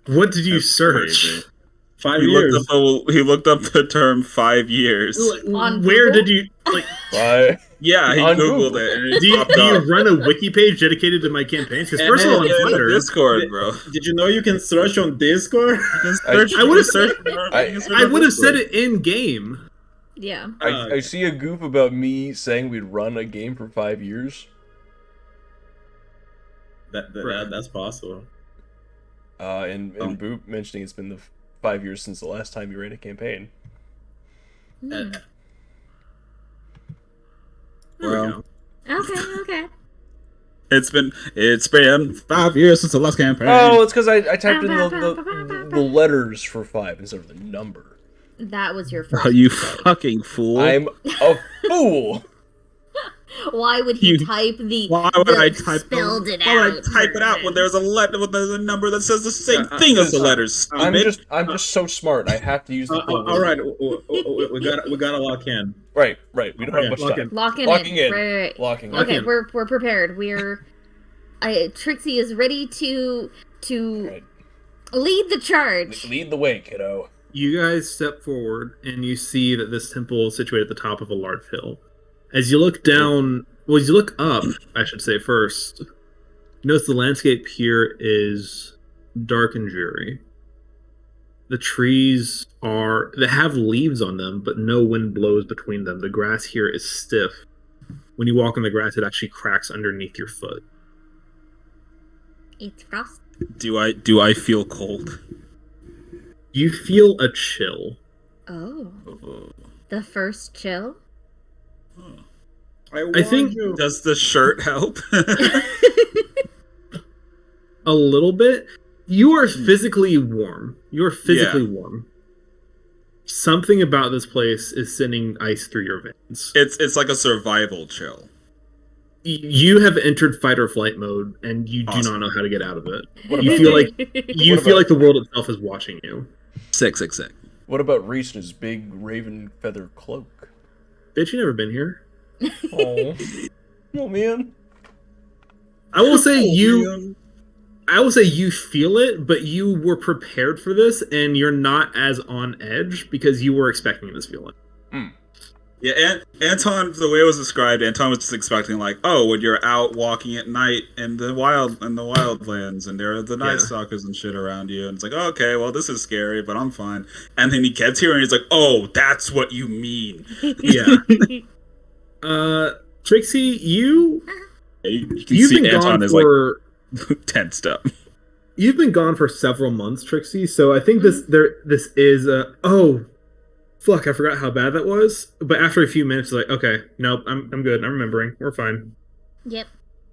What did you search? Crazy. 5 years. He looked up the term 5 years. Where did you like? Yeah, he googled it. And Do you run a wiki page dedicated to my campaigns? Because first of all, on Twitter, Discord, bro. Did you know you can search on Discord? I would have said it in game. Yeah. I see a goof about me saying we'd run a game for 5 years. That's possible. And Boop mentioning it's been the 5 years since the last time you ran a campaign. Well, okay. It's been 5 years since the last campaign. Oh, it's because I typed in the letters for 5 instead of the number. That was your first. Oh, you fucking fool! I'm a fool. Why would he type the? Why would I type spelled it Why out? would I type it out when there's a letter? When there's a number that says the same thing as the letters? I'm just so smart. I have to use the. All right, we gotta lock in. Right. We don't have much time. Locking in. Right. Locking in. Okay, we're prepared. Trixie is ready to lead the charge. Lead the way, kiddo. You guys step forward and you see that this temple is situated at the top of a large hill. As you look down, as you look up, I should say first, you notice the landscape here is dark and dreary. The trees they have leaves on them, but no wind blows between them. The grass here is stiff. When you walk on the grass, it actually cracks underneath your foot. It's frost. Do I feel cold? You feel a chill. Oh. The first chill? I think does the shirt help? A little bit. You are physically warm. Warm. Something about this place is sending ice through your veins. It's like a survival chill. You have entered fight or flight mode, and you do not know how to get out of it. You What feel like the world itself is watching you. Sick. What about Reese and his big raven feather cloak? Bitch, you never been here. Oh man. I will say you feel it, but you were prepared for this, and you're not as on edge because you were expecting this feeling. Yeah, and Anton, the way it was described, Anton was just expecting when you're out walking at night in the wildlands, and there are the night stalkers and shit around you, and it's like, okay, well, this is scary, but I'm fine. And then he gets here, and he's like, oh, that's what you mean. Yeah. Trixie, you've been Anton gone for tensed up. You've been gone for several months, Trixie. So I think this is fuck, I forgot how bad that was. But after a few minutes, it's like, okay, nope, I'm good. I'm remembering. We're fine. Yep.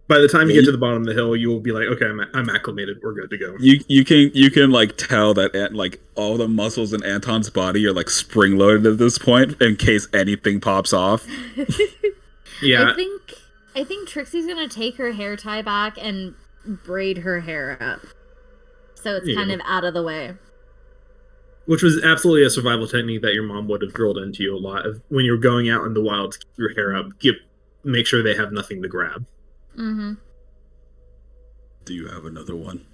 By the time you get to the bottom of the hill, you will be like, okay, I'm acclimated. We're good to go. You can tell that all the muscles in Anton's body are spring loaded at this point in case anything pops off. Yeah. I think Trixie's gonna take her hair tie back and braid her hair up, so it's kind of out of the way. Which was absolutely a survival technique that your mom would have drilled into you a lot. When you're going out in the wild to keep your hair up, make sure they have nothing to grab. Mm-hmm. Do you have another one?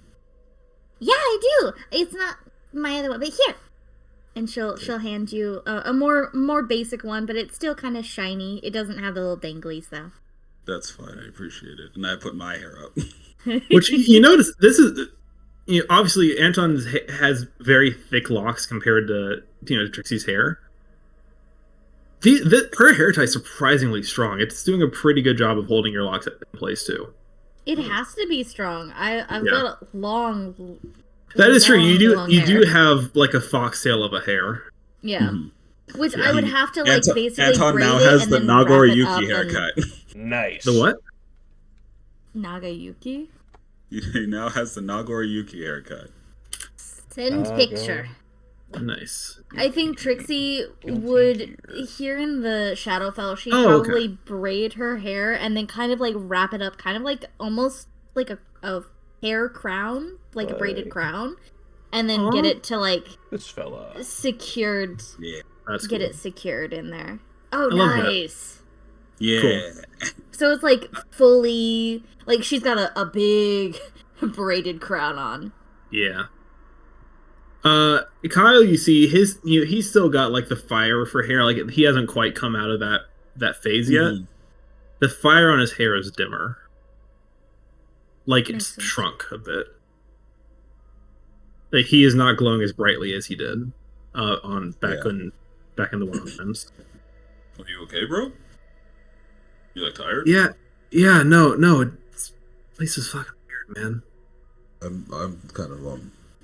Yeah, I do. It's not my other one, but here. And she'll hand you a more basic one, but it's still kind of shiny. It doesn't have the little danglies though. That's fine. I appreciate it. And I put my hair up. Which you notice, this is, obviously Anton has very thick locks compared to Trixie's hair. Her hair tie is surprisingly strong. It's doing a pretty good job of holding your locks in place too. It has to be strong. I've got long. That is true. You hair. do have like a foxtail of a hair. Yeah. Mm-hmm. Which I would have to basically Anton braid now it has and the then Nagoriyuki haircut. Nice. The what? Nagayuki? He now has the Nagoriyuki haircut. Send picture. Nice. I think Trixie would, here in the Shadowfell, she'd probably braid her hair and then kind of like wrap it up, kind of like almost like a hair crown, like a braided crown, and then get it to like this fella secured. Yeah, that's get cool. it secured in there. Oh, nice. Yeah. Cool. So it's like fully, like she's got a big braided crown on. Yeah. Kyle, you see he's still got like the fire for hair, like he hasn't quite come out of that phase yet. Mm-hmm. The fire on his hair is dimmer. Like it's shrunk a bit. Like he is not glowing as brightly as he did back in the Wildlands. Are you okay, bro? You like tired? Yeah, no. This place is fucking weird, man. I'm kind of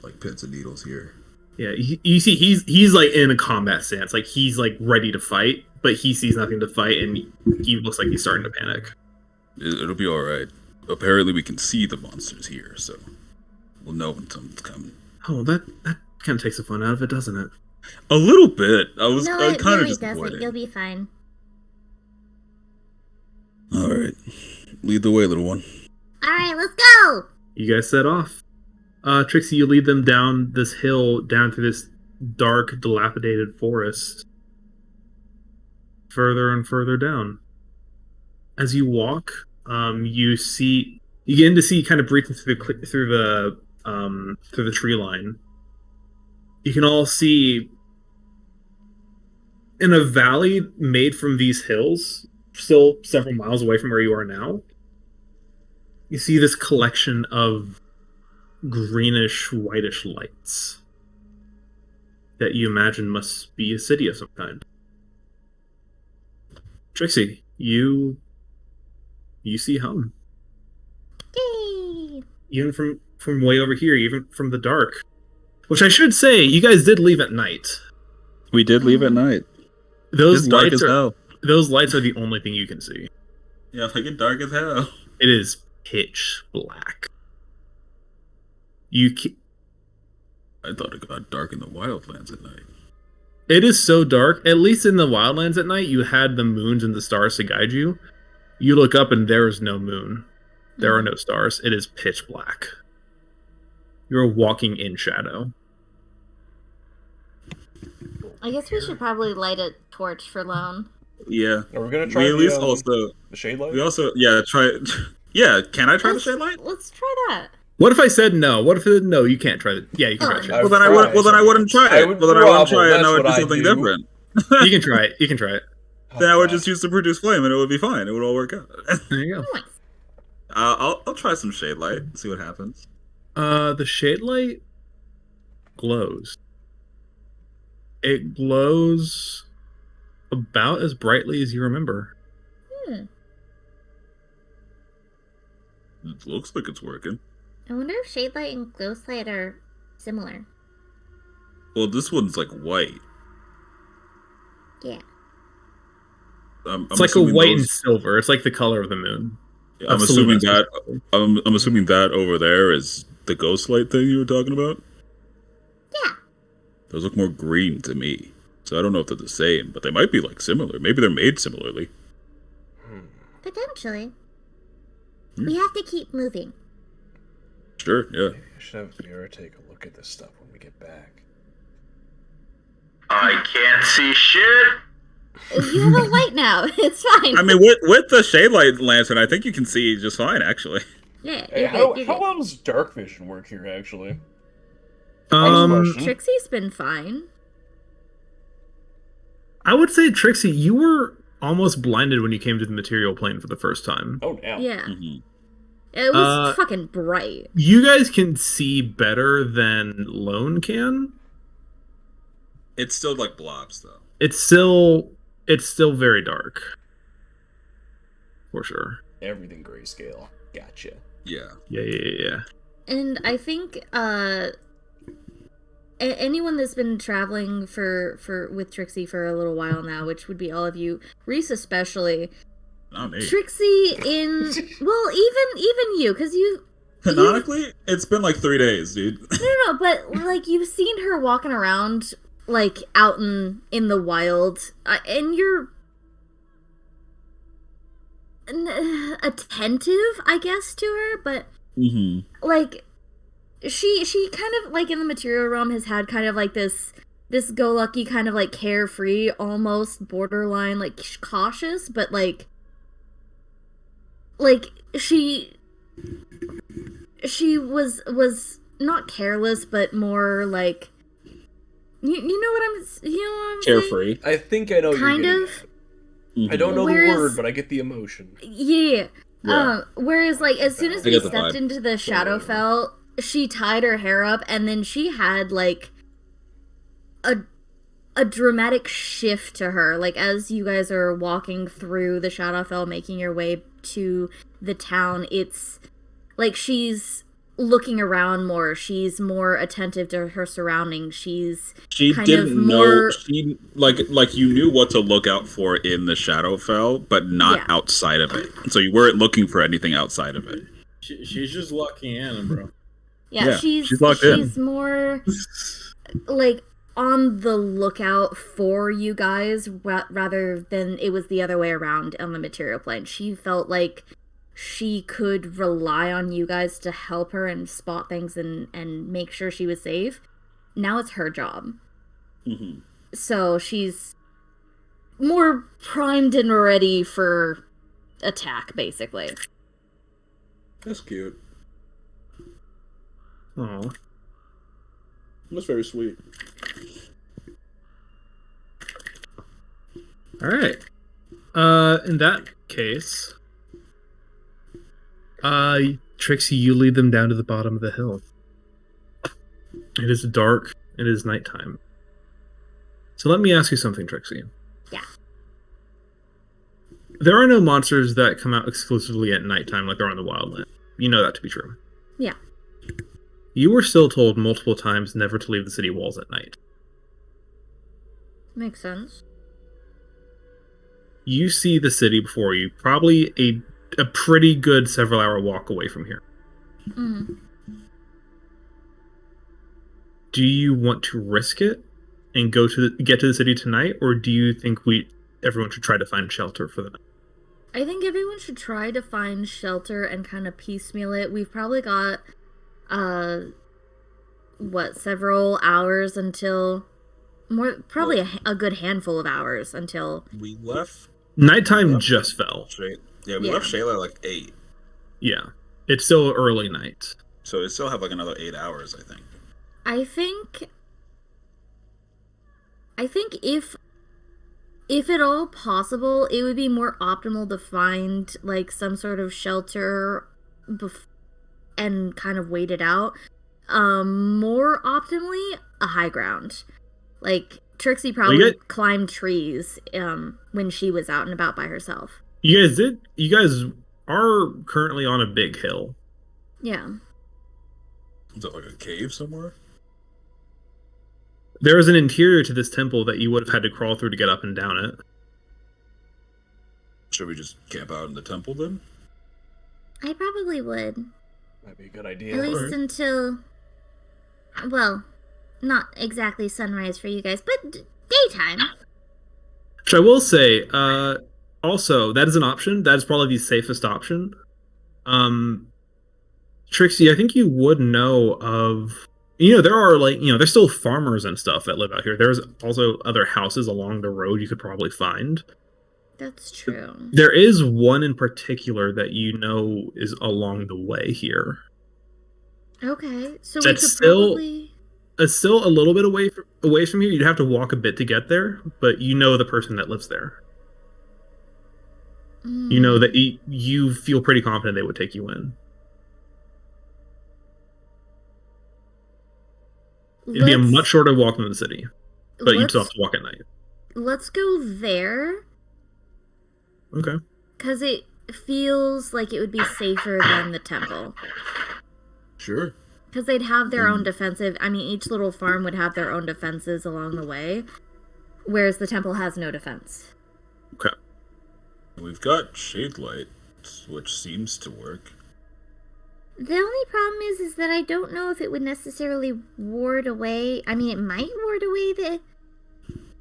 like pins and needles here. Yeah, you see, he's like in a combat stance, like he's like ready to fight, but he sees nothing to fight, and he looks like he's starting to panic. It'll be all right. Apparently, we can see the monsters here, so we'll know when something's coming. Oh, that kind of takes the fun out of it, doesn't it? A little bit. I it kind of really disappointed. doesn't. You'll be fine. All right, lead the way, little one. All right, let's go. You guys set off. Trixie, you lead them down this hill, down through this dark, dilapidated forest. Further and further down. As you walk, you begin to see, kind of breathing through the tree line. You can all see in a valley made from these hills, still several miles away from where you are now. You see this collection of greenish, whitish lights that you imagine must be a city of some kind. Trixie, you see home. Yay! Even from way over here, even from the dark. Which I should say, you guys did leave at night. We did leave at night. Those it's dark lights as hell. Those lights are the only thing you can see. Yeah, like it's dark as hell. It is pitch black. I thought it got dark in the Wildlands at night. It is so dark. At least in the Wildlands at night, you had the moons and the stars to guide you. You look up and there is no moon. There are no stars. It is pitch black. You're walking in shadow. I guess we should probably light a torch for Lone. Yeah. Are we gonna try the shade light? We also try. Yeah, can I try the shade light? Let's try that. What if I said no? What if it, no? You can't try it. Yeah, you can try it. Well, then I wouldn't try it. Well, then I wouldn't try it, and I would do something different. You can try it. You can try it. Then I would just use the produce flame, and it would be fine. It would all work out. There you go. I'll try some shade light. See what happens. The shade light glows. It glows about as brightly as you remember. It looks like it's working. I wonder if shade light and ghost light are similar. Well, this one's like white. Yeah. It's like a white and silver. It's like the color of the moon. Yeah, I'm assuming that. I'm assuming that over there is the ghost light thing you were talking about. Yeah. Those look more green to me, so I don't know if they're the same, but they might be like similar. Maybe they're made similarly. Potentially. We have to keep moving. Sure, yeah. Maybe I should have Vera take a look at this stuff when we get back. I can't see shit. You have a light now. It's fine. I mean, with the shade light lantern, I think you can see just fine, actually. Yeah. Hey, how well does dark vision work here, actually? Trixie's been fine. I would say, Trixie, you were almost blinded when you came to the material plane for the first time. Oh, damn. Yeah. It was fucking bright. You guys can see better than Lone can. It's still like blobs, though. It's still very dark. For sure. Everything grayscale. Gotcha. Yeah. Yeah. And I think anyone that's been traveling with Trixie for a little while now, which would be all of you, Reese especially. Not me. Trixie even you, because canonically, it's been like 3 days, dude. No, but like you've seen her walking around like out in the wild, and you're attentive, I guess, to her, but like she kind of like in the material realm has had kind of like this go-lucky kind of like carefree, almost borderline like cautious, but like she was not careless, but more like you know what I'm carefree. I think I know kind you're of. I don't know the word, but I get the emotion. Yeah. Whereas like as soon as we stepped into the Shadowfell, she tied her hair up, and then she had like a dramatic shift to her. Like as you guys are walking through the Shadowfell, making your way to the town, it's like she's looking around more. She's more attentive to her surroundings. She didn't know. She like you knew what to look out for in the Shadowfell, but not outside of it. So you weren't looking for anything outside of it. She's just lucky Anna, bro. Yeah, she's more like on the lookout for you guys rather than it was the other way around on the material plane. She felt like she could rely on you guys to help her and spot things and make sure she was safe. Now it's her job. So she's more primed and ready for attack, basically. That's cute. Oh, that's very sweet. All right. In that case, Trixie, you lead them down to the bottom of the hill. It is dark. It is nighttime. So let me ask you something, Trixie. Yeah. There are no monsters that come out exclusively at nighttime like there are in the Wildlands. You know that to be true. Yeah. You were still told multiple times never to leave the city walls at night. Makes sense. You see the city before you, probably a pretty good several-hour walk away from here. Do you want to risk it and get to the city tonight, or do you think everyone should try to find shelter for the night? I think everyone should try to find shelter and kind of piecemeal it. We've probably got several hours until probably a good handful of hours until we left. Nighttime just fell. Yeah, we left Shayla at like 8. Yeah, it's still early night, so it still have like another 8 hours, I think. I think if at all possible, it would be more optimal to find like some sort of shelter and kind of wait it out. More optimally, a high ground. Like Trixie probably climbed trees when she was out and about by herself. You guys are currently on a big hill. Yeah. Is that like a cave somewhere? There is an interior to this temple that you would have had to crawl through to get up and down it. Should we just camp out in the temple then? I probably would. That'd be a good idea. At least until, well, not exactly sunrise for you guys, but daytime. Which I will say, Also, that is an option. That is probably the safest option. Trixie, I think you would know of. There are there's still farmers and stuff that live out here. There's also other houses along the road you could probably find. That's true. There is one in particular that is along the way here. Okay, so we That's could still probably. It's still a little bit away from here. You'd have to walk a bit to get there, but the person that lives there. You know that you feel pretty confident they would take you in. It'd be a much shorter walk than the city, but you'd still have to walk at night. Let's go there. Okay. Because it feels like it would be safer than the temple. Sure. Because they'd have their own defensive. I mean, each little farm would have their own defenses along the way, whereas the temple has no defense. Okay. We've got shade light, which seems to work. The only problem is that I don't know if it would necessarily ward away. I mean, it might ward away the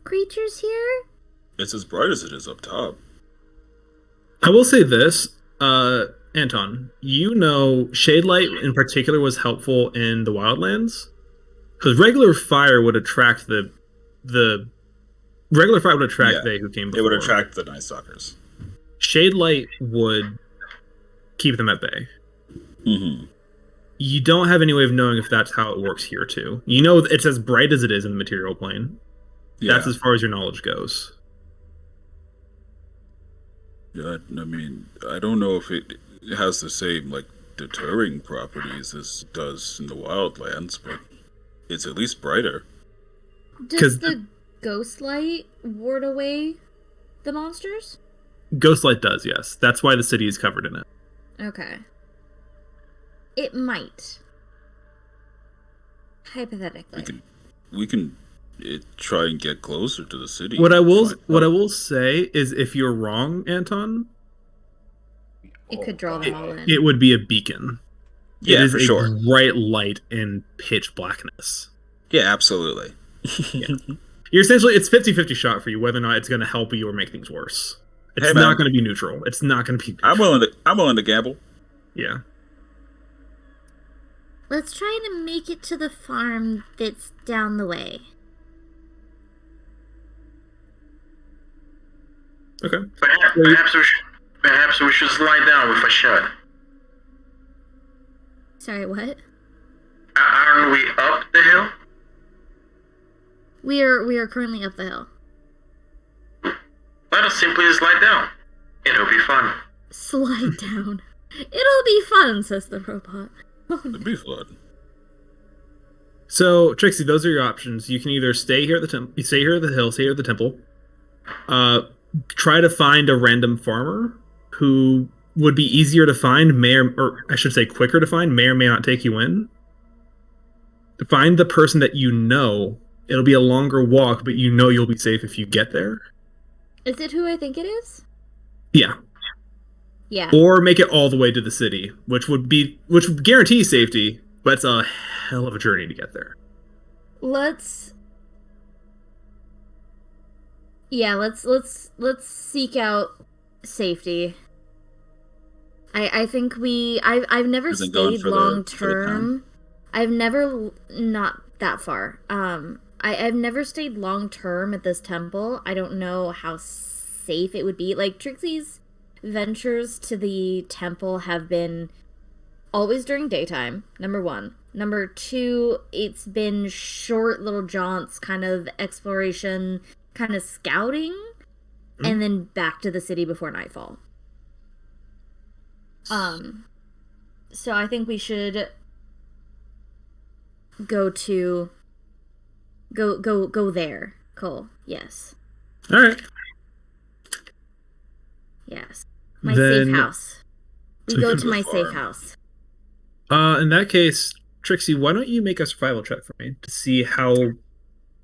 creatures here. It's as bright as it is up top. I will say this, Anton, shade light in particular was helpful in the Wildlands, because regular fire would attract they who came before. It would attract the Night Stalkers. Shade light would keep them at bay. Mm-hmm. You don't have any way of knowing if that's how it works here too. It's as bright as it is in the material plane. Yeah. That's as far as your knowledge goes. Yeah, I mean, I don't know if it has the same deterring properties as it does in the Wildlands, but it's at least brighter. Does the ghost light ward away the monsters? Ghost light does, yes. That's why the city is covered in it. Okay. It might. Hypothetically. We can try and get closer to the city. What I will say is, if you're wrong, Anton, it could draw them all in. It would be a beacon. Yeah, it is for sure. A bright light in pitch blackness. Yeah, absolutely. Yeah. You're essentially, it's 50-50 shot for you whether or not it's going to help you or make things worse. It's not going to be neutral. It's not going to be neutral. I'm willing to gamble. Yeah. Let's try to make it to the farm that's down the way. Okay. Perhaps we should slide down with a shot. Sorry, what? Aren't we up the hill? We are currently up the hill. Let us simply slide down. It'll be fun. Slide down. It'll be fun, says the robot. It'll be fun. So, Trixie, those are your options. You can either stay here at the temple, stay here at the hill, stay here at the temple. Try to find a random farmer who would be easier to find, or I should say quicker to find, may or may not take you in. Find the person that you know. It'll be a longer walk, but you'll be safe if you get there. Is it who I think it is? Yeah. Yeah. Or make it all the way to the city, which would guarantee safety, but it's a hell of a journey to get there. Let's seek out safety. I think I've never stayed long term. I've never, not that far. I've never stayed long term at this temple. I don't know how safe it would be. Trixie's ventures to the temple have been always during daytime, number one. Number two, it's been short little jaunts, kind of exploration, kind of scouting, and then back to the city before nightfall. So I think we should go there, Cole. Yes. All right. Yes. My safe house. We go to my safe house. In that case, Trixie, why don't you make a survival check for me to see how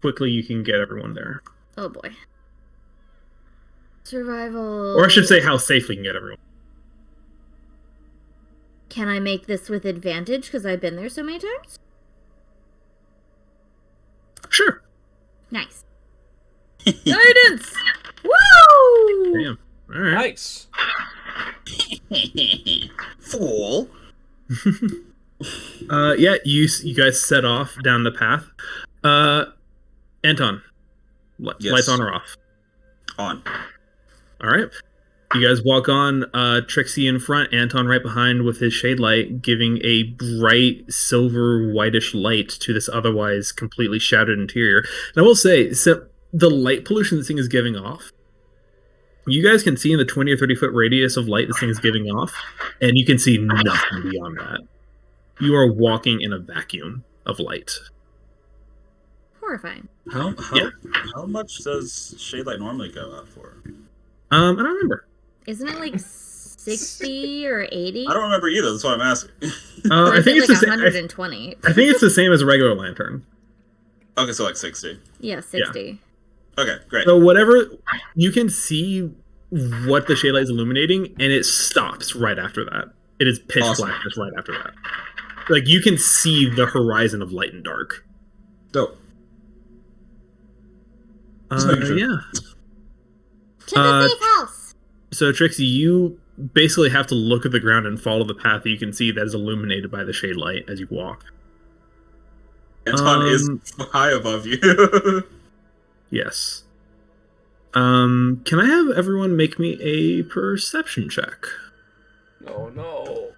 quickly you can get everyone there? Oh boy. Survival. Or I should say how safely you can get everyone. Can I make this with advantage because I've been there so many times? Sure. Nice. Guidance! Woo! Damn. All right. Nice. Fool. Yeah, you guys set off down the path. Anton, Yes. lights on or off? On. All right. You guys walk on, Trixie in front, Anton right behind with his shade light, giving a bright silver whitish light to this otherwise completely shadowed interior. And I will say, so the light pollution this thing is giving off, you guys can see in the 20 or 30 foot radius of light this thing is giving off, and you can see nothing beyond that. You are walking in a vacuum of light. Horrifying. How much does shade light normally go out for? I don't remember. Isn't it like 60 or 80? I don't remember either. That's why I'm asking. I think it's like the 120. I think it's the same as a regular lantern. Okay, so like 60. Yeah, 60. Okay, great. So whatever, you can see what the shade light is illuminating, and it stops right after that. It is pitch black just right after that. Like, you can see the horizon of light and dark. Dope. Yeah. To the safe house. So Trixie, you basically have to look at the ground and follow the path that you can see that is illuminated by the shade light as you walk. Anton is high above you. Yes. Can I have everyone make me a perception check? No.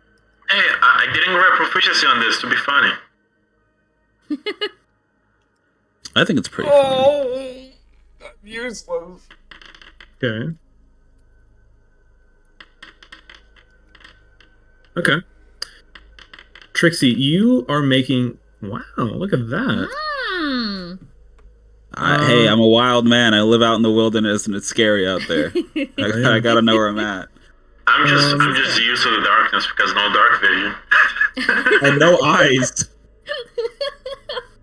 Hey, I didn't grab proficiency on this to be funny. I think it's pretty funny. Useless. Okay. Okay. Trixie, you are making... Wow, look at that. Hey, I'm a wild man. I live out in the wilderness, and it's scary out there. I gotta know where I'm at. I'm just used to the darkness because no dark vision. And no eyes.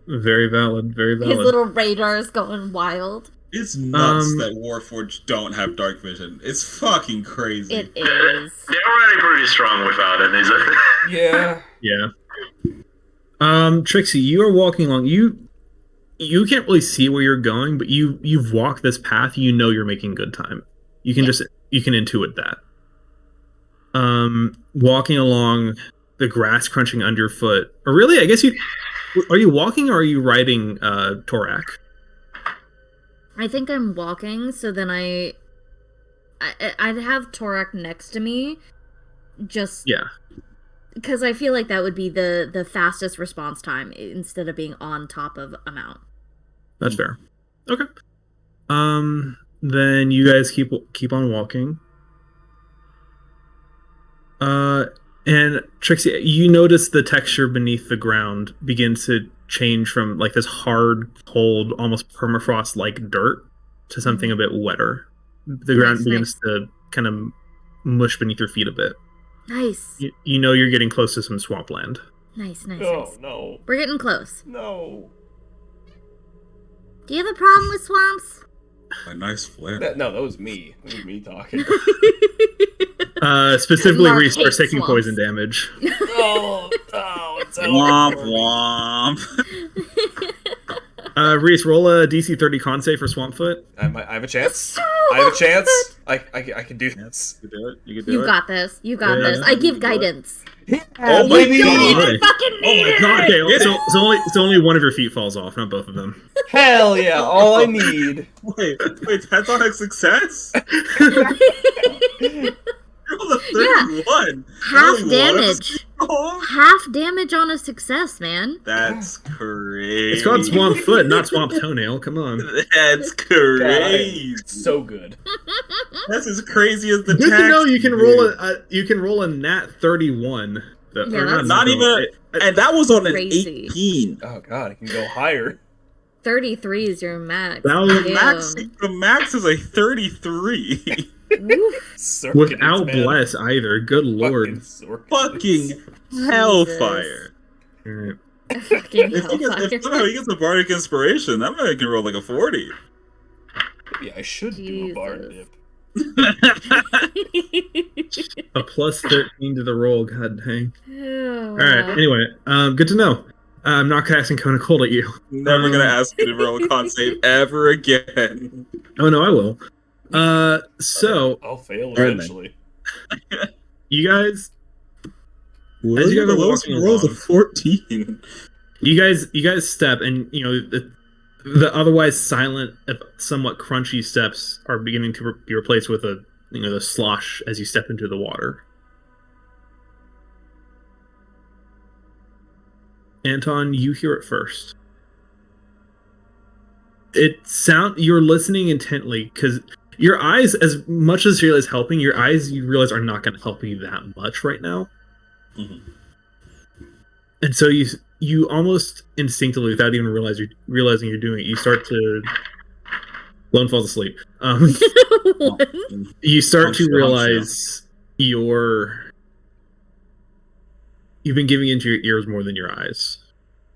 Very valid, very valid. His little radar is going wild. It's nuts that Warforged don't have dark vision. It's fucking crazy. It is. They're already pretty strong without it. Is it? Yeah. Yeah. Trixie, you are walking along. You can't really see where you're going, but you've walked this path. You know you're making good time. You can you can intuit that. Walking along, the grass crunching underfoot. Or really, I guess are you walking or are you riding Torak? I think I'm walking, so then I'd have Torak next to me. Just because I feel like that would be the fastest response time instead of being on top of a mount. That's fair. Okay. Then you guys keep on walking. And Trixie, you notice the texture beneath the ground begins to change from like this hard, cold, almost permafrost-like dirt to something a bit wetter. The ground begins to kind of mush beneath your feet a bit. Nice. You know you're getting close to some swampland. Nice. Oh, no. We're getting close. No. Do you have a problem with swamps? A nice flare. No, that was me. That was me talking. Specifically, Mark Reese, for hates taking swamps. poison damage. It's Womp womp. Reese, roll a DC 30 con save for Swampfoot. I have a chance. I have a chance. I can do this. You can do it. You can do You've it. got this. You got this. I give guidance. Oh my god! Fucking need Okay, so only one of your feet falls off, not both of them. Hell yeah! All I need. Wait, that's on a success? Roll a 31. Half Really damage. Half damage on a success, man. That's crazy. It's called Swamp Foot, not Swamp Toenail. Come on. That's crazy. So good. That's as crazy as the Good tax. to know you can roll a nat 31. Not even, and that was on an Crazy. 18. Oh god, it can go higher. 33 is your max. The max is a 33. Without bless either. Good lord. Fucking hellfire. Fucking If somehow he gets a bardic inspiration, that man can roll like a 40. Yeah, I should do a bard dip. A plus 13 to the roll. God dang. Oh. All right. Anyway, good to know. I'm not casting Cone of Cold at you. Never gonna ask you to roll a con save ever again. Oh no, I will. So I'll fail Alright, eventually. you guys, Well, as you guys the are lowest walking rolls a along, 14. you guys step, and the otherwise silent, somewhat crunchy steps are beginning to be replaced with the slosh as you step into the water. Anton, you hear it first. You're listening intently because your eyes, as much as Shayla is helping, your eyes you realize are not going to help you that much right now. Mm-hmm. And so you almost instinctively, without even realizing you're doing it, you start to. Lone falls asleep. You start to realize you've been giving into your ears more than your eyes.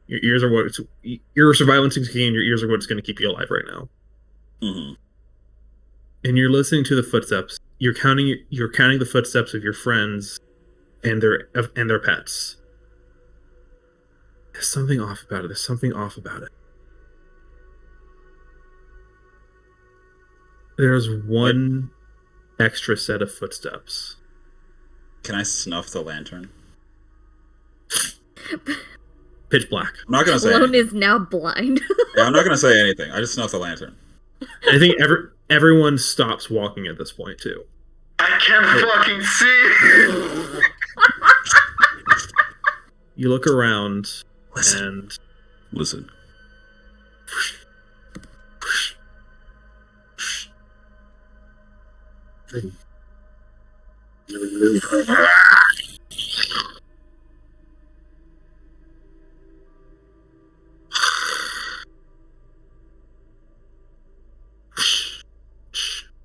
Your ears are your survival instincts and your ears are what's going to keep you alive right now. Mm-hmm. And you're listening to the footsteps. You're counting the footsteps of your friends and their pets. There's something off about it. There's one extra set of footsteps. Can I snuff the lantern? Pitch black. I'm not gonna say Lone anything. is now blind. Yeah, I'm not gonna say anything. I just snuff the lantern. I think everyone stops walking at this point too. I can't fucking see. You look around and listen.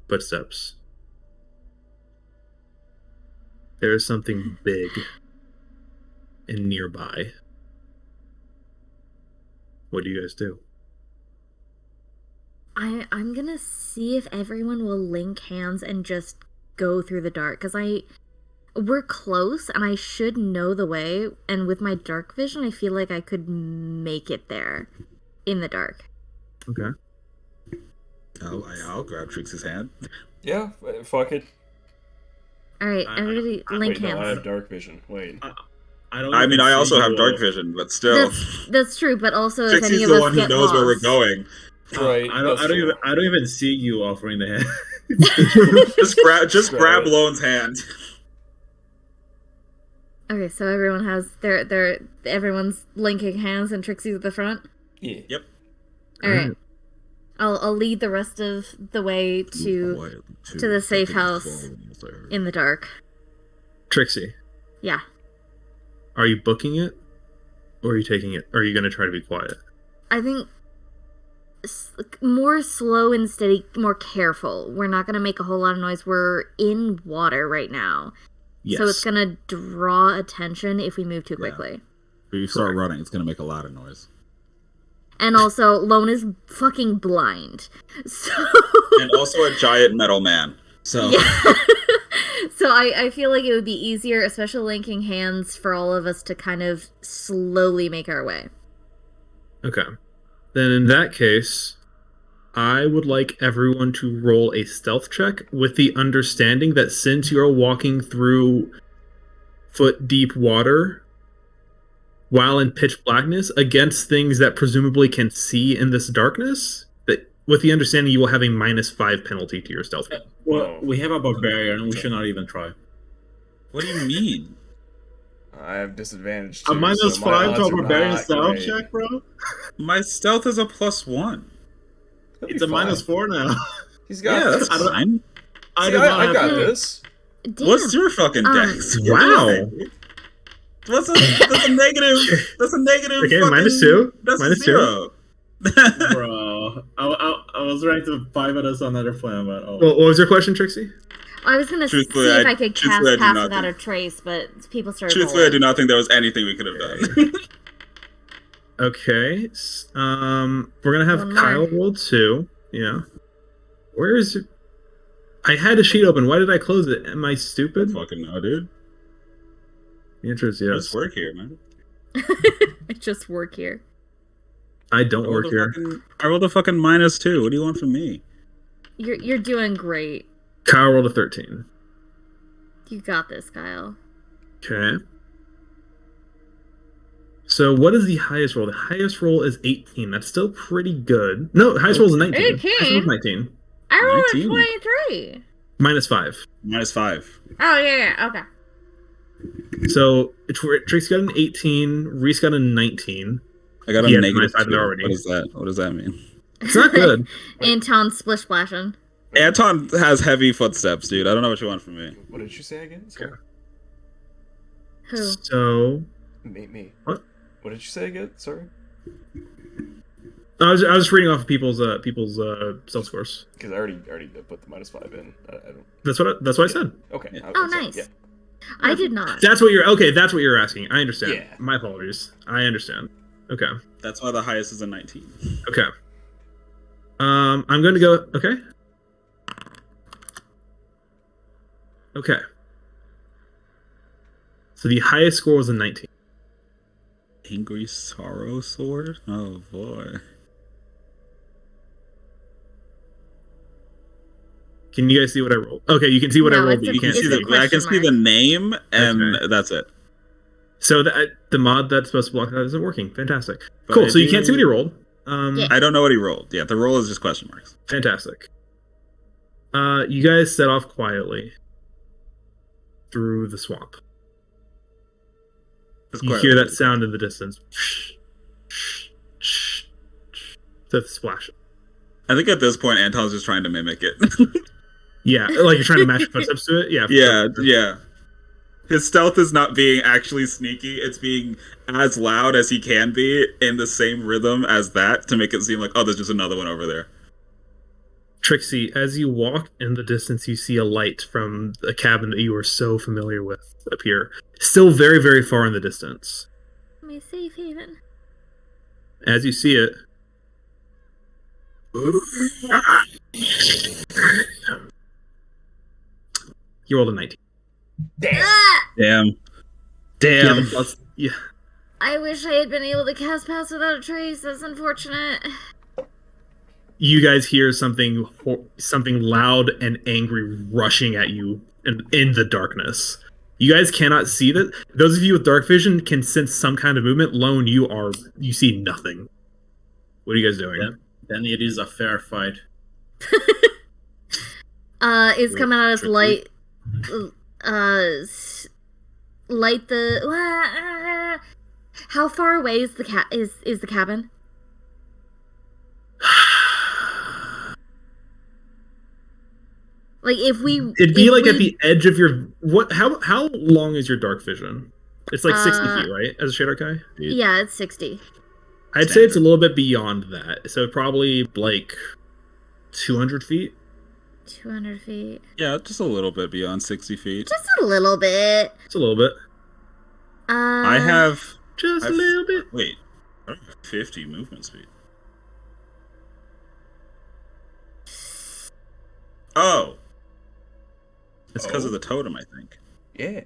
Footsteps. There is something big and nearby. What do you guys do? I'm gonna see if everyone will link hands and just go through the dark, because we're close and I should know the way, and with my dark vision I feel like I could make it there in the dark. Okay. I'll grab Trixie's hand. Yeah, fuck it. Alright, everybody link Wait, no, I hands. have dark vision. Wait. I also have dark vision, but still. That's true, but also if Trixie's any of the us one who get knows where we're lost. going. Right. I don't even see you offering the hand. just grab Lone's hand. Okay, so everyone has everyone's linking hands and Trixie's at the front? Yeah. Yep. Alright. I'll lead the rest of the way to the safe house in the dark. Trixie. Yeah. Are you booking it? Or are you taking it? Or are you going to try to be quiet? I think more slow and steady, more careful. We're not going to make a whole lot of noise. We're in water right now. Yes. So it's going to draw attention if we move too quickly. If you start running, it's going to make a lot of noise. And also, Lone is fucking blind. So And also a giant metal man. So yeah. So I feel like it would be easier, especially linking hands, for all of us to kind of slowly make our way. Okay. Then in that case, I would like everyone to roll a stealth check with the understanding that since you're walking through foot-deep water while in pitch blackness against things that presumably can see in this darkness, that with the understanding you will have a -5 penalty to your stealth. Well, we have a barbarian, and we should not even try. what do you mean? I have disadvantage too. A -5 to a barbarian stealth check, bro? My stealth is a +1. It's a -4 now. He's got Yeah, that's fine. I got this. Damn. What's your fucking dex? Wow. That's a negative. That's a negative. Okay, fucking, -2. That's -2. 0. Bro, I was ready to 5 at us on another plan, but Well, what was your question, Trixie? I was gonna see Truthfully, if I- I could truthfully, I cast do Pass not Without a think- Trace, but people started Truthfully, I do rolling. not think there was anything we could have done. Okay. We're gonna have One more. Kyle roll 2. Yeah. Where is it? I had a sheet open. Why did I close it? Am I stupid? Fucking no, dude. The answer is yes. Just work here, man. I just work here. I don't work here. I rolled a fucking -2. What do you want from me? You're doing great. Kyle rolled a 13. You got this, Kyle. Okay. So what is the highest roll? The highest roll is 18. That's still pretty good. No, the highest roll is 19. 18? Highest roll is 19. I rolled a 19. 23. -5. -5. Oh, yeah, okay. So Trix got an 18. Reese got a 19. I got a He had -5 -5 already. What is that? What does that mean? It's not good. Anton splish splashing. Anton has heavy footsteps, dude. I don't know what you want from me. What did you say again? Sorry. Who? So Me. What? What did you say again? Sorry. I was just reading off of people's self scores. Because I already put the -5 in. I don't. That's what I said. Okay. Yeah. Oh, nice. Yeah. I did not. That's what you're asking. I understand. Yeah. My apologies. I understand. Okay. That's why the highest is a 19. Okay. I'm going to go. Okay. Okay. So the highest score was a 19. Angry Sorrow Sword? Oh boy. Can you guys see what I rolled? Okay, you can see what I No, rolled. it's But a- you can't You see see it's a the. I can see the name, and Okay. that's it. So the mod that's supposed to block that isn't working. Fantastic. But Cool. I So you can't see what he do- rolled. Yeah. I don't know what he rolled. Yeah, the roll is just question marks. Fantastic. You guys set off quietly through the swamp. It's You quite hear right. that sound in the distance. That's splash. I think at this point, Anton's just trying to mimic it. Yeah, like you're trying to match your footsteps to it. Yeah. yeah, yeah. His stealth is not being actually sneaky. It's being as loud as he can be in the same rhythm as that to make it seem like, oh, there's just another one over there. Trixie, as you walk in the distance, you see a light from a cabin that you are so familiar with appear. Still very, very far in the distance. My safe haven. As you see it, you rolled a 19. Damn. Ah! Damn. Yeah, Damn. yeah. I wish I had been able to cast Pass Without a Trace. That's unfortunate. You guys hear something loud and angry rushing at you in the darkness. You guys cannot see that. Those of you with dark vision can sense some kind of movement. Lone, you see nothing. What are you guys doing? Then it is a fair fight. It's coming out as Tricky. light. Light the. How far away is the is the cabin? Like if we, It'd be if like we, at the edge of your what? How long is your dark vision? It's like 60 feet, right? As a Shadar Kai? Yeah, it's 60. I'd say it's a little bit beyond that. So probably like 200 feet. 200 feet. Yeah, just a little bit beyond 60 feet. Just a little bit. It's a little bit. I have... Just a I've- little bit. Wait. I don't have 50 movement speed. Oh. It's because of the totem, I think. Yeah.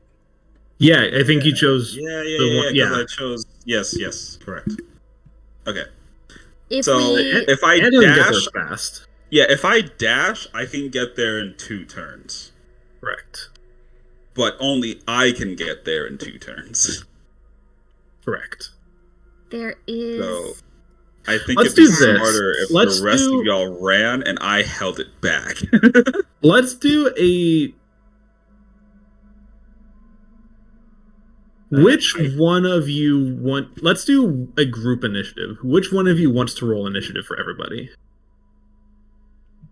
Yeah, I think you chose. Yeah, the one- yeah. I chose... Yes, correct. Okay. If So, we, if I And you'll get dash... there fast. Yeah, if I dash, I can get there in 2 turns. Correct. But only I can get there in 2 turns. Correct. there is. So, I think Let's it'd be do this. smarter if Let's the rest do- of y'all ran and I held it back. Let's do a. Which one of you want? Let's do a group initiative. Which one of you wants to roll initiative for everybody?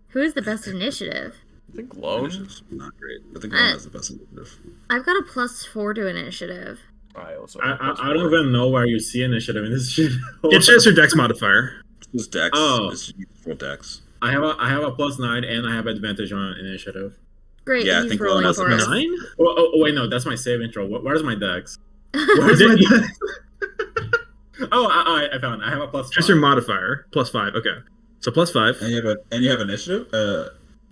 Who is the best initiative? I think Lone. Initiative's not great. I think Lone has the best initiative. I've got a +4 to initiative. I also. I don't even know where you see initiative in this shit. It's just your dex modifier. It's Dex. Oh. It's for Dex. I have a +9 and I have advantage on initiative. Great, Yeah, I he's think rolling Lone has for the us. best. 9? Oh, wait, no, that's my save intro. Where's my dex? Where's my dex? Oh, I found it. I have a +5. Just your modifier. +5. Okay. So +5. And you have initiative?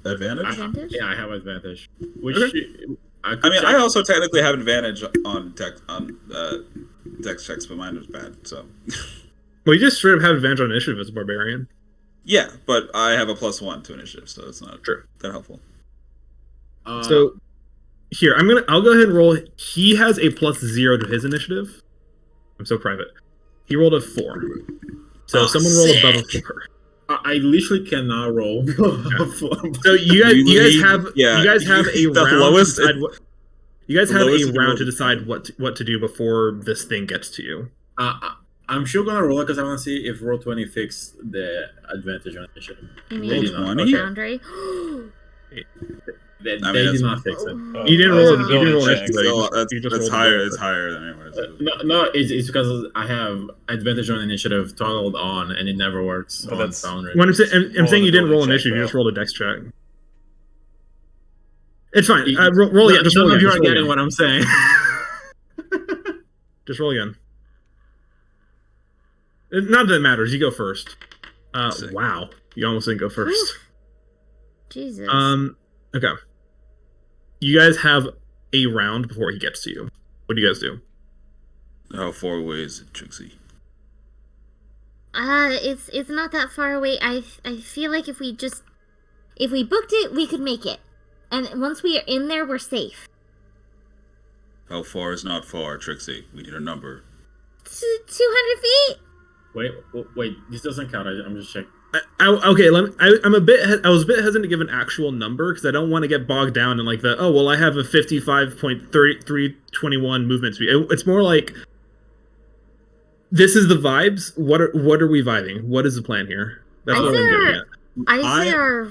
Advantage? Advantage? Yeah, I have advantage. Which I mean, I also technically have advantage on Dex checks, but mine was bad. So Well, you just straight up have advantage on initiative as a barbarian. Yeah, but I have a +1 to initiative, so it's not True. that helpful. So here, I'll go ahead and roll. He has a +0 to his initiative. I'm so private. He rolled a 4. So someone roll above a 4. I literally cannot roll. So you guys have a the round lowest. to decide what. You guys the have lowest a you can round roll to is decide what to do before this thing gets to you. I'm sure gonna roll it because I want to see if roll 20 fixed the advantage on initiative. You They mean did not. Okay. Foundry? They I mean, did that's not fix it. You didn't roll. You didn't roll That's initiative. still- You just that's rolled higher. above It's it. higher than anyways. No, it's because I have advantage on initiative toggled on and it never works on that's- Foundry. When I'm saying you didn't roll ability check, initiative, you just bro. rolled a dex check. It's fine. You- Roll again. Just roll None of again. you Just are roll getting again. what I'm saying. Just roll again. Not that it matters. You go first. Wow. You almost didn't go first. Jesus. Okay. You guys have a round before he gets to you. What do you guys do? How far away is it, Trixie? It's not that far away. I feel like if we booked it, we could make it. And once we are in there, we're safe. How far is not far, Trixie? We need a number. 200 feet? Wait, this doesn't count. I'm just checking. Okay, I was a bit hesitant to give an actual number because I don't want to get bogged down in like I have a 55.3321 movement speed. It's more like this is the vibes. What are we vibing? What is the plan here? That's what I'm getting at. I say our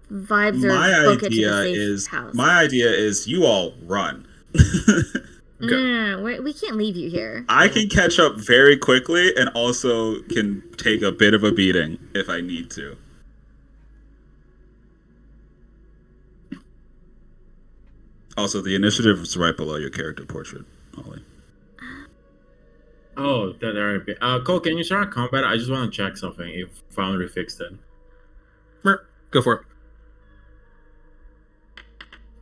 vibes are book it to the safe house. My idea is you all run. No, we can't leave you here. I can catch up very quickly and also can take a bit of a beating if I need to. Also, the initiative is right below your character portrait, Ollie. Oh, there. Cole, can you start combat? I just want to check something. If Foundry fixed it. Go for it.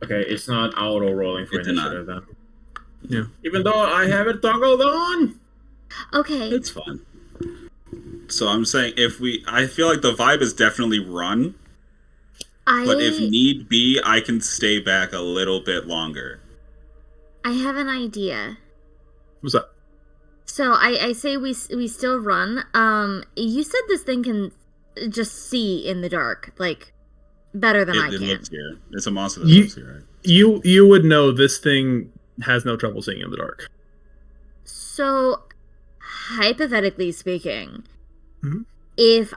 Okay, it's not auto rolling for It did not. initiative then. Yeah. Even though I have it toggled on. Okay. It's fun. So I'm saying I feel like the vibe is definitely run, but if need be, I can stay back a little bit longer. I have an idea. What's up? So I say we still run. You said this thing can just see in the dark, like better than I It can. lives here. It's a monster that lives here, right? You would know this thing has no trouble seeing in the dark. So, hypothetically speaking, Mhm. if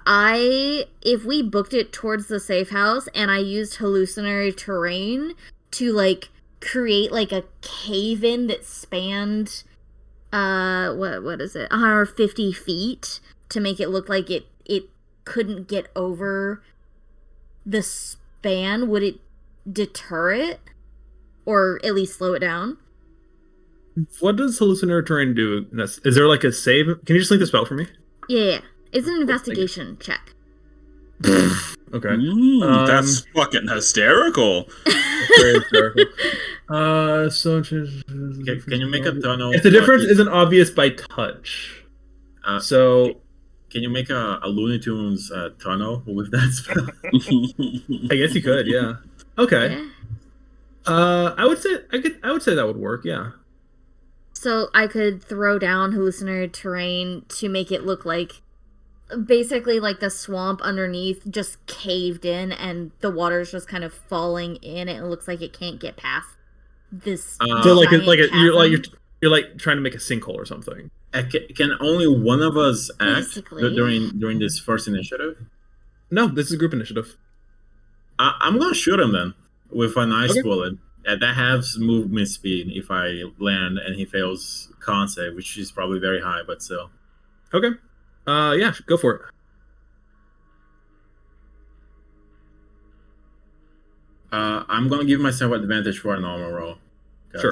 we booked it towards the safe house and I used hallucinatory terrain to like create like a cave in that spanned what is it 150 feet to make it look like it couldn't get over the span, would it deter it or at least slow it down? What does hallucinatory terrain do? Is there like a save? Can you just link the spell for me? Yeah. It's an investigation check. Okay. That's fucking hysterical. Very hysterical. So Can you make a tunnel? if the difference isn't obvious by touch, so can you make a Looney Tunes tunnel with that spell? I guess you could, yeah. Okay. Yeah. I would say that would work, yeah. So I could throw down hallucinatory terrain to make it look like basically like the swamp underneath just caved in and the water's just kind of falling in and it looks like it can't get past this. So like chasm. you're like trying to make a sinkhole or something. Can only one of us act Basically. during this first initiative? No, this is a group initiative. I'm gonna shoot him then with an ice Okay. bullet. That has movement speed if I land and he fails con save, which is probably very high, but still. Okay. Yeah, go for it. I'm gonna give myself advantage for a normal roll. 'Cause Sure.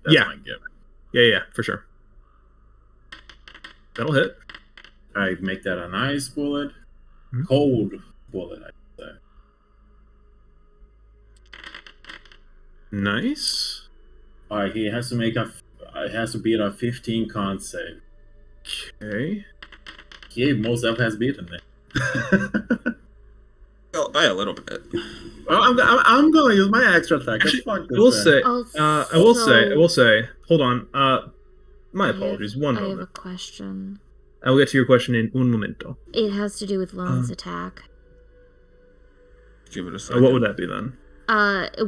That's Yeah. my gift. Yeah, for sure. That'll hit. I make that an ice bullet. Mhm. Cold bullet, I say. Nice. Alright, he has to make it has to beat a 15 con save. Okay. He most of has beaten it. Well, by a little bit. Well, I'm gonna use my extra attack. Actually, Fuck this I will thing. say, I will so- say. Hold on. My apologies. One I have a moment. question. I will get to your question in un momento. It has to do with Lone's attack. Give it a second. What would that be then?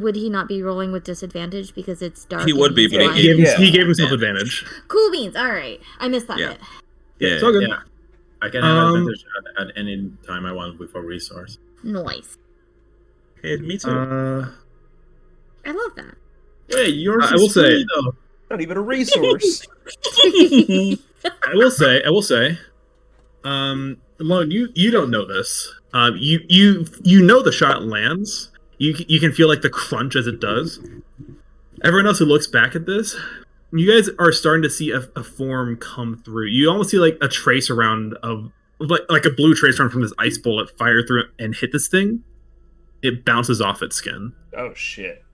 Would he not be rolling with disadvantage because it's dark? He would and be, he's but blind? He gave himself advantage. Cool beans. All right, I missed that Yeah. bit. Yeah. It's all good. Yeah, I can have advantage at any time I want with a resource. Nice. Hey, me too. I love that. Hey, yours I will is free, say- though. Not even a resource. I will say. Lone, you don't know this. You know the shot lands. You can feel like the crunch as it does. Everyone else who looks back at this, you guys are starting to see a form come through. You almost see like a trace around of like a blue trace around from this ice bullet fire through it and hit this thing. It bounces off its skin. Oh shit.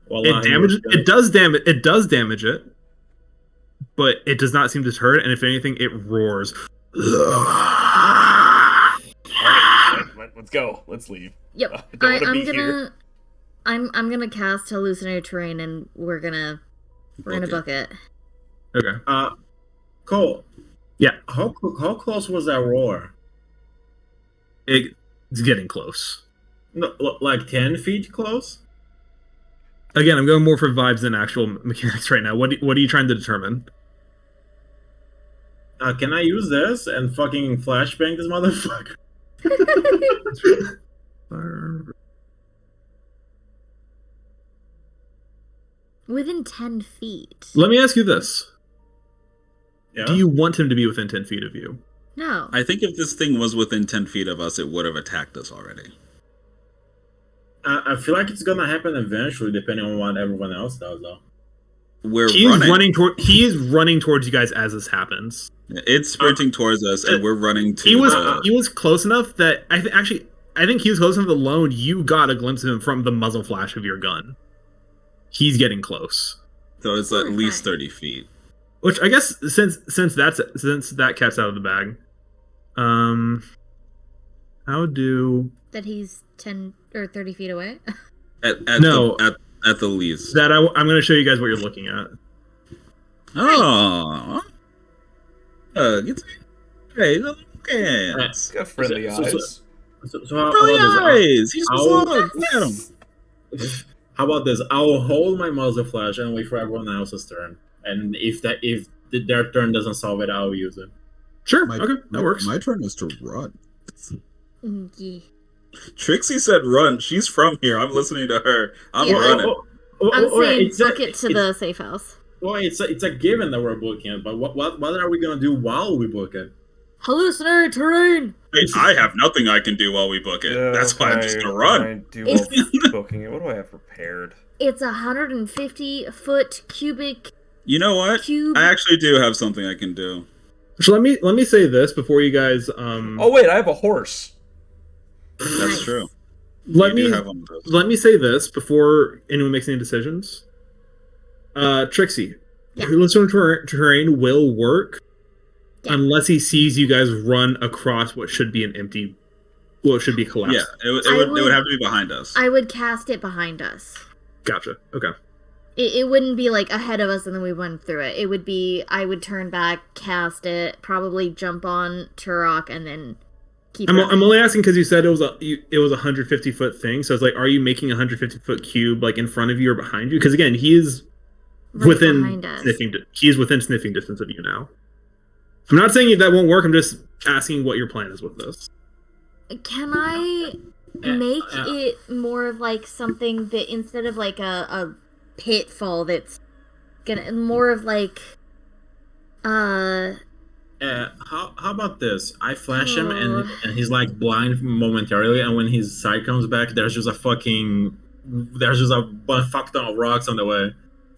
Well, It damages. It does damage. It does damage it, but it does not seem to hurt it. And if anything, it roars. Let's go. Let's leave. Yep. I don't wanna I'm be gonna. here. I'm gonna cast hallucinatory terrain, and we're gonna book it. Okay. Cole. Yeah. How close was that roar? It's getting close. No, like 10 feet close. Again, I'm going more for vibes than actual mechanics right now. What are you trying to determine? Can I use this and fucking flashbang this motherfucker? Within 10 feet. Let me ask you this: Yeah. do you want him to be within 10 feet of you? No. I think if this thing was within 10 feet of us, it would have attacked us already. I feel like it's gonna happen eventually, depending on what everyone else does, though. He is running towards you guys as this happens. It's sprinting towards us, and we're running to. He was close enough that I think he was close enough that Lone, you got a glimpse of him from the muzzle flash of your gun. He's getting close. So it's at least 30 feet. Which I guess since that cat's out of the bag, how do That he's 10 or 30 feet away? At the least. That I'm going to show you guys what you're looking at. Oh. Hey, okay. He's got friendly eyes. So how Friendly about eyes. He's I'll- look at him. How about this? I'll hold my muzzle flash and wait for everyone else's turn. And if their turn doesn't solve it, I'll use it. Sure. Okay, that works. My turn is to run. Yeah. Trixie said run. She's from here. I'm listening to her. I'm Yeah. running. I'm saying it's book a- it to the safe house. Well, it's a given that we're booking it, but what are we gonna do while we book it? Hallucinatory terrain! Hey, I have nothing I can do while we book it. That's why I'm just gonna run. I do all booking it. What do I have prepared? It's 150-foot cubic. You know what? Cube. I actually do have something I can do. So let me say this before you guys. Oh wait, I have a horse. That's true. Let You do me have one of those. let me say this before anyone makes any decisions. Trixie, hallucinatory terrain will work unless he sees you guys run across what should be collapsed. Yeah, it would have to be behind us. I would cast it behind us. Gotcha. Okay. It wouldn't be like ahead of us and then we went through it. It would be I would turn back, cast it, probably jump on Turok, and then keep. I'm running. only asking because you said it was a 150-foot thing. So it's like, are you making a 150-foot cube like in front of you or behind you? Because again, he is within behind us. he is within sniffing distance of you now. I'm not saying that won't work. I'm just asking what your plan is with this. Can I make it more of like something that instead of like a pitfall that's gonna more of like How about this? I flash him and he's like blind momentarily, and when his sight comes back, there's just a fuck ton of rocks on the way.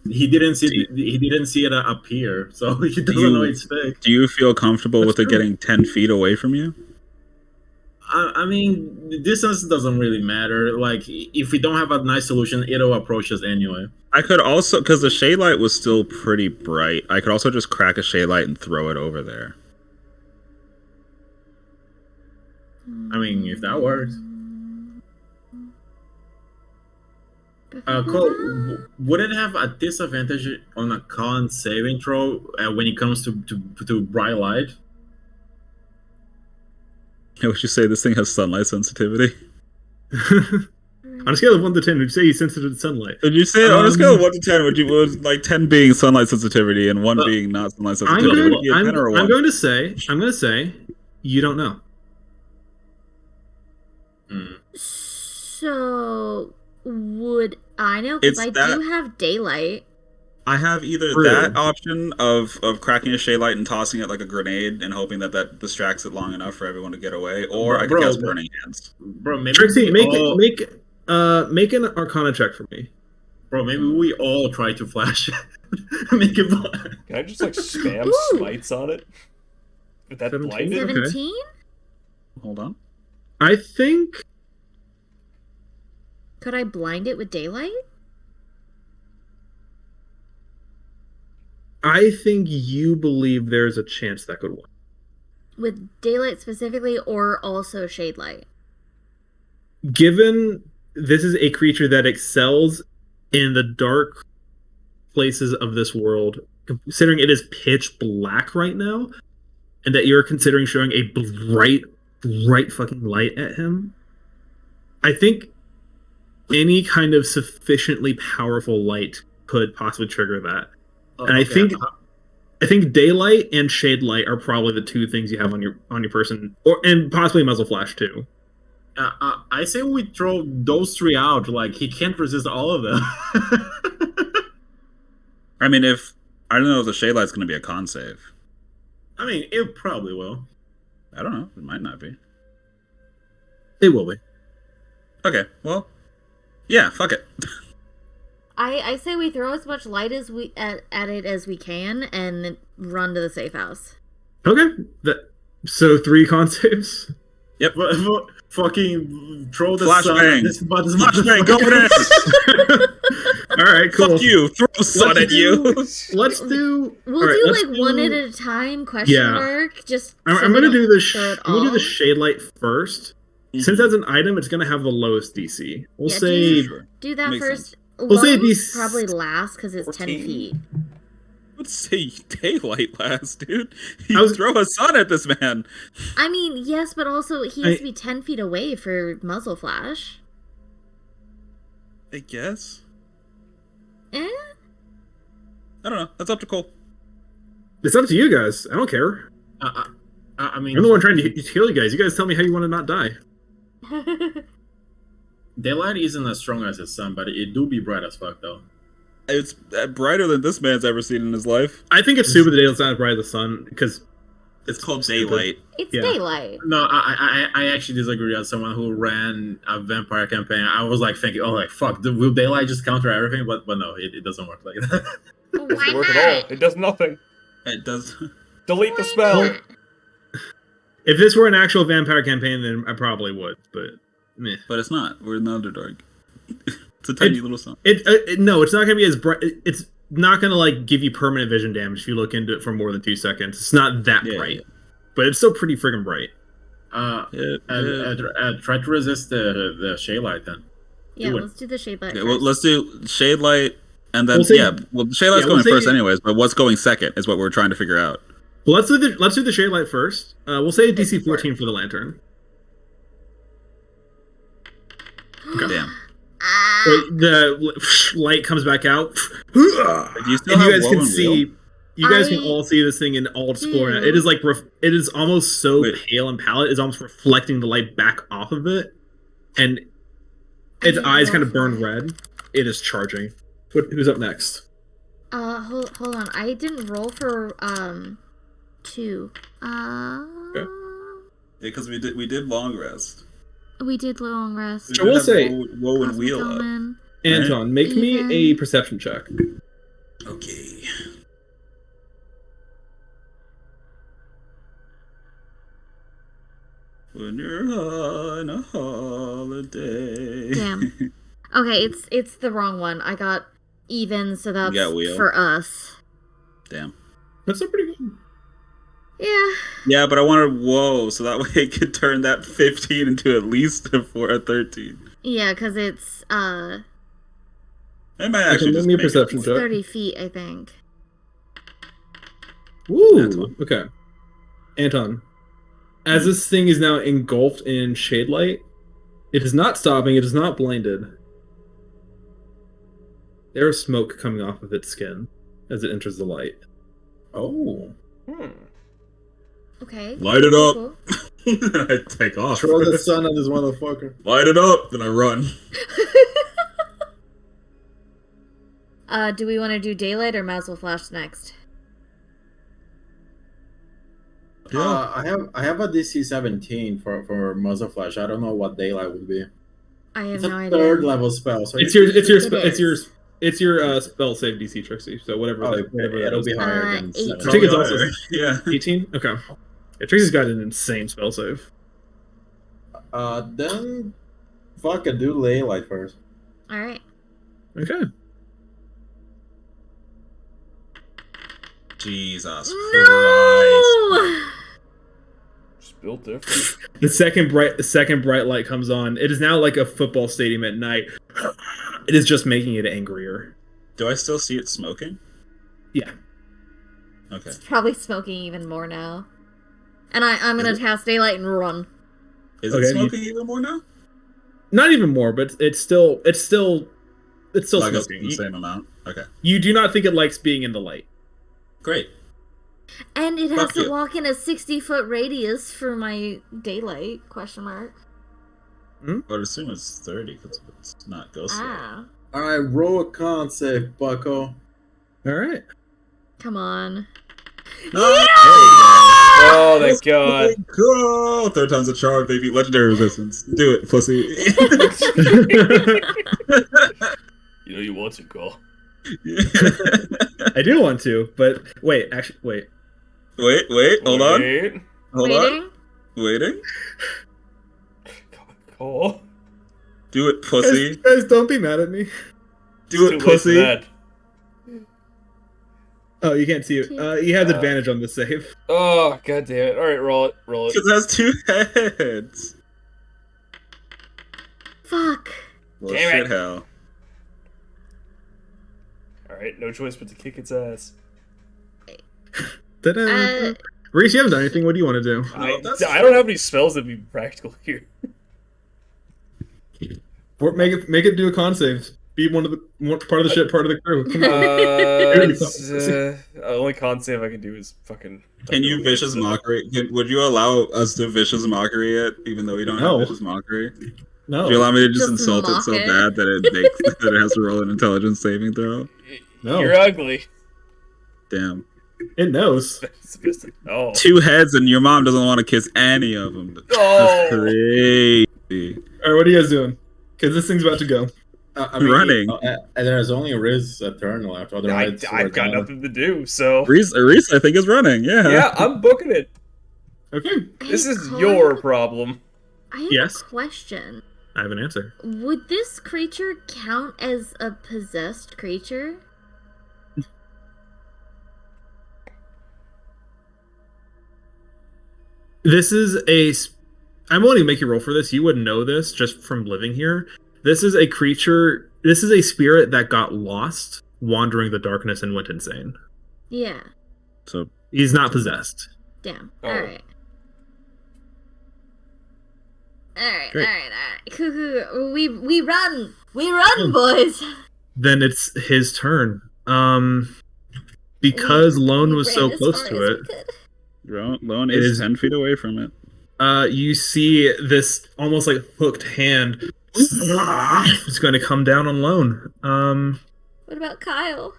He didn't see it appear, so he doesn't know it's fake. Do you feel comfortable with it getting 10 feet away from you? I mean, the distance doesn't really matter. Like, if we don't have a nice solution, it'll approach us anyway. I could also, because the shade light was still pretty bright, I could also just crack a shade light and throw it over there. I mean, if that works. Cole, would it have a disadvantage on a con saving throw when it comes to bright light? Would you say this thing has sunlight sensitivity? On a scale of 1 to 10, would you say he's sensitive to sunlight? Did you say on a scale of 1 to 10? Would you like 10 being sunlight sensitivity and 1 being not sunlight sensitivity? I'm going to say, you don't know. So would I know? Because I do have daylight. I have either that option of cracking a shade light and tossing it like a grenade and hoping that distracts it long enough for everyone to get away, or I could cast Burning Hands. Bro, maybe Trixie, make an Arcana check for me. Bro, maybe we all try to flash make it blind. Can I just like spam smites on it? With that blinded? 17? Okay. Hold on. I think... Could I blind it with daylight? I think you believe there's a chance that could work. With daylight specifically, or also shade light? Given this is a creature that excels in the dark places of this world, considering it is pitch black right now, and that you're considering showing a bright fucking light at him, I think any kind of sufficiently powerful light could possibly trigger that. And I think daylight and shade light are probably the two things you have on your person, and possibly muzzle flash too. I say we throw those 3 out. Like, he can't resist all of them. I mean, I don't know if the shade light's going to be a con save. I mean, it probably will. I don't know. It might not be. It will be. Okay. Well, yeah. Fuck it. I say we throw as much light as we at it as we can, and then run to the safe house. Okay. So 3 con saves. Yep. Fucking throw the flashbang. Flashbang. Go for it. All right. Cool. Fuck you. Throw sun at you. Let's do. We'll do like one at a time. Question mark. Just. I'm gonna do the. We'll do the shade light first. Since that's an item, it's gonna have the lowest DC. We'll say. Do that first. Sense. We'll say DC probably last because it's 10 feet. Let's say daylight last, dude. You throw a sun at this man. I mean, yes, but also he has to be 10 feet away for muzzle flash. I guess. Eh? I don't know. That's up to Cole. It's up to you guys. I don't care. I mean, I'm the one trying to kill you guys. You guys tell me how you want to not die. Daylight isn't as strong as the sun, but it do be bright as fuck, though. It's brighter than this man's ever seen in his life. I think it's stupid that it's not as bright as the sun, because it's called daylight. It's daylight. No, I actually disagree. As someone who ran a vampire campaign, I was like thinking, oh, like, fuck, will daylight just counter everything? But no, it doesn't work like that. It doesn't work at all. It does nothing. It does. Delete the spell. If this were an actual vampire campaign, then I probably would, but meh. But it's not. We're in the Underdark. It's a tiny little sun. No, it's not gonna be as bright. It's not gonna like give you permanent vision damage if you look into it for more than 2 seconds. It's not that bright, but it's still pretty friggin' bright. Try to resist the shade light then. Yeah, let's do the shade light. Okay, well, let's do shade light, and then the shade light's going first anyways. But what's going second is what we're trying to figure out. Well, let's do the shade light first. We'll say DC 14 for the lantern. Okay. Damn. The light comes back out. Do you still have you guys can Wheel? see. You guys can all see this thing in all its glory. It is like it is almost so pale and pallid. It's almost reflecting the light back off of it, and its eyes kind of burn red. It is charging. Who's up next? Hold on. I didn't roll for 2. Okay. Because we did long rest. We did long rest. I will say, Woe and Wheel up. Anton, make me a perception check. Okay. When you're on a holiday. Damn. Okay, it's the wrong one. I got even, so that's for us. Damn. That's still pretty good. Yeah. Yeah, but I wanted whoa, so that way it could turn that 15 into at least a 13. Yeah, because it's It might actually just make me a make perception it's check. 30 feet, I think. Ooh, okay. Anton, as this thing is now engulfed in shade light, it is not stopping, it is not blinded. There is smoke coming off of its skin as it enters the light. Oh. Okay. Light it up. Cool. I take off. Throw the sun on this motherfucker. Light it up, then I run. Do we want to do daylight or muzzle flash next? I have a DC 17 for muzzle flash. I don't know what daylight would be. I have It's no a idea. third level spell. So It's your spell save DC, Trixie. So whatever. Whatever it'll be higher than 18. I think it's also yeah. 18. Okay. Yeah, Trixie's got an insane spell save. Then fuck it, do daylight first. All right. Okay. Jesus No! Just built different. The second bright light comes on. It is now like a football stadium at night. It is just making it angrier. Do I still see it smoking? Yeah. Okay. It's probably smoking even more now. And I'm gonna cast daylight and run. Is it smoking even more now? Not even more, but it's still like smoking. the same amount. Okay. You do not think it likes being in the light. Great. And it has Fuck to you. walk in a 60-foot radius for my daylight, question mark. I would assume it's 30 because it's not ghost light. Ah. Alright, roll a con save, bucko. Alright. Come on. Oh, thank God. Cool. Third time's a charm, baby. Legendary resistance. Do it, pussy. You know you want to, Cole. I do want to, but wait. Wait, hold on. Hold Waiting? on. Waiting. Cole. Do it, pussy. Guys, don't be mad at me. Do it, pussy. Oh, you can't see it. You have advantage on the save. Oh, God damn it. Alright, roll it. Roll it. Because it has 2 heads. Fuck. Well, Damn shit it. hell. Alright, no choice but to kick its ass. Ta-da. Reese, you haven't done anything. What do you want to do? I don't have any spells that'd be practical here. Make it do a con save. Be part of the ship, part of the crew. Come on. Only con save I can do is fucking. Can you vicious mockery? Would you allow us to vicious mockery it, even though we don't have vicious mockery? No. Would you allow me to just insult it mock so it. bad that it makes that it has to roll an intelligence saving throw? No. You're ugly. Damn. It knows. Oh. 2 heads and your mom doesn't want to kiss any of them. That's Oh. crazy. Alright, what are you guys doing? Because this thing's about to go. Running. And there's only Riz a turn left. Otherwise, I've got nothing to do, so. Reese, I think, is running. Yeah. Yeah, I'm booking it. Okay. This is your problem. I have Yes. a question. I have an answer. Would this creature count as a possessed creature? This is I'm willing to make you roll for this. You wouldn't know this just from living here. This is a creature. This is a spirit that got lost wandering the darkness and went insane. Yeah. So he's not possessed. Damn. Oh. Alright. Alright, Great. alright. We run! We run, boys! Then it's his turn. Because Lone was so close to it. Lone is 10 feet away from it. You see this almost like hooked hand. It's going to come down on Lone. What about Kyle?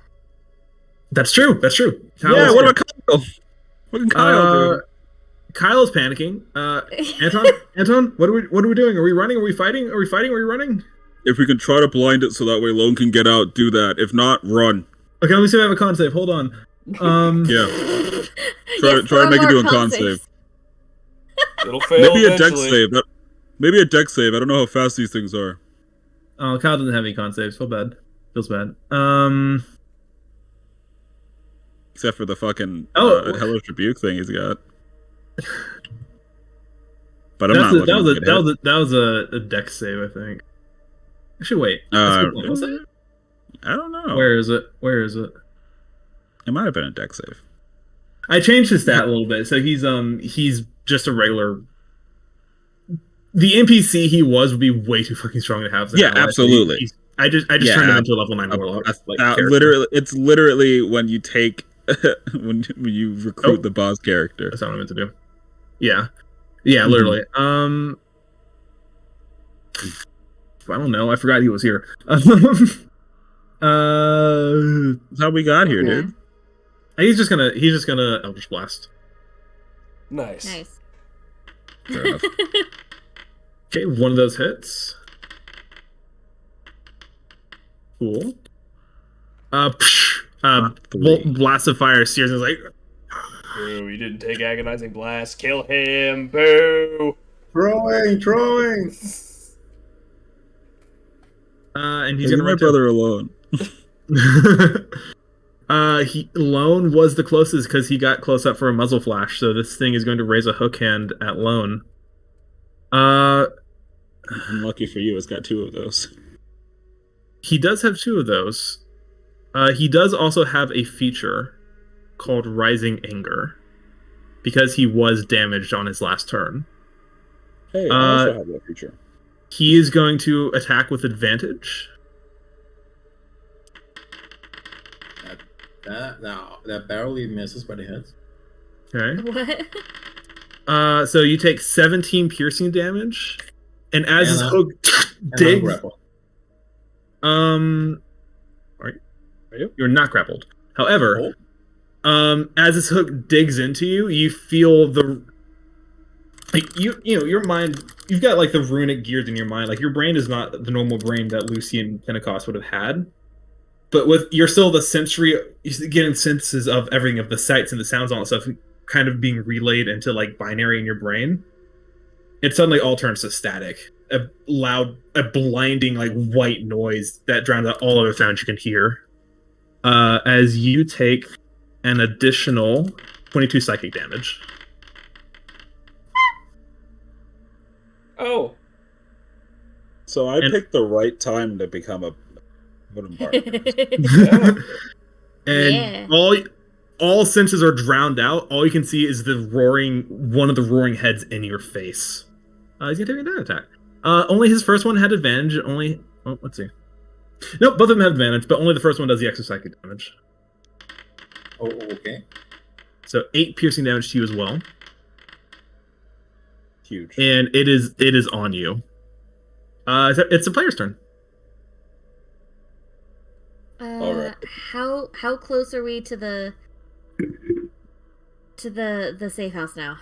That's true. That's true. Yeah. What about Kyle? What can Kyle do? Kyle's panicking. Anton, what are we doing? Are we running? Are we fighting? Are we fighting? Are we running? If we can try to blind it so that way Lone can get out, do that. If not, run. Okay, let me see if I have a con save. Hold on. Yeah. Try to make it do a con save. It'll fail Maybe a dex eventually. save. Maybe a dex save. I don't know how fast these things are. Oh, Kyle doesn't have any con saves. Feel bad. Feels bad. Except for the fucking hellish rebuke thing he's got. But I'm not looking at it. That was a dex save, I think. Actually, wait. Was it? I don't know. Where is it? It might have been a dex save. I changed his stat a little bit, so he's just a regular. The NPC he would be way too fucking strong to have. Yeah, absolutely. I just turned him into a level 9 warlock. Literally, it's literally when you take when you recruit the boss character. That's not what I meant to do. Yeah, literally. I don't know. I forgot he was here. That's how we got here, dude. He's just gonna Eldritch Blast. Nice. Fair enough. Okay, one of those hits. Cool. Blast of fire sears is like. Boo! You didn't take agonizing blast. Kill him! Boo! Throwing. And he's gonna run my brother alone. Lone was the closest because he got close up for a muzzle flash. So this thing is going to raise a hook hand at Lone. Unlucky for you, it's got 2 of those. He does have 2 of those. He does also have a feature called Rising Anger because he was damaged on his last turn. Hey, I also have that feature. He is going to attack with advantage. That barely misses, but it hits. Okay. What? So you take 17 piercing damage, and as his hook digs. You're not grappled. However, as his hook digs into you, you feel your mind. You've got like the runic gears in your mind. Like your brain is not the normal brain that Lucy and Pentecost would have had. But you're still the sensory, you're getting senses of everything, of the sights and the sounds, all that stuff, kind of being relayed into like binary in your brain. It suddenly all turns to static, a blinding like white noise that drowns out all other sounds you can hear. As you take an additional 22 psychic damage. Oh. So I picked the right time to become a. And all senses are drowned out. All you can see is one of the roaring heads in your face. He's gonna take another attack. Only his first one had advantage. Let's see. Nope, both of them have advantage, but only the first one does the extra psychic damage. Oh, okay. So 8 piercing damage to you as well. Huge. And it is on you. It's the player's turn. All right. How close are we to the safe house now?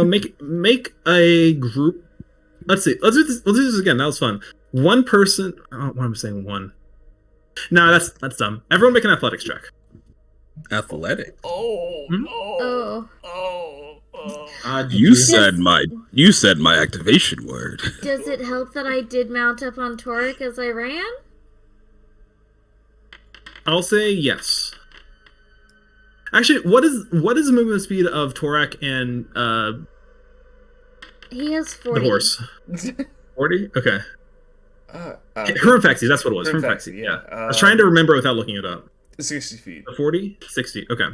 Make a group. Let's see. Let's do this again. That was fun. One person. Oh, what am I saying? One. No, that's dumb. Everyone make an athletics check. Athletic. You said my activation word. Does it help that I did mount up on Toric as I ran? I'll say yes. Actually, what is the movement speed of Torak and he has 40. The horse? 40? Okay. Hermfexy, that's what it was. Hermfexy, yeah. I was trying to remember without looking it up. 60 feet. 40? 60, okay.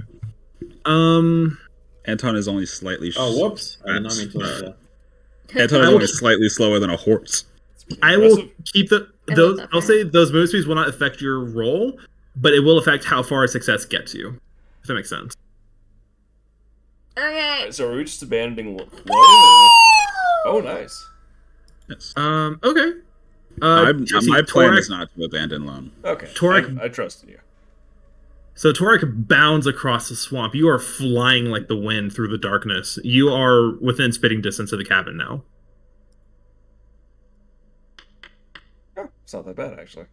Anton is only slightly whoops. I did not mean to do that. Anton is only slightly slower than a horse. I will keep those. I'll say those movement speeds will not affect your roll, but it will affect how far a success gets you. If that makes sense. Okay. So are we just abandoning Lone? Oh, nice. Yes. Okay. My plan is not to abandon Lone. Okay. Torak, I trust in you. So Torak bounds across the swamp. You are flying like the wind through the darkness. You are within spitting distance of the cabin now. Oh, it's not that bad, actually.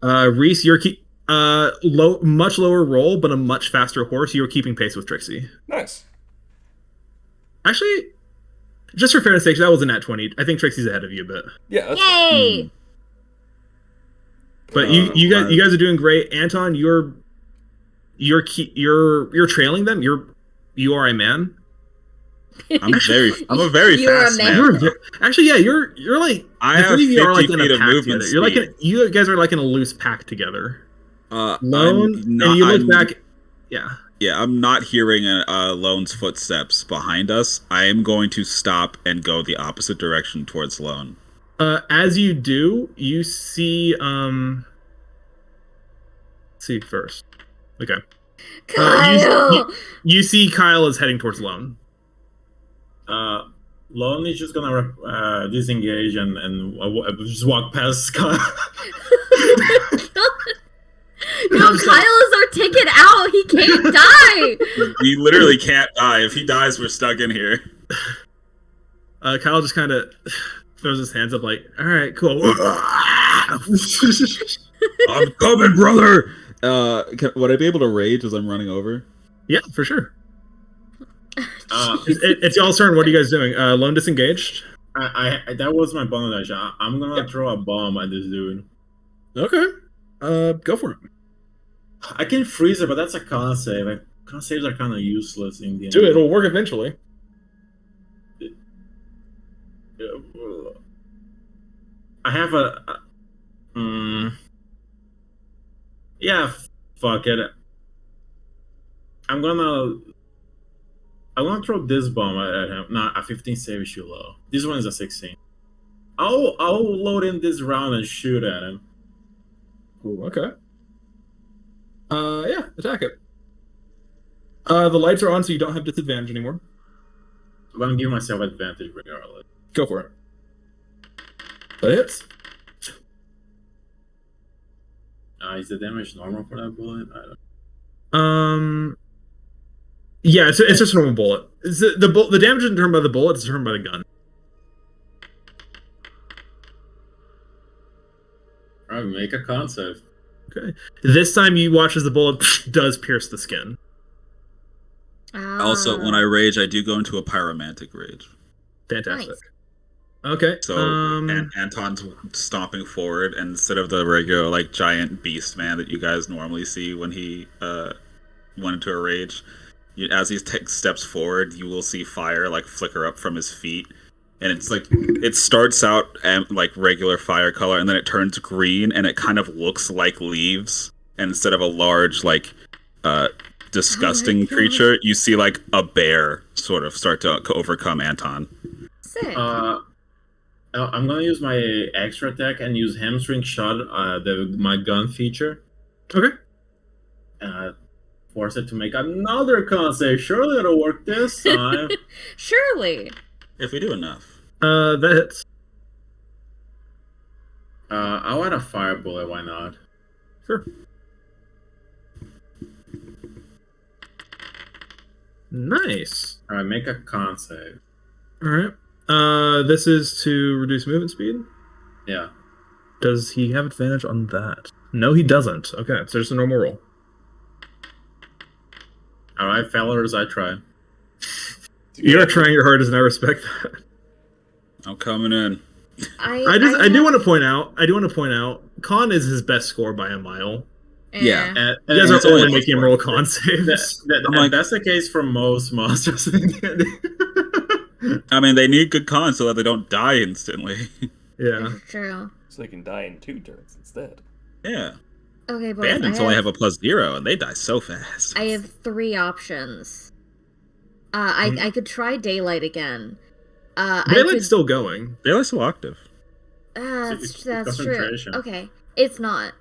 Reese, you're much lower roll, but a much faster horse. You're keeping pace with Trixie. Nice. Actually, just for fairness sake, that was a nat 20. I think Trixie's ahead of you a bit. Yeah. That's Yay! But you guys are doing great. Anton, you're you're trailing them. You are a man. I'm a very fast man. Actually, yeah, you're like I have 50 feet of movement You're like you guys are like in a loose pack together. Lone, and you look back. Yeah. Yeah, I'm not hearing Lone's footsteps behind us. I am going to stop and go the opposite direction towards Lone. As you do, you see. See first. Okay. Kyle! You see Kyle is heading towards Lone. Lone is just gonna disengage and just walk past Kyle. No, Kyle is our ticket out. He can't die. He literally can't die. If he dies, we're stuck in here. Kyle just kind of throws his hands up like, all right, cool. I'm coming, brother! Would I be able to rage as I'm running over? Yeah, for sure. It's y'all's turn. What are you guys doing? Lone disengaged? That was my bonus action. I'm gonna throw a bomb at this dude. Okay. Go for it. I can freeze it, but that's a con save. Con saves are kind of useless in the end. Do it. It'll work eventually. I have yeah, fuck it. I'm gonna throw this bomb at him. Nah, a 15 save is too low. This one is a 16. I'll load in this round and shoot at him. Ooh, okay. Yeah, attack it. The lights are on, so you don't have disadvantage anymore. I'm gonna give myself advantage regardless. Go for it. That hits. Is the damage normal for that bullet? I don't. Yeah, it's just a normal bullet. The damage isn't determined by the bullet; it's determined by the gun. Alright, make a con save. Okay. This time you watch as the bullet does pierce the skin. Also, when I rage, I do go into a pyromantic rage. Fantastic. Nice. Okay. So Anton's stomping forward, and instead of the regular like giant beast man that you guys normally see when he went into a rage, as he takes steps forward, you will see fire like flicker up from his feet. And it's like, it starts out like regular fire color, and then it turns green, and it kind of looks like leaves. And instead of a large, like, disgusting creature, you see like a bear sort of start to overcome Anton. Sick. I'm gonna use my extra attack and use hamstring shot, my gun feature. Okay. Force it to make another con save. Surely it'll work this time. Surely. If we do enough. That hits. I'll add a fire bullet, why not? Sure. Nice. Alright, make a con save. Alright. This is to reduce movement speed? Yeah. Does he have advantage on that? No, he doesn't. Okay, so just a normal roll. Alright, fellas, I try. You're trying your hardest, and I respect that. I'm coming in. I do want to point out, con is his best score by a mile. Yeah. You guys are only making him roll con saves. That's the case for most monsters. I mean, they need good cons so that they don't die instantly. Yeah. That's true. So they can die in 2 turns instead. Yeah. Okay, but bandits only have a +0, and they die so fast. I have 3 options. I could try daylight again. Daylight's still going. Daylight's still active. That's true. Okay, it's not.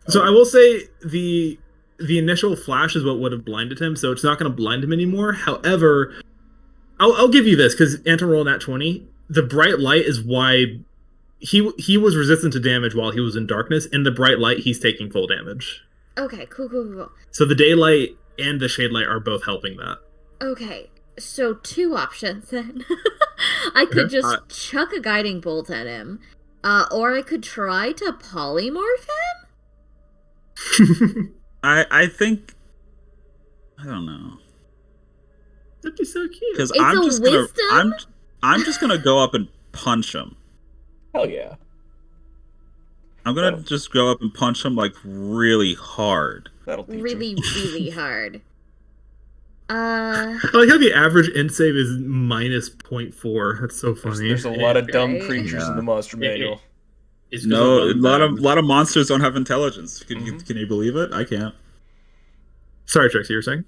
So I will say the initial flash is what would have blinded him, so it's not going to blind him anymore. However, I'll give you this because Anton rolled nat 20. The bright light is why he was resistant to damage while he was in darkness. In the bright light, he's taking full damage. Okay, cool. So the daylight and the shade light are both helping that. Okay, so 2 options then. I could just chuck a guiding bolt at him, or I could try to polymorph him. I think, I don't know. That'd be so cute. Because I'm just gonna go up and punch him. Hell yeah. I'm gonna just go up and punch him like really hard. really, really hard. I like how the average int save is minus 0.4. That's so funny. There's a lot of dumb Right. creatures in the monster manual. No, a lot of monsters don't have intelligence. Can you believe it? I can't. Sorry, Trixie, you were saying?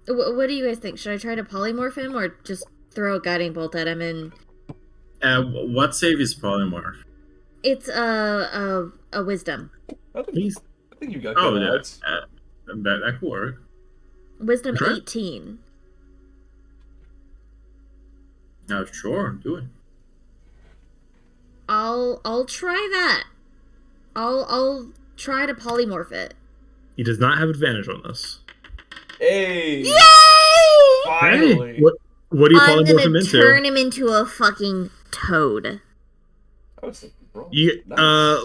What do you guys think? Should I try to polymorph him or just throw a guiding bolt at him and... What save is polymorph? It's a wisdom. I think you got Oh, good yeah. odds. That could work. Wisdom Try. 18. No, sure, do it. I'll try that. I'll try to polymorph it. He does not have advantage on this. Hey! Yay! Finally! Hey, what do you I'm polymorph him gonna into? turn him into a fucking toad. I was thinking, bro.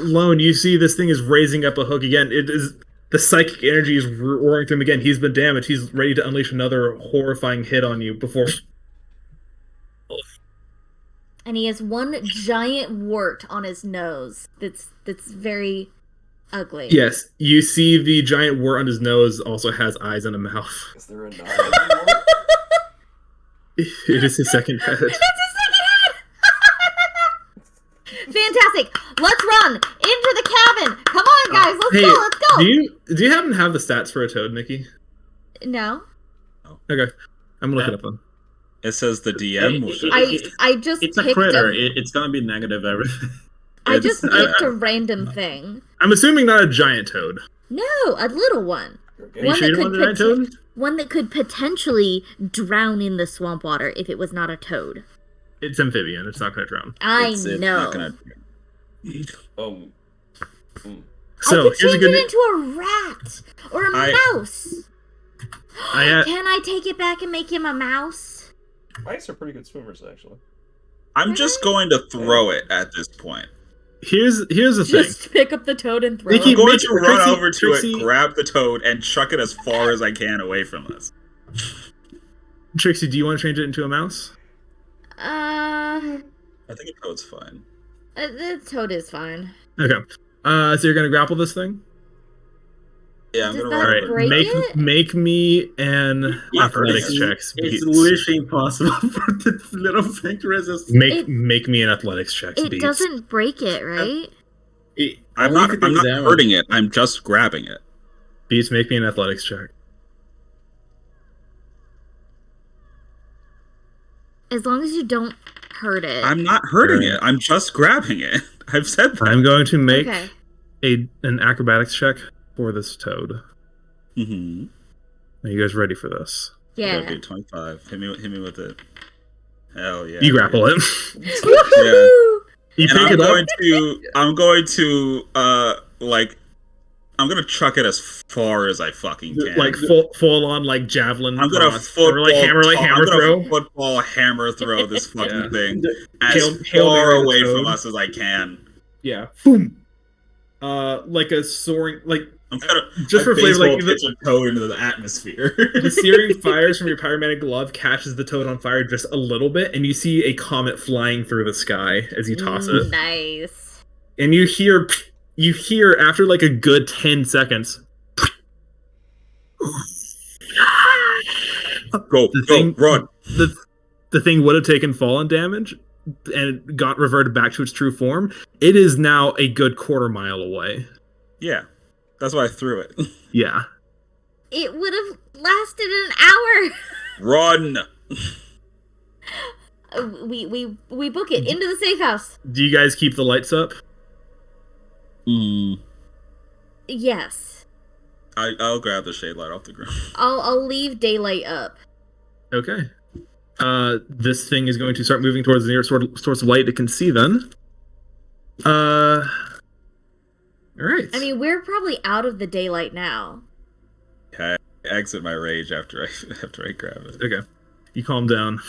Lone, you see this thing is raising up a hook again. It is the psychic energy is roaring through him again. He's been damaged. He's ready to unleash another horrifying hit on you before. And he has one giant wart on his nose. That's very ugly. Yes, you see the giant wart on his nose also has eyes and a mouth. Is there a nine? It is his second head. That's his second head! Fantastic! Let's run into the cabin! Come on, guys! Let's go! Let's go! Do you happen to have the stats for a toad, Nikki? No. Okay. I'm gonna look it up then. It says the DM will show. I just It's a picked critter. It's gonna be negative everything. I just picked a random thing. I'm assuming not a giant toad. No, a little one. You sure you don't want a giant toad? One that could potentially drown in the swamp water if it was not a toad. It's amphibian. It's not gonna drown. I It's know. not gonna... So I could here's a change good it into a rat or a mouse. Can I take it back and make him a mouse? Mice are pretty good swimmers, actually. I'm just going to throw it at this point. Here's the thing. Just pick up the toad and throw Nikki, it. I'm going to run Trixie- over to Trixie- it, grab the toad, and chuck it as far as I can away from us. Trixie, do you want to change it into a mouse? I think a toad's fine. The toad is fine. Okay. So you're gonna grapple this thing? Yeah, I'm Does gonna that run over. break Make it? make me an athletics checks. It's literally impossible for the little thing to resist. Make me an athletics checks. It Beats. doesn't break it, right? I'm not hurting it. I'm just grabbing it. Beats, make me an athletics check. As long as you don't hurt it. I'm not hurting it. I'm just grabbing it. I've said that. I'm going to make Okay. an acrobatics check for this toad. Mm-hmm. Are you guys ready for this? Yeah. Okay, 25. Hit me with it. Hell yeah. You grapple it. Yeah. You And pick it up. I'm gonna chuck it as far as I fucking can. Like full on like javelin. I'm gonna cross, or like hammer throw. football hammer throw this fucking thing Hail as far Mary the away toad. from us as I can. Yeah. Boom. Like a soaring like I'm gonna just for flavor, like pitch a toad into the atmosphere. the searing fires from your pyromantic glove catches the toad on fire just a little bit, and you see a comet flying through the sky as you toss it. Nice. And you hear after like a good 10 seconds. Go, run. The thing would have taken fallen damage and got reverted back to its true form. It is now a good quarter mile away. Yeah, that's why I threw it. Yeah. It would have lasted an hour. Run. We book it into the safe house. Do you guys keep the lights up? Yes. I'll grab the shade light off the ground. I'll leave daylight up. Okay. This thing is going to start moving towards the nearest source of light it can see then. All right. I mean, we're probably out of the daylight now. I exit my rage after I grab it. Okay. You calm down.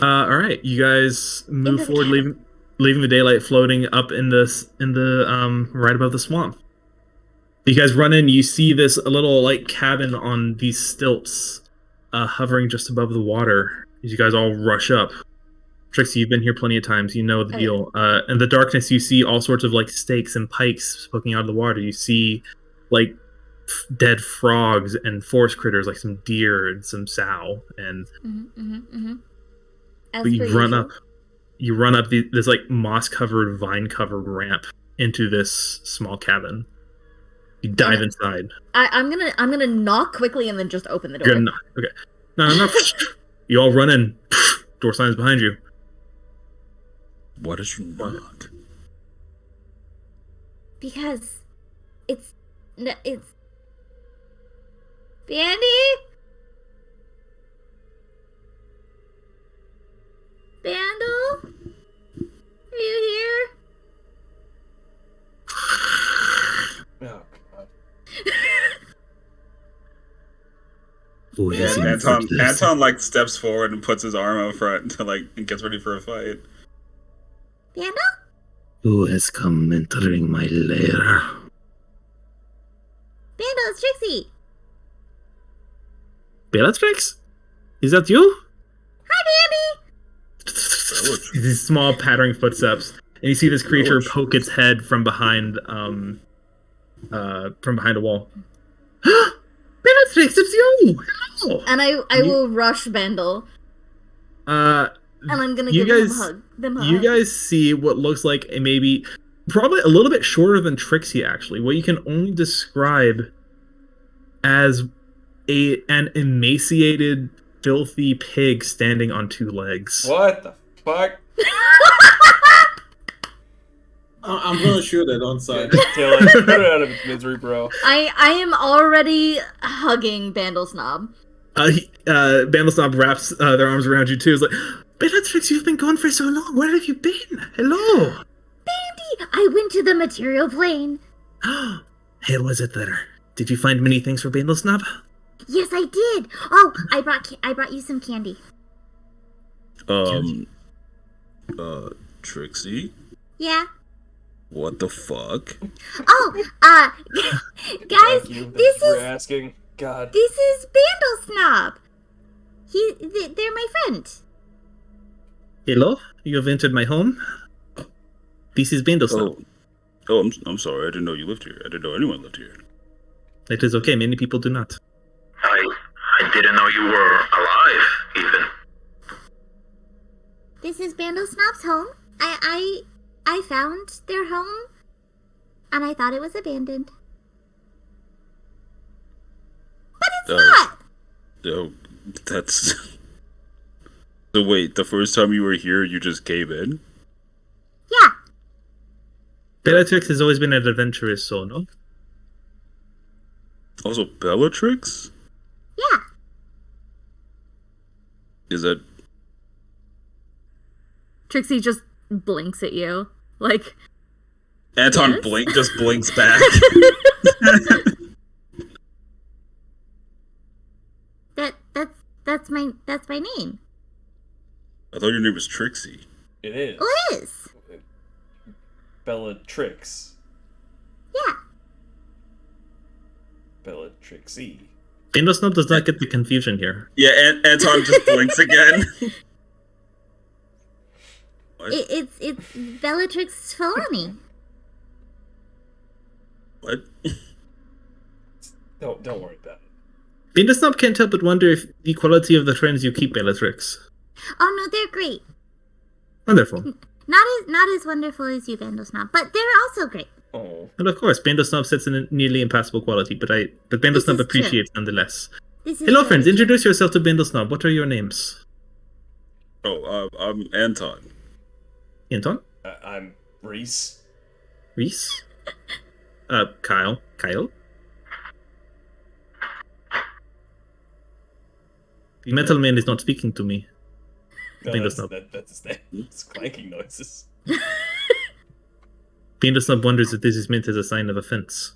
All right. You guys move Into the forward, leaving the daylight floating up in the right above the swamp. You guys run in. You see this little like cabin on these stilts, hovering just above the water. As you guys all rush up. Trixie, you've been here plenty of times. You know the Oh, deal. In the darkness, you see all sorts of like stakes and pikes poking out of the water. You see like dead frogs and forest critters, like some deer and some sow. And As but per you run up this like moss-covered, vine-covered ramp into this small cabin. You dive inside. I'm gonna knock quickly and then just open the door. You're gonna knock. Okay. No. You all run in. Door signs behind you. Why did you knock? Because it's Bandy? Bandle? Are you here? Oh, God. Who has Anton like steps forward and puts his arm out front to and gets ready for a fight. Bandle? Who has come entering my lair? Bandle, it's Trixie. Bellatrix? Is that you? Hi, Bandy. These small pattering footsteps, and you see this creature poke its head from behind a wall. Bellatrix, it's you! Hello! And I will rush Bandle. And I'm gonna give them a hug. You guys see what looks like probably a little bit shorter than Trixie, actually. What you can only describe as an emaciated, filthy pig standing on two legs. What the fuck? I'm gonna shoot it on side. Kill it. Put it out of its misery, bro. I am already hugging Bandle Snob. Bandle Snob wraps their arms around you too. It's like, Bellatrix, you've been gone for so long. Where have you been? Hello. Bandy, I went to the material plane. How was it there? Did you find many things for Bandle Snob? Yes, I did. Oh, I brought you some candy. Trixie? Yeah. What the fuck? Oh, guys, We're asking. God. This is Bandle Snob. They're my friend. Hello, you have entered my home. This is Bandle Snob. I'm sorry. I didn't know you lived here. I didn't know anyone lived here. It is okay. Many people do not. I didn't know you were alive, even. This is Bandle Snob's home. I found their home, and I thought it was abandoned. But it's not! Oh, that's... So wait, the first time you were here, you just came in? Yeah. Bellatrix has always been an adventurous soul, no? Also, Bellatrix? Yeah. Is that... Trixie just blinks at you. Like... Anton yes? just blinks back. That's my name. I thought your name was Trixie. It is. Oh, it is. Bellatrix. Yeah. Bellatrixie. Bandle Snob does not get the confusion here. Yeah, Anton just blinks again. It's Bellatrix Filani. What? Don't worry about it. Bandle Snob can't help but wonder if the quality of the friends you keep, Bellatrix. Oh no, they're great. Wonderful. Not as wonderful as you, Bandle Snob, but they're also great. Oh. And of course, Bandle Snob sets in a nearly impassable quality, but Bandle Snob appreciates nonetheless. Hello, friends. Introduce yourself to Bandle Snob. What are your names? Oh, I'm Anton. Anton? I'm Reese. Reese? Kyle. Kyle? The metal man is not speaking to me. No, Bandle that's Snob. his name. It's clanking noises. Bandle Snob wonders if this is meant as a sign of offense.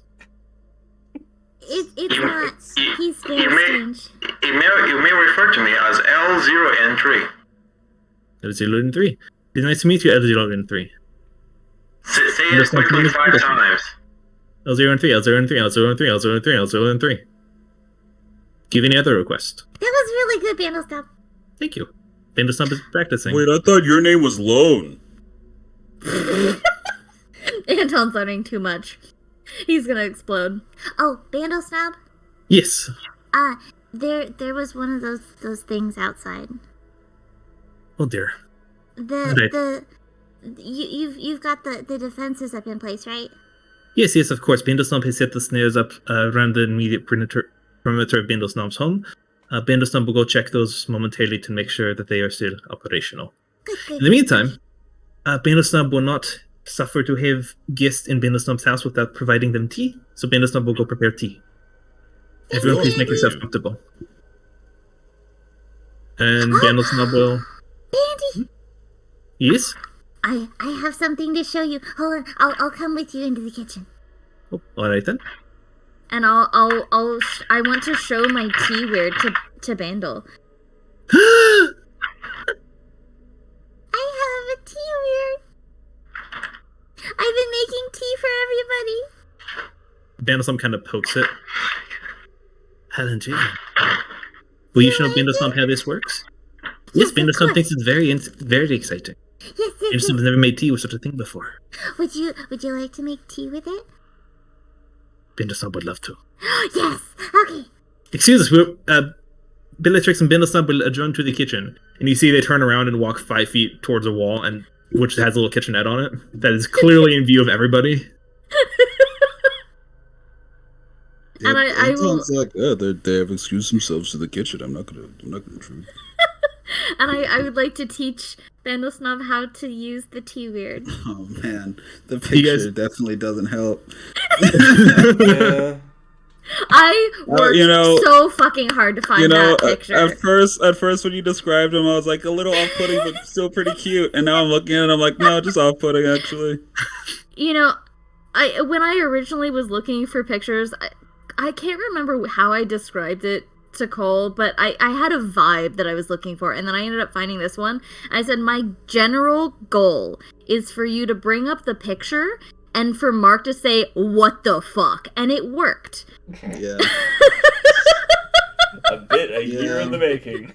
It's not. He's very strange. You may refer to me as L0N3. L0N3. It's nice to meet you, L0N3. Say it quickly 5 times. L0N3, L0N3, L0N3, L0N3, L0N3. Do you have any other request? That was really good, Bandle Snob. Thank you. Bandosnub is practicing. Wait, I thought your name was Lone. Anton's learning too much. He's gonna explode. Oh, Bandosnob? Yes. There was one of those things outside. Oh dear. You've got the defenses up in place, right? Yes, of course. Bandosnub has set the snares up around the immediate perimeter of Bandosnob's home. Bandosnub will go check those momentarily to make sure that they are still operational. Good. In the meantime, Bandosnub will not suffer to have guests in Bandosnub's house without providing them tea, so Bandosnub will go prepare tea. Everyone, please make yourself comfortable. And Bandosnub will... Bandy! Yes? I have something to show you. Hold on, I'll come with you into the kitchen. Oh, all right then. And I want to show my tea weird to Bandle. I have a tea weird. I've been making tea for everybody. Bandosnub kind of pokes it. Helen, too. Will you show Bandosnub how this works? Yes, Bandosnub thinks it's very exciting. Yes. Bandosnub has never made tea with such a thing before. Would you like to make tea with it? Bandosnub would love to. Yes. Okay. Excuse us, Bellatrix and Bandosnub will adjourn to the kitchen, and you see they turn around and walk 5 feet towards a wall, and which has a little kitchenette on it that is clearly in view of everybody. And I will. Sounds like they have excused themselves to the kitchen. I'm not gonna intrude. And I would like to teach Bandosnub how to use the tea weird. Oh man, the picture definitely doesn't help. Yeah. I worked so fucking hard to find that picture. At first, when you described him, I was like a little off-putting, but still pretty cute. And now I'm looking at it, I'm like, no, just off-putting actually. When I originally was looking for pictures, I can't remember how I described it to Cole, but I had a vibe that I was looking for, and then I ended up finding this one. I said, my general goal is for you to bring up the picture and for Mark to say, what the fuck? And it worked. Yeah. A year in the making.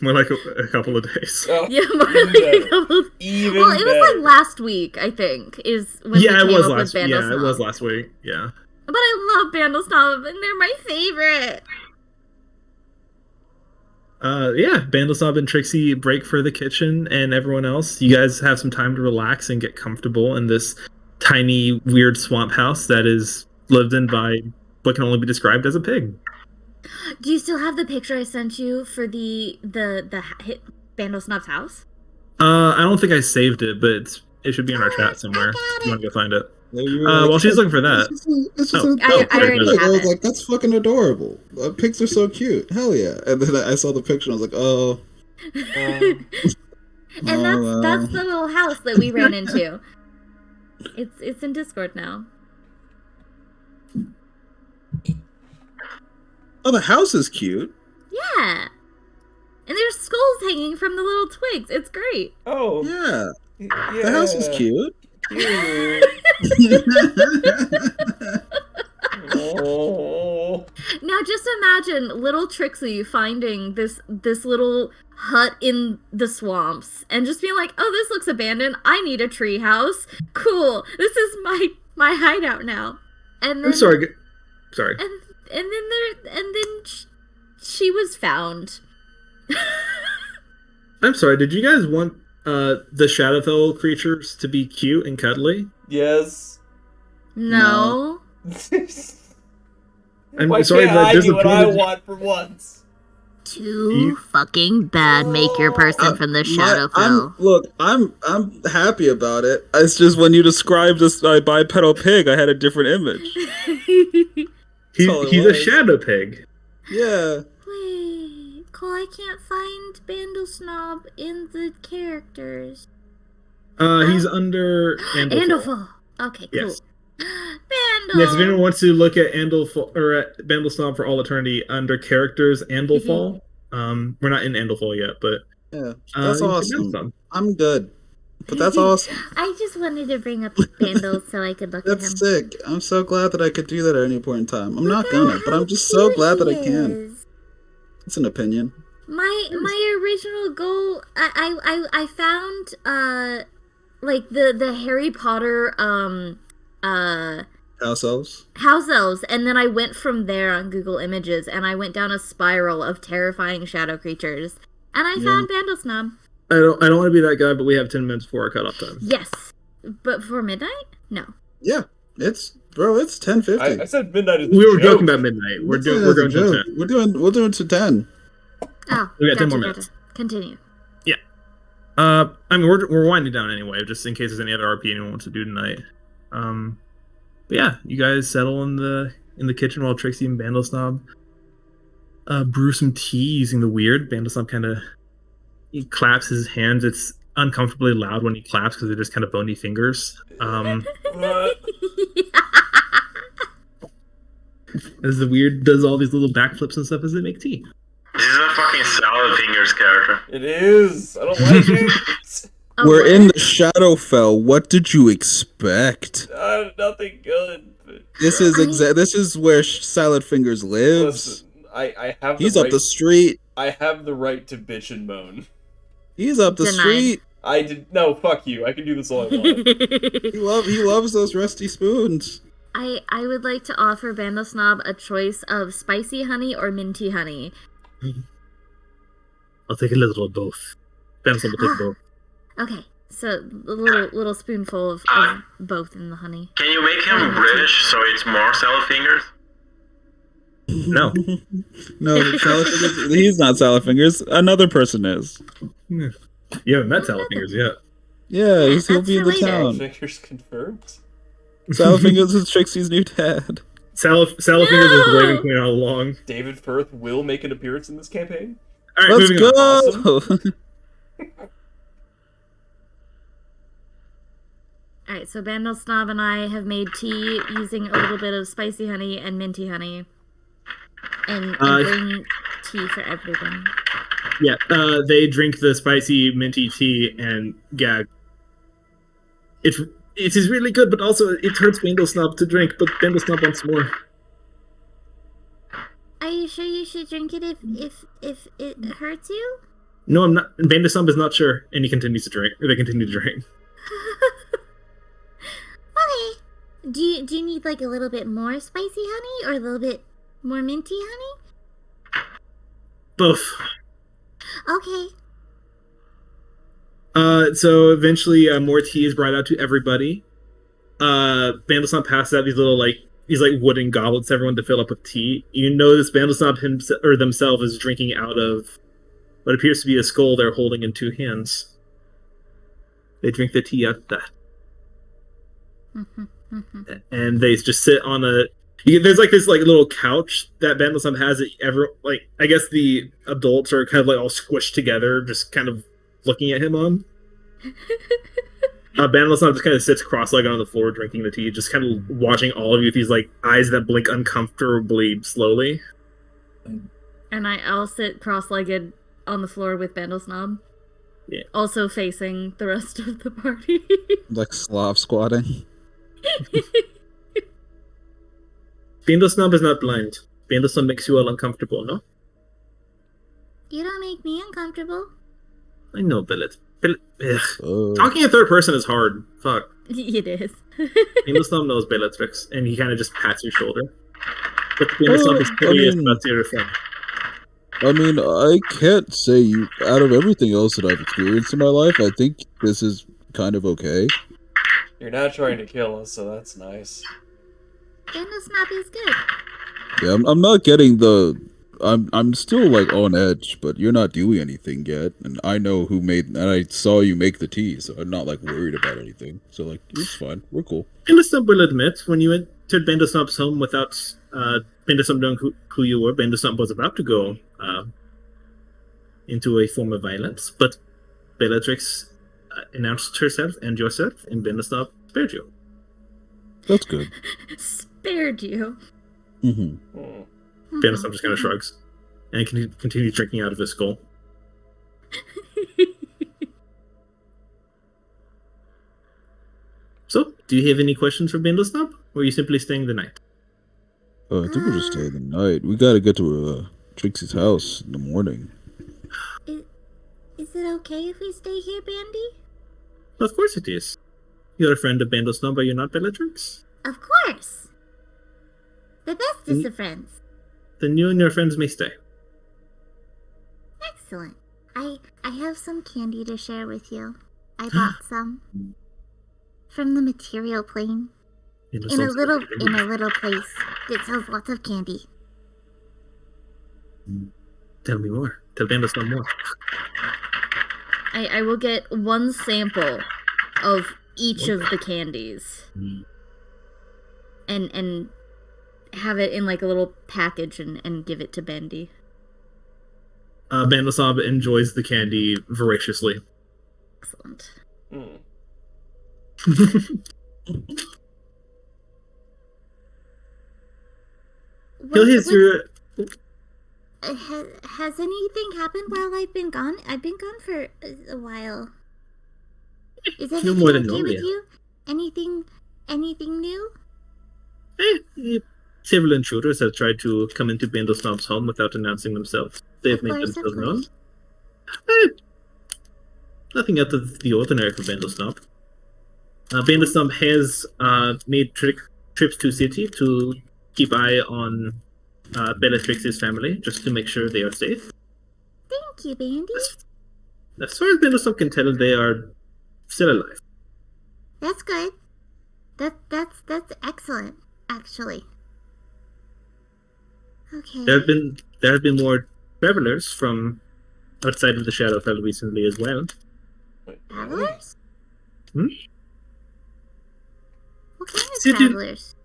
More like a couple of days. Oh, yeah, more like a couple. Even well, it was like last week, I think, is when we came up with Bandosnob. Yeah, it was last week. Yeah. But I love Bandosnob, and they're my favorite. Yeah, Bandosnob and Trixie break for the kitchen, and everyone else, you guys have some time to relax and get comfortable in this tiny, weird swamp house that is lived in by what can only be described as a pig. Do you still have the picture I sent you for the Bandosnob's house? I don't think I saved it, but it should be in our chat somewhere. If you want to go find it. While she's looking for that. I already have it. I was like, that's fucking adorable. Pigs are so cute. Hell yeah. And then I saw the picture and I was like, oh. And that's the little house that we ran into. It's in Discord now. Oh, the house is cute. Yeah. And there's skulls hanging from the little twigs. It's great. Oh. Yeah. The house is cute. Oh. Now just imagine little Trixie finding this little hut in the swamps and just being like, oh, this looks abandoned. I need a tree house. Cool. This is my hideout now. And then, I'm sorry. And then she was found. I'm sorry. Did you guys want the Shadowfell creatures to be cute and cuddly? Yes. No. I'm Why sorry can't that I do what I disappointed you. want for once? Too fucking bad. Make your person from the Shadowfell. I'm happy about it. It's just when you described this bipedal pig, I had a different image. He's a shadow pig. Yeah. Wait, Cole, I can't find Bandosnob in the characters. He's under Andalfall. Okay, cool. Yes. Bandle. Yes, if anyone wants to look at Andalfall or at Bandosnob for all eternity under characters, Andalfall. We're not in Andalfall yet, but yeah, that's awesome. I'm good, but that's awesome. I just wanted to bring up Bandle so I could look at him. That's sick. I'm so glad that I could do that at any point in time. I'm not gonna, but I'm just so glad that I can. It's an opinion. My original goal, I found like the Harry Potter House elves. House elves, and then I went from there on Google Images, and I went down a spiral of terrifying shadow creatures, and I found Bandlesnob. I don't want to be that guy, but we have 10 minutes before our cutoff time. Yes, but for midnight, no. Yeah, it's 10:50. I said midnight. Is We were joke. joking about midnight. We're going to 10. We're doing to 10. Oh, We got 10 more minutes. Continue. Yeah. I mean, we're winding down anyway, just in case there's any other RP anyone wants to do tonight. But yeah, you guys settle in the kitchen while Trixie and Bandlesnob brew some tea using the weird. Bandlesnob he claps his hands. It's uncomfortably loud when he claps because they're just kind of bony fingers. As the weird does all these little backflips and stuff as they make tea. This is a fucking Salad Fingers character. It is. I don't like it. We're in the Shadowfell. What did you expect? Nothing good. But... This is where Salad Fingers lives. Listen, I have. He's up the street. I have the right to bitch and moan. He's up the street. No, fuck you. I can do this all I want. He loves those rusty spoons. I would like to offer Bandlesnob a choice of spicy honey or minty honey. I'll take a little of both. Bandlesnob will take both. Okay, so a little spoonful of both in the honey. Can you make him British so it's more Salad Fingers? No. No, Salad Fingers. He's not Salad Fingers. Another person is. You haven't met Salad Fingers yet. Yeah, he'll be in the town. Salad Fingers confirmed. Salad Fingers is Trixie's new dad. Salad Fingers was Raven Queen all along. David Firth will make an appearance in this campaign. All right, let's go. Awesome. Alright, so Bandlesnob and I have made tea using a little bit of spicy honey and minty honey. And bring tea for everyone. Yeah, they drink the spicy minty tea and gag. It is really good, but also it hurts Bandlesnob to drink, but Bandlesnob wants more. Are you sure you should drink it if it hurts you? No, I'm not. Bandlesnob is not sure, and he continues to drink. Or they continue to drink. Okay. Do you need like a little bit more spicy honey or a little bit more minty honey? Both. Okay. So eventually more tea is brought out to everybody. Bandlesnob passes out these wooden goblets to everyone to fill up with tea. You notice Bandlesnob themselves is drinking out of what appears to be a skull they're holding in two hands. They drink the tea out of that. And they just sit on there's this little couch that Bandlesnob has that I guess the adults are kind of all squished together, just kind of looking at him on. Bandlesnob just kind of sits cross-legged on the floor drinking the tea, just kind of watching all of you with these eyes that blink uncomfortably slowly. And I'll sit cross-legged on the floor with Bandlesnob. Yeah. Also facing the rest of the party. Like Slav squatting. Bandlesnob is not blind. Bandlesnob makes you all uncomfortable, no? You don't make me uncomfortable. I know, Billet. Talking in third person is hard. Fuck. It is. Bandlesnob knows Bellatrix, and he kind of just pats your shoulder. But Bandlesnob is curious about your thing. I mean, I can't say out of everything else that I've experienced in my life, I think this is kind of okay. You're not trying to kill us, so that's nice. Bandlesnob is good. Yeah, I'm not getting the... I'm still, on edge, but you're not doing anything yet, and I know who made... And I saw you make the tea, so I'm not, worried about anything. So, it's fine. We're cool. Bandlesnob will admit, when you entered Bandlesnob's home without Bandlesnob knowing who you were, Bandlesnob was about to go into a form of violence, but Bellatrix announced herself and yourself, and Bandlesnob spared you. That's good. Spared you? Mm-hmm. Bandlesnob just kind of shrugs and continues drinking out of his skull. So, do you have any questions for Bandlesnob, or are you simply staying the night? I think we'll just stay the night. We gotta get to Trixie's house in the morning. Is it okay if we stay here, Bandy? Of course it is. You're a friend of Bandle Snob, are you not, Bellatrix? Of course. The bestest of friends. Then you and your friends may stay. Excellent. I have some candy to share with you. I bought some from the material plane. In a little place that sells lots of candy. Tell me more. Tell Bandle Snob more. I will get one sample of each of the candies. And have it in like a little package and give it to Bendy. Bandle Snob enjoys the candy voraciously. Excellent. He'll hit your... Has anything happened while I've been gone? I've been gone for a while. Is anything more than okay normal, with yeah. you? Anything new? Several intruders have tried to come into Bandle Snob's home without announcing themselves. They've Of made course, themselves of known. course. Nothing out of the ordinary for Bandle Snob. Bandle Snob has made trips to city to keep eye on Bellatrix's family, just to make sure they are safe. Thank you, Bandy. As far as Bandle Snob can tell, they are still alive. That's good. That's excellent, actually. Okay. There have been more travelers from outside of the Shadowfell recently as well. Travelers? Hmm? What kind of City- travelers?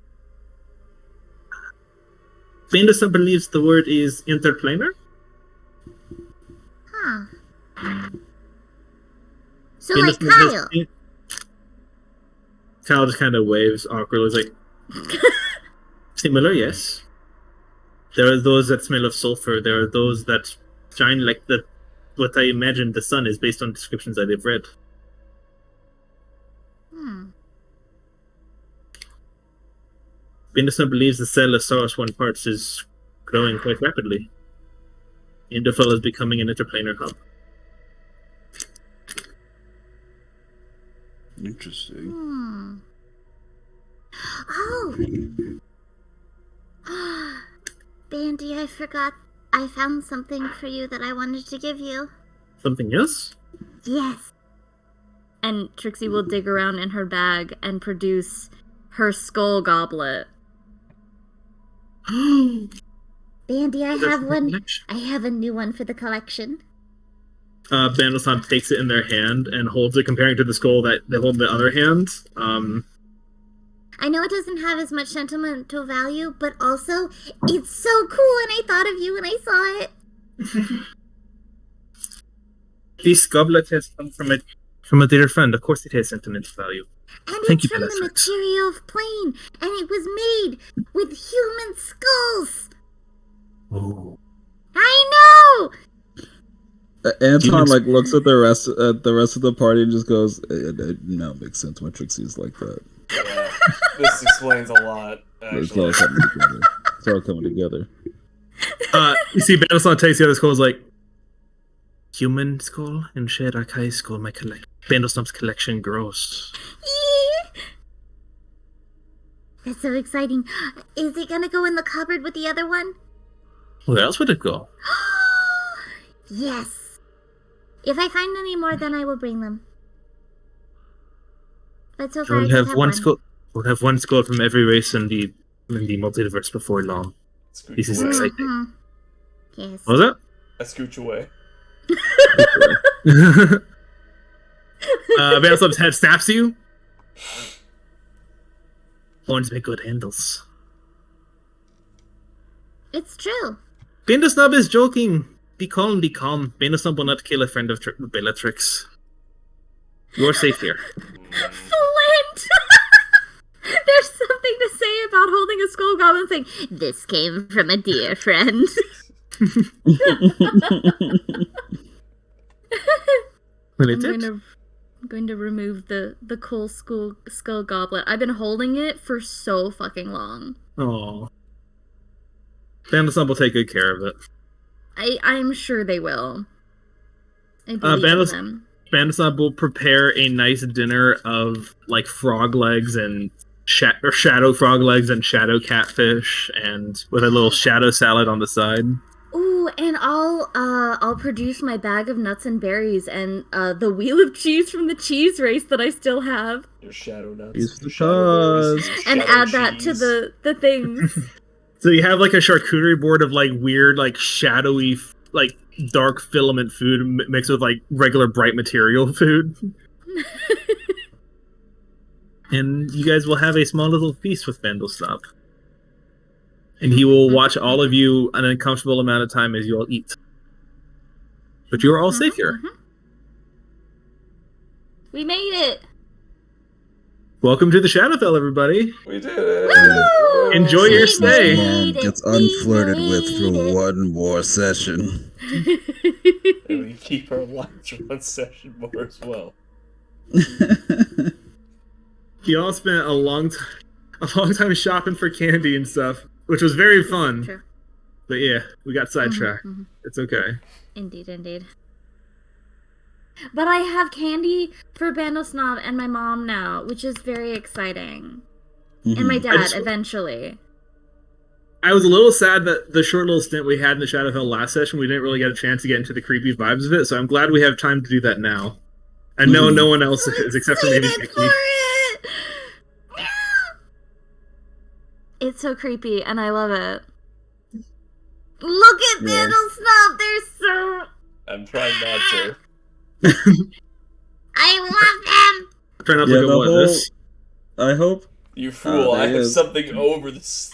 Bandle Snob believes the word is interplanar. Huh. So Bandle like Snob has Kyle. seen- Kyle just kind of waves awkwardly, like, similar, yes. There are those that smell of sulfur. There are those that shine like what I imagine the sun is based on descriptions that I've read. Bandle Snob believes the cell of Saurus One parts is growing quite rapidly. Indofel is becoming an interplanar hub. Interesting. Oh! Bandy, I forgot. I found something for you that I wanted to give you. Something else? Yes. And Trixie will dig around in her bag and produce her skull goblet. Bandy, I That's have the one. collection. I have a new one for the collection. Bandle Snob takes it in their hand and holds it, comparing to the skull that they hold in the other hand. I know it doesn't have as much sentimental value, but also it's so cool, and I thought of you when I saw it. This goblet has come from a dear friend. Of course, it has sentimental value. And Thank it's you, from the Bellatrix. material of plane, and it was made with human skulls. Oh. I know. Anton like looks at the rest of the party and just goes, "No, it makes sense why Trixie is like that." Yeah, this explains a lot. It's Actually, all coming together. It's all coming together. You see, Bandle Snob takes the other skull, is like, human skull and Sherakai skull. My collection. Bandle Snob's collection grows. That's so exciting. Is it gonna go in the cupboard with the other one? Where else would it go? Yes. If I find any more, then I will bring them. But so far, I We'll just have have one skull. We'll have one skull from every race in the multiverse before long. This is exciting. Mhm. Yes. What was that? I scooch away. Bandle Snob's head snaps you. Horns make good handles. It's true. Bandle Snob is joking. Be calm, be calm. Bandle Snob will not kill a friend of Bellatrix. You're safe here. Flint! There's something to say about holding a skull goblin saying, "This came from a dear friend." Well, it did. I'm going to remove the cool skull goblet. I've been holding it for so fucking long. Oh. Bandle Snob will take good care of it. I'm sure they will. I believe in them. Bandasab will prepare a nice dinner of like frog legs and shadow frog legs and shadow catfish, and with a little shadow salad on the side. Ooh, and I'll produce my bag of nuts and berries and the wheel of cheese from the cheese race that I still have. Your shadow nuts. Use the shadow berries, and shadow add that to the things. So you have like a charcuterie board of like weird, like shadowy, like dark filament food mixed with like regular bright material food. And you guys will have a small little feast with Vandalstop. And he will watch all of you an uncomfortable amount of time as you all eat. But you are all safe here. We made it! Welcome to the Shadowfell, everybody. We did it! Enjoy your stay. Man gets unflirted with through one more session. And we keep our lives for one session more as well. You all spent a long time shopping for candy and stuff, which was very fun. True. But yeah, we got sidetracked. It's okay. Indeed. But I have candy for Bandosnob and my mom now, which is very exciting. And my dad, eventually. I was a little sad that the short little stint we had in the Shadowfell last session, we didn't really get a chance to get into the creepy vibes of it, so I'm glad we have time to do that now. I know no one else is, except for maybe Mickey. It's so creepy, and I love it. Look at Bandosnob, they're so... I'm trying not to. I love them! Try not to go what, this? I hope. You fool, I have something over this.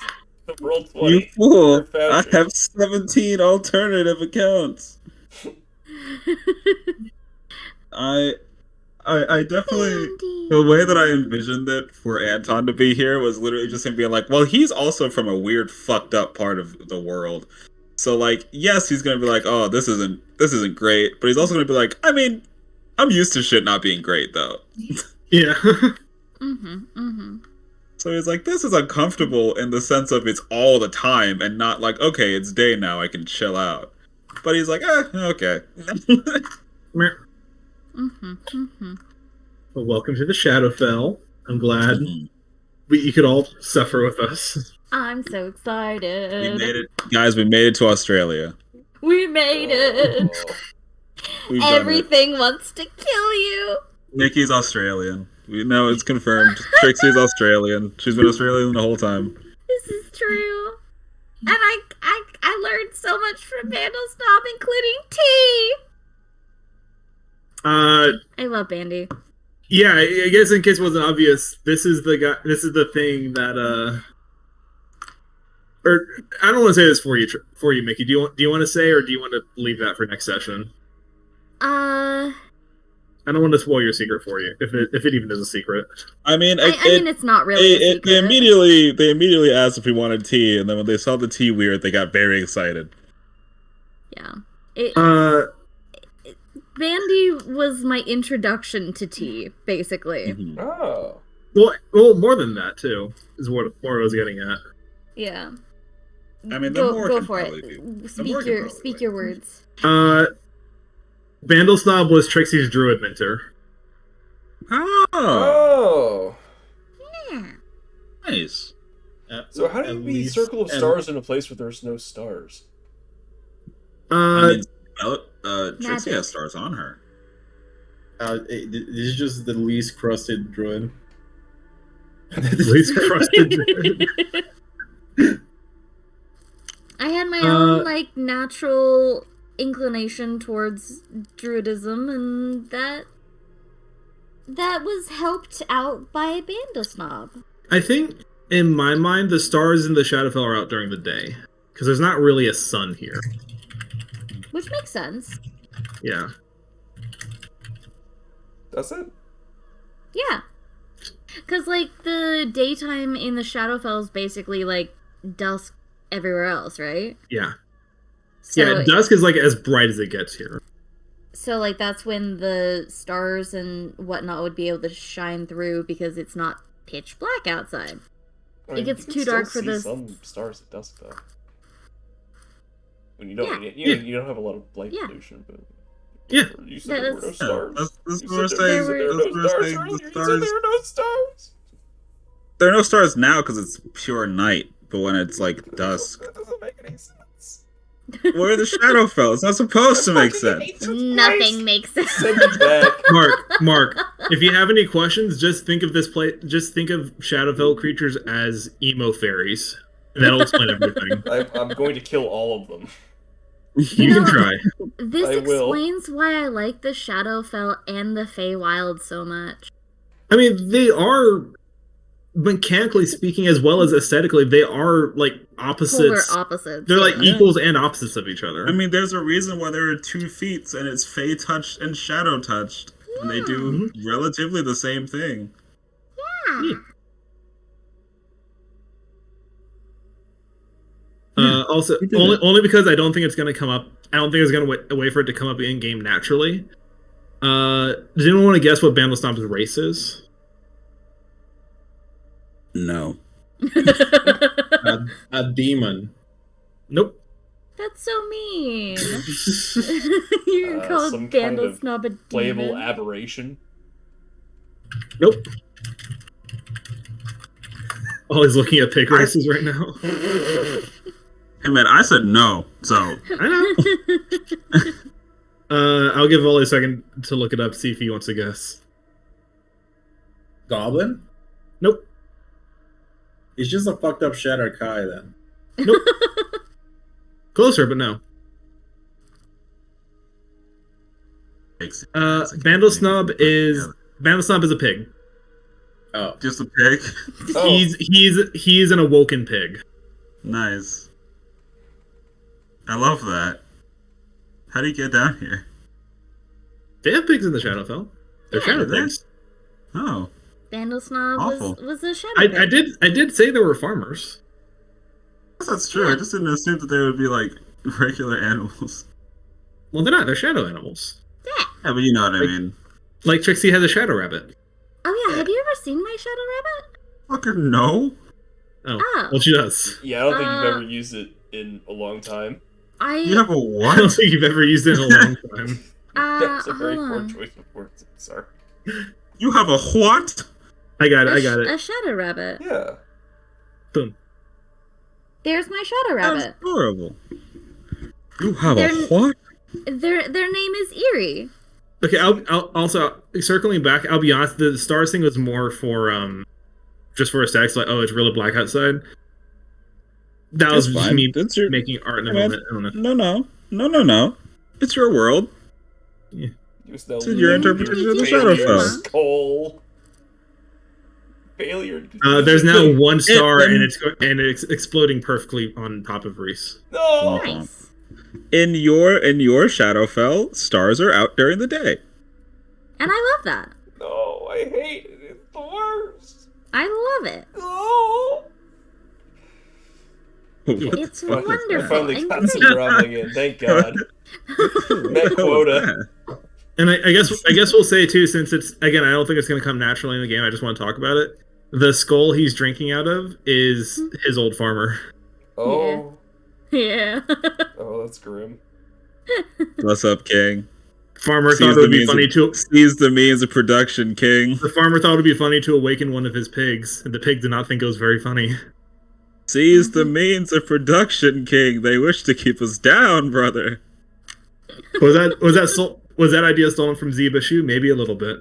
Roll 20. You fool! I have 17 alternative accounts. I definitely, the way that I envisioned it for Anton to be here was literally just him being like, well, he's also from a weird, fucked up part of the world. So like, yes, he's gonna be like, oh, this isn't great, but he's also gonna be like, I mean, I'm used to shit not being great though. Yeah. So he's like, this is uncomfortable in the sense of it's all the time and not like, okay, it's day now, I can chill out. But he's like, okay. Well, welcome to the Shadowfell. I'm glad you could all suffer with us. I'm so excited. We made it. Guys, we made it to Australia. We made it. Everything wants to kill you. Nikki's Australian. We know it's confirmed. Trixie's Australian. She's been Australian the whole time. This is true. And I learned so much from Bandosnob, including tea. I love Bandy. Yeah, I guess in case it wasn't obvious, this is the guy. This is the thing that or I don't want to say this for you, Mickey. Do you want to say, or do you want to leave that for next session? I don't want to spoil your secret for you, if it even is a secret. I mean, I mean, it's not really a secret. They immediately asked if we wanted tea, and then when they saw the tea weird, they got very excited. Yeah. Bandy was my introduction to tea, basically. Oh. Well, more than that too is what I was getting at. Yeah. I mean, go for it. Speak your words. Bandosnob was Trixie's druid mentor. Oh. Yeah. Nice. So how do you be Circle of Stars in a place where there's no stars? I mean, Trixie has stars on her. This is just the least crusted druid. Least crusted druid. I had my own natural inclination towards druidism, and that was helped out by Bandosnob. I think, in my mind, the stars in the Shadowfell are out during the day, because there's not really a sun here. Which makes sense. Yeah. Does it? Yeah. Because, the daytime in the Shadowfell is basically, dusk everywhere else, right? Yeah. So, yeah, dusk is, as bright as it gets here. So, that's when the stars and whatnot would be able to shine through because it's not pitch black outside. I mean, it gets too dark for the... some stars at dusk, though. When you don't, Yeah. you don't have a lot of light Yeah. pollution, but Yeah. you said there were no stars. That's You what we're said there saying. were That's no what we're stars saying. earlier. The You said stars. there were no stars. There are no stars now because it's pure night. But when it's like dusk, That doesn't make any sense. we're in the Shadowfell. It's not supposed to make sense. Nothing makes sense. Send me back. Mark, if you have any questions, just think of this place. Just think of Shadowfell creatures as emo fairies. And that'll explain everything. I'm going to kill all of them. You can try. This I will. explains why I like the Shadowfell and the Feywild so much. I mean, they are, mechanically speaking, as well as aesthetically, they are like opposites. Polar opposites. They're like Yeah. equals and opposites of each other. I mean, there's a reason why there are 2 feats, and it's Fey touched and Shadow touched, and they do relatively the same thing. Yeah. Also, only because I don't think it's going to come up. I don't think it's going to wait for it to come up in game naturally. Does anyone want to guess what Bandlestomp's race is? No. A demon. Nope. That's so mean. You call Some kind Vandal of Snob a playable demon? aberration. Nope. Oh, he's looking at pig races right now. Hey man, I said no, so I know. I'll give Ollie a second to look it up, see if he wants to guess. Goblin? Nope. He's just a fucked up Shatter Kai then. Nope. Closer, but no. Bandlesnob is a pig. Oh, just a pig. Oh. He's an awoken pig. Nice. I love that. How do you get down here? They have pigs in the Shadowfell. They're shadow they? pigs. Oh, Vandal Snob Awful. was a shadow pig. I did say there were farmers. I guess that's true. I just didn't assume that they would be like regular animals. Well, they're not. They're shadow animals. Yeah, but you know what I mean. Like Trixie has a shadow rabbit. Oh yeah, have you ever seen my shadow rabbit? Fucking no. Oh. Well, she does. Yeah, I don't think you've ever used it in a long time. You have a I what? don't think you've ever used it in a long time. That's a very hold poor on. choice of words. Sorry. You have a what? I got it. A shadow rabbit. Yeah. Boom. There's my shadow rabbit. That's adorable. You have They're- a what? Their name is Eerie. Okay, I'll also circling back. I'll be honest. The stars thing was more for just for aesthetics. Like, oh, it's really black outside. That was That's just fine. me That's your- making art in a Hey, man. moment. I don't know. No. It's your world. Use the This is your interpretation of the Shadowfell. Skull. Failure. There's now one star, and- and it's exploding perfectly on top of Reese. No. Nice. In your Shadowfell, stars are out during the day. And I love that. No, I hate it. It's the worst. I love it. No. It's I wonderful. finally and got some great. groveling in. Thank God. Met quota. And I guess we'll say too, since it's again, I don't think it's going to come naturally in the game. I just want to talk about it. The skull he's drinking out of is his old farmer. Oh. Yeah. Oh, that's grim. What's up, King? Farmer thought it would be funny to seize the means of production, King. The farmer thought it would be funny to awaken one of his pigs, and the pig did not think it was very funny. Seize the means of production, King. They wish to keep us down, brother. Was that idea stolen from Zeba Shu? Maybe a little bit.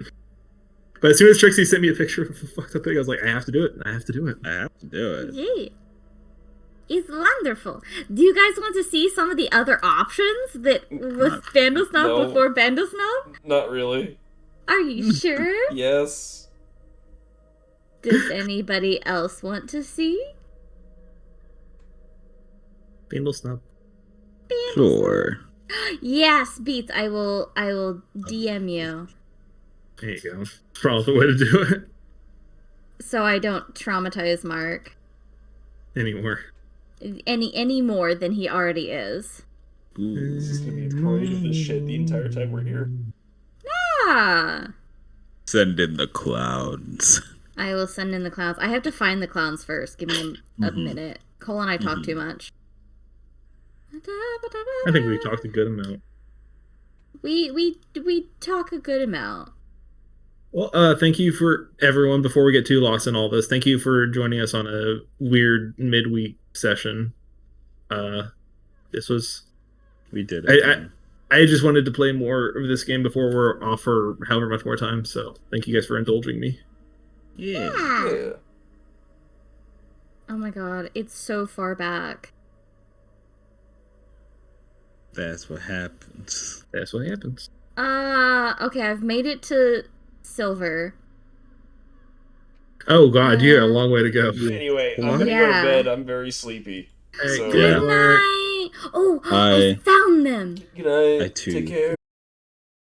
But as soon as Trixie sent me a picture of a fucked up pig, I was like, I have to do it. I have to do it. I have to do it. Yeah. It's wonderful. Do you guys want to see some of the other options that was Vandal Snob No. before Vandal Snob? Not really. Are you sure? Yes. Does anybody else want to see? Bandle Snob. Sure. Yes, Beats. I will DM you There you go. Probably the way to do it so I don't traumatize Mark anymore. any more than he already is. Is this gonna be a parade of this shit the entire time we're here? Ah. Send in the clowns. I will send in the clowns. I have to find the clowns first. Give me a minute. Cole and I talk too much. I think we talked a good amount. We talk a good amount. Well, thank you for everyone. Before we get too lost in all this, thank you for joining us on a weird midweek session. This was we did it. I just wanted to play more of this game before we're off for however much more time. So thank you guys for indulging me. Yeah. Oh my god, it's so far back. That's what happens. That's what happens. Okay, I've made it to silver. Oh god, you got a long way to go. Anyway, I'm gonna go to bed. I'm very sleepy. Hey, So, Good night. Oh, I found them. Good night. I too. Take care.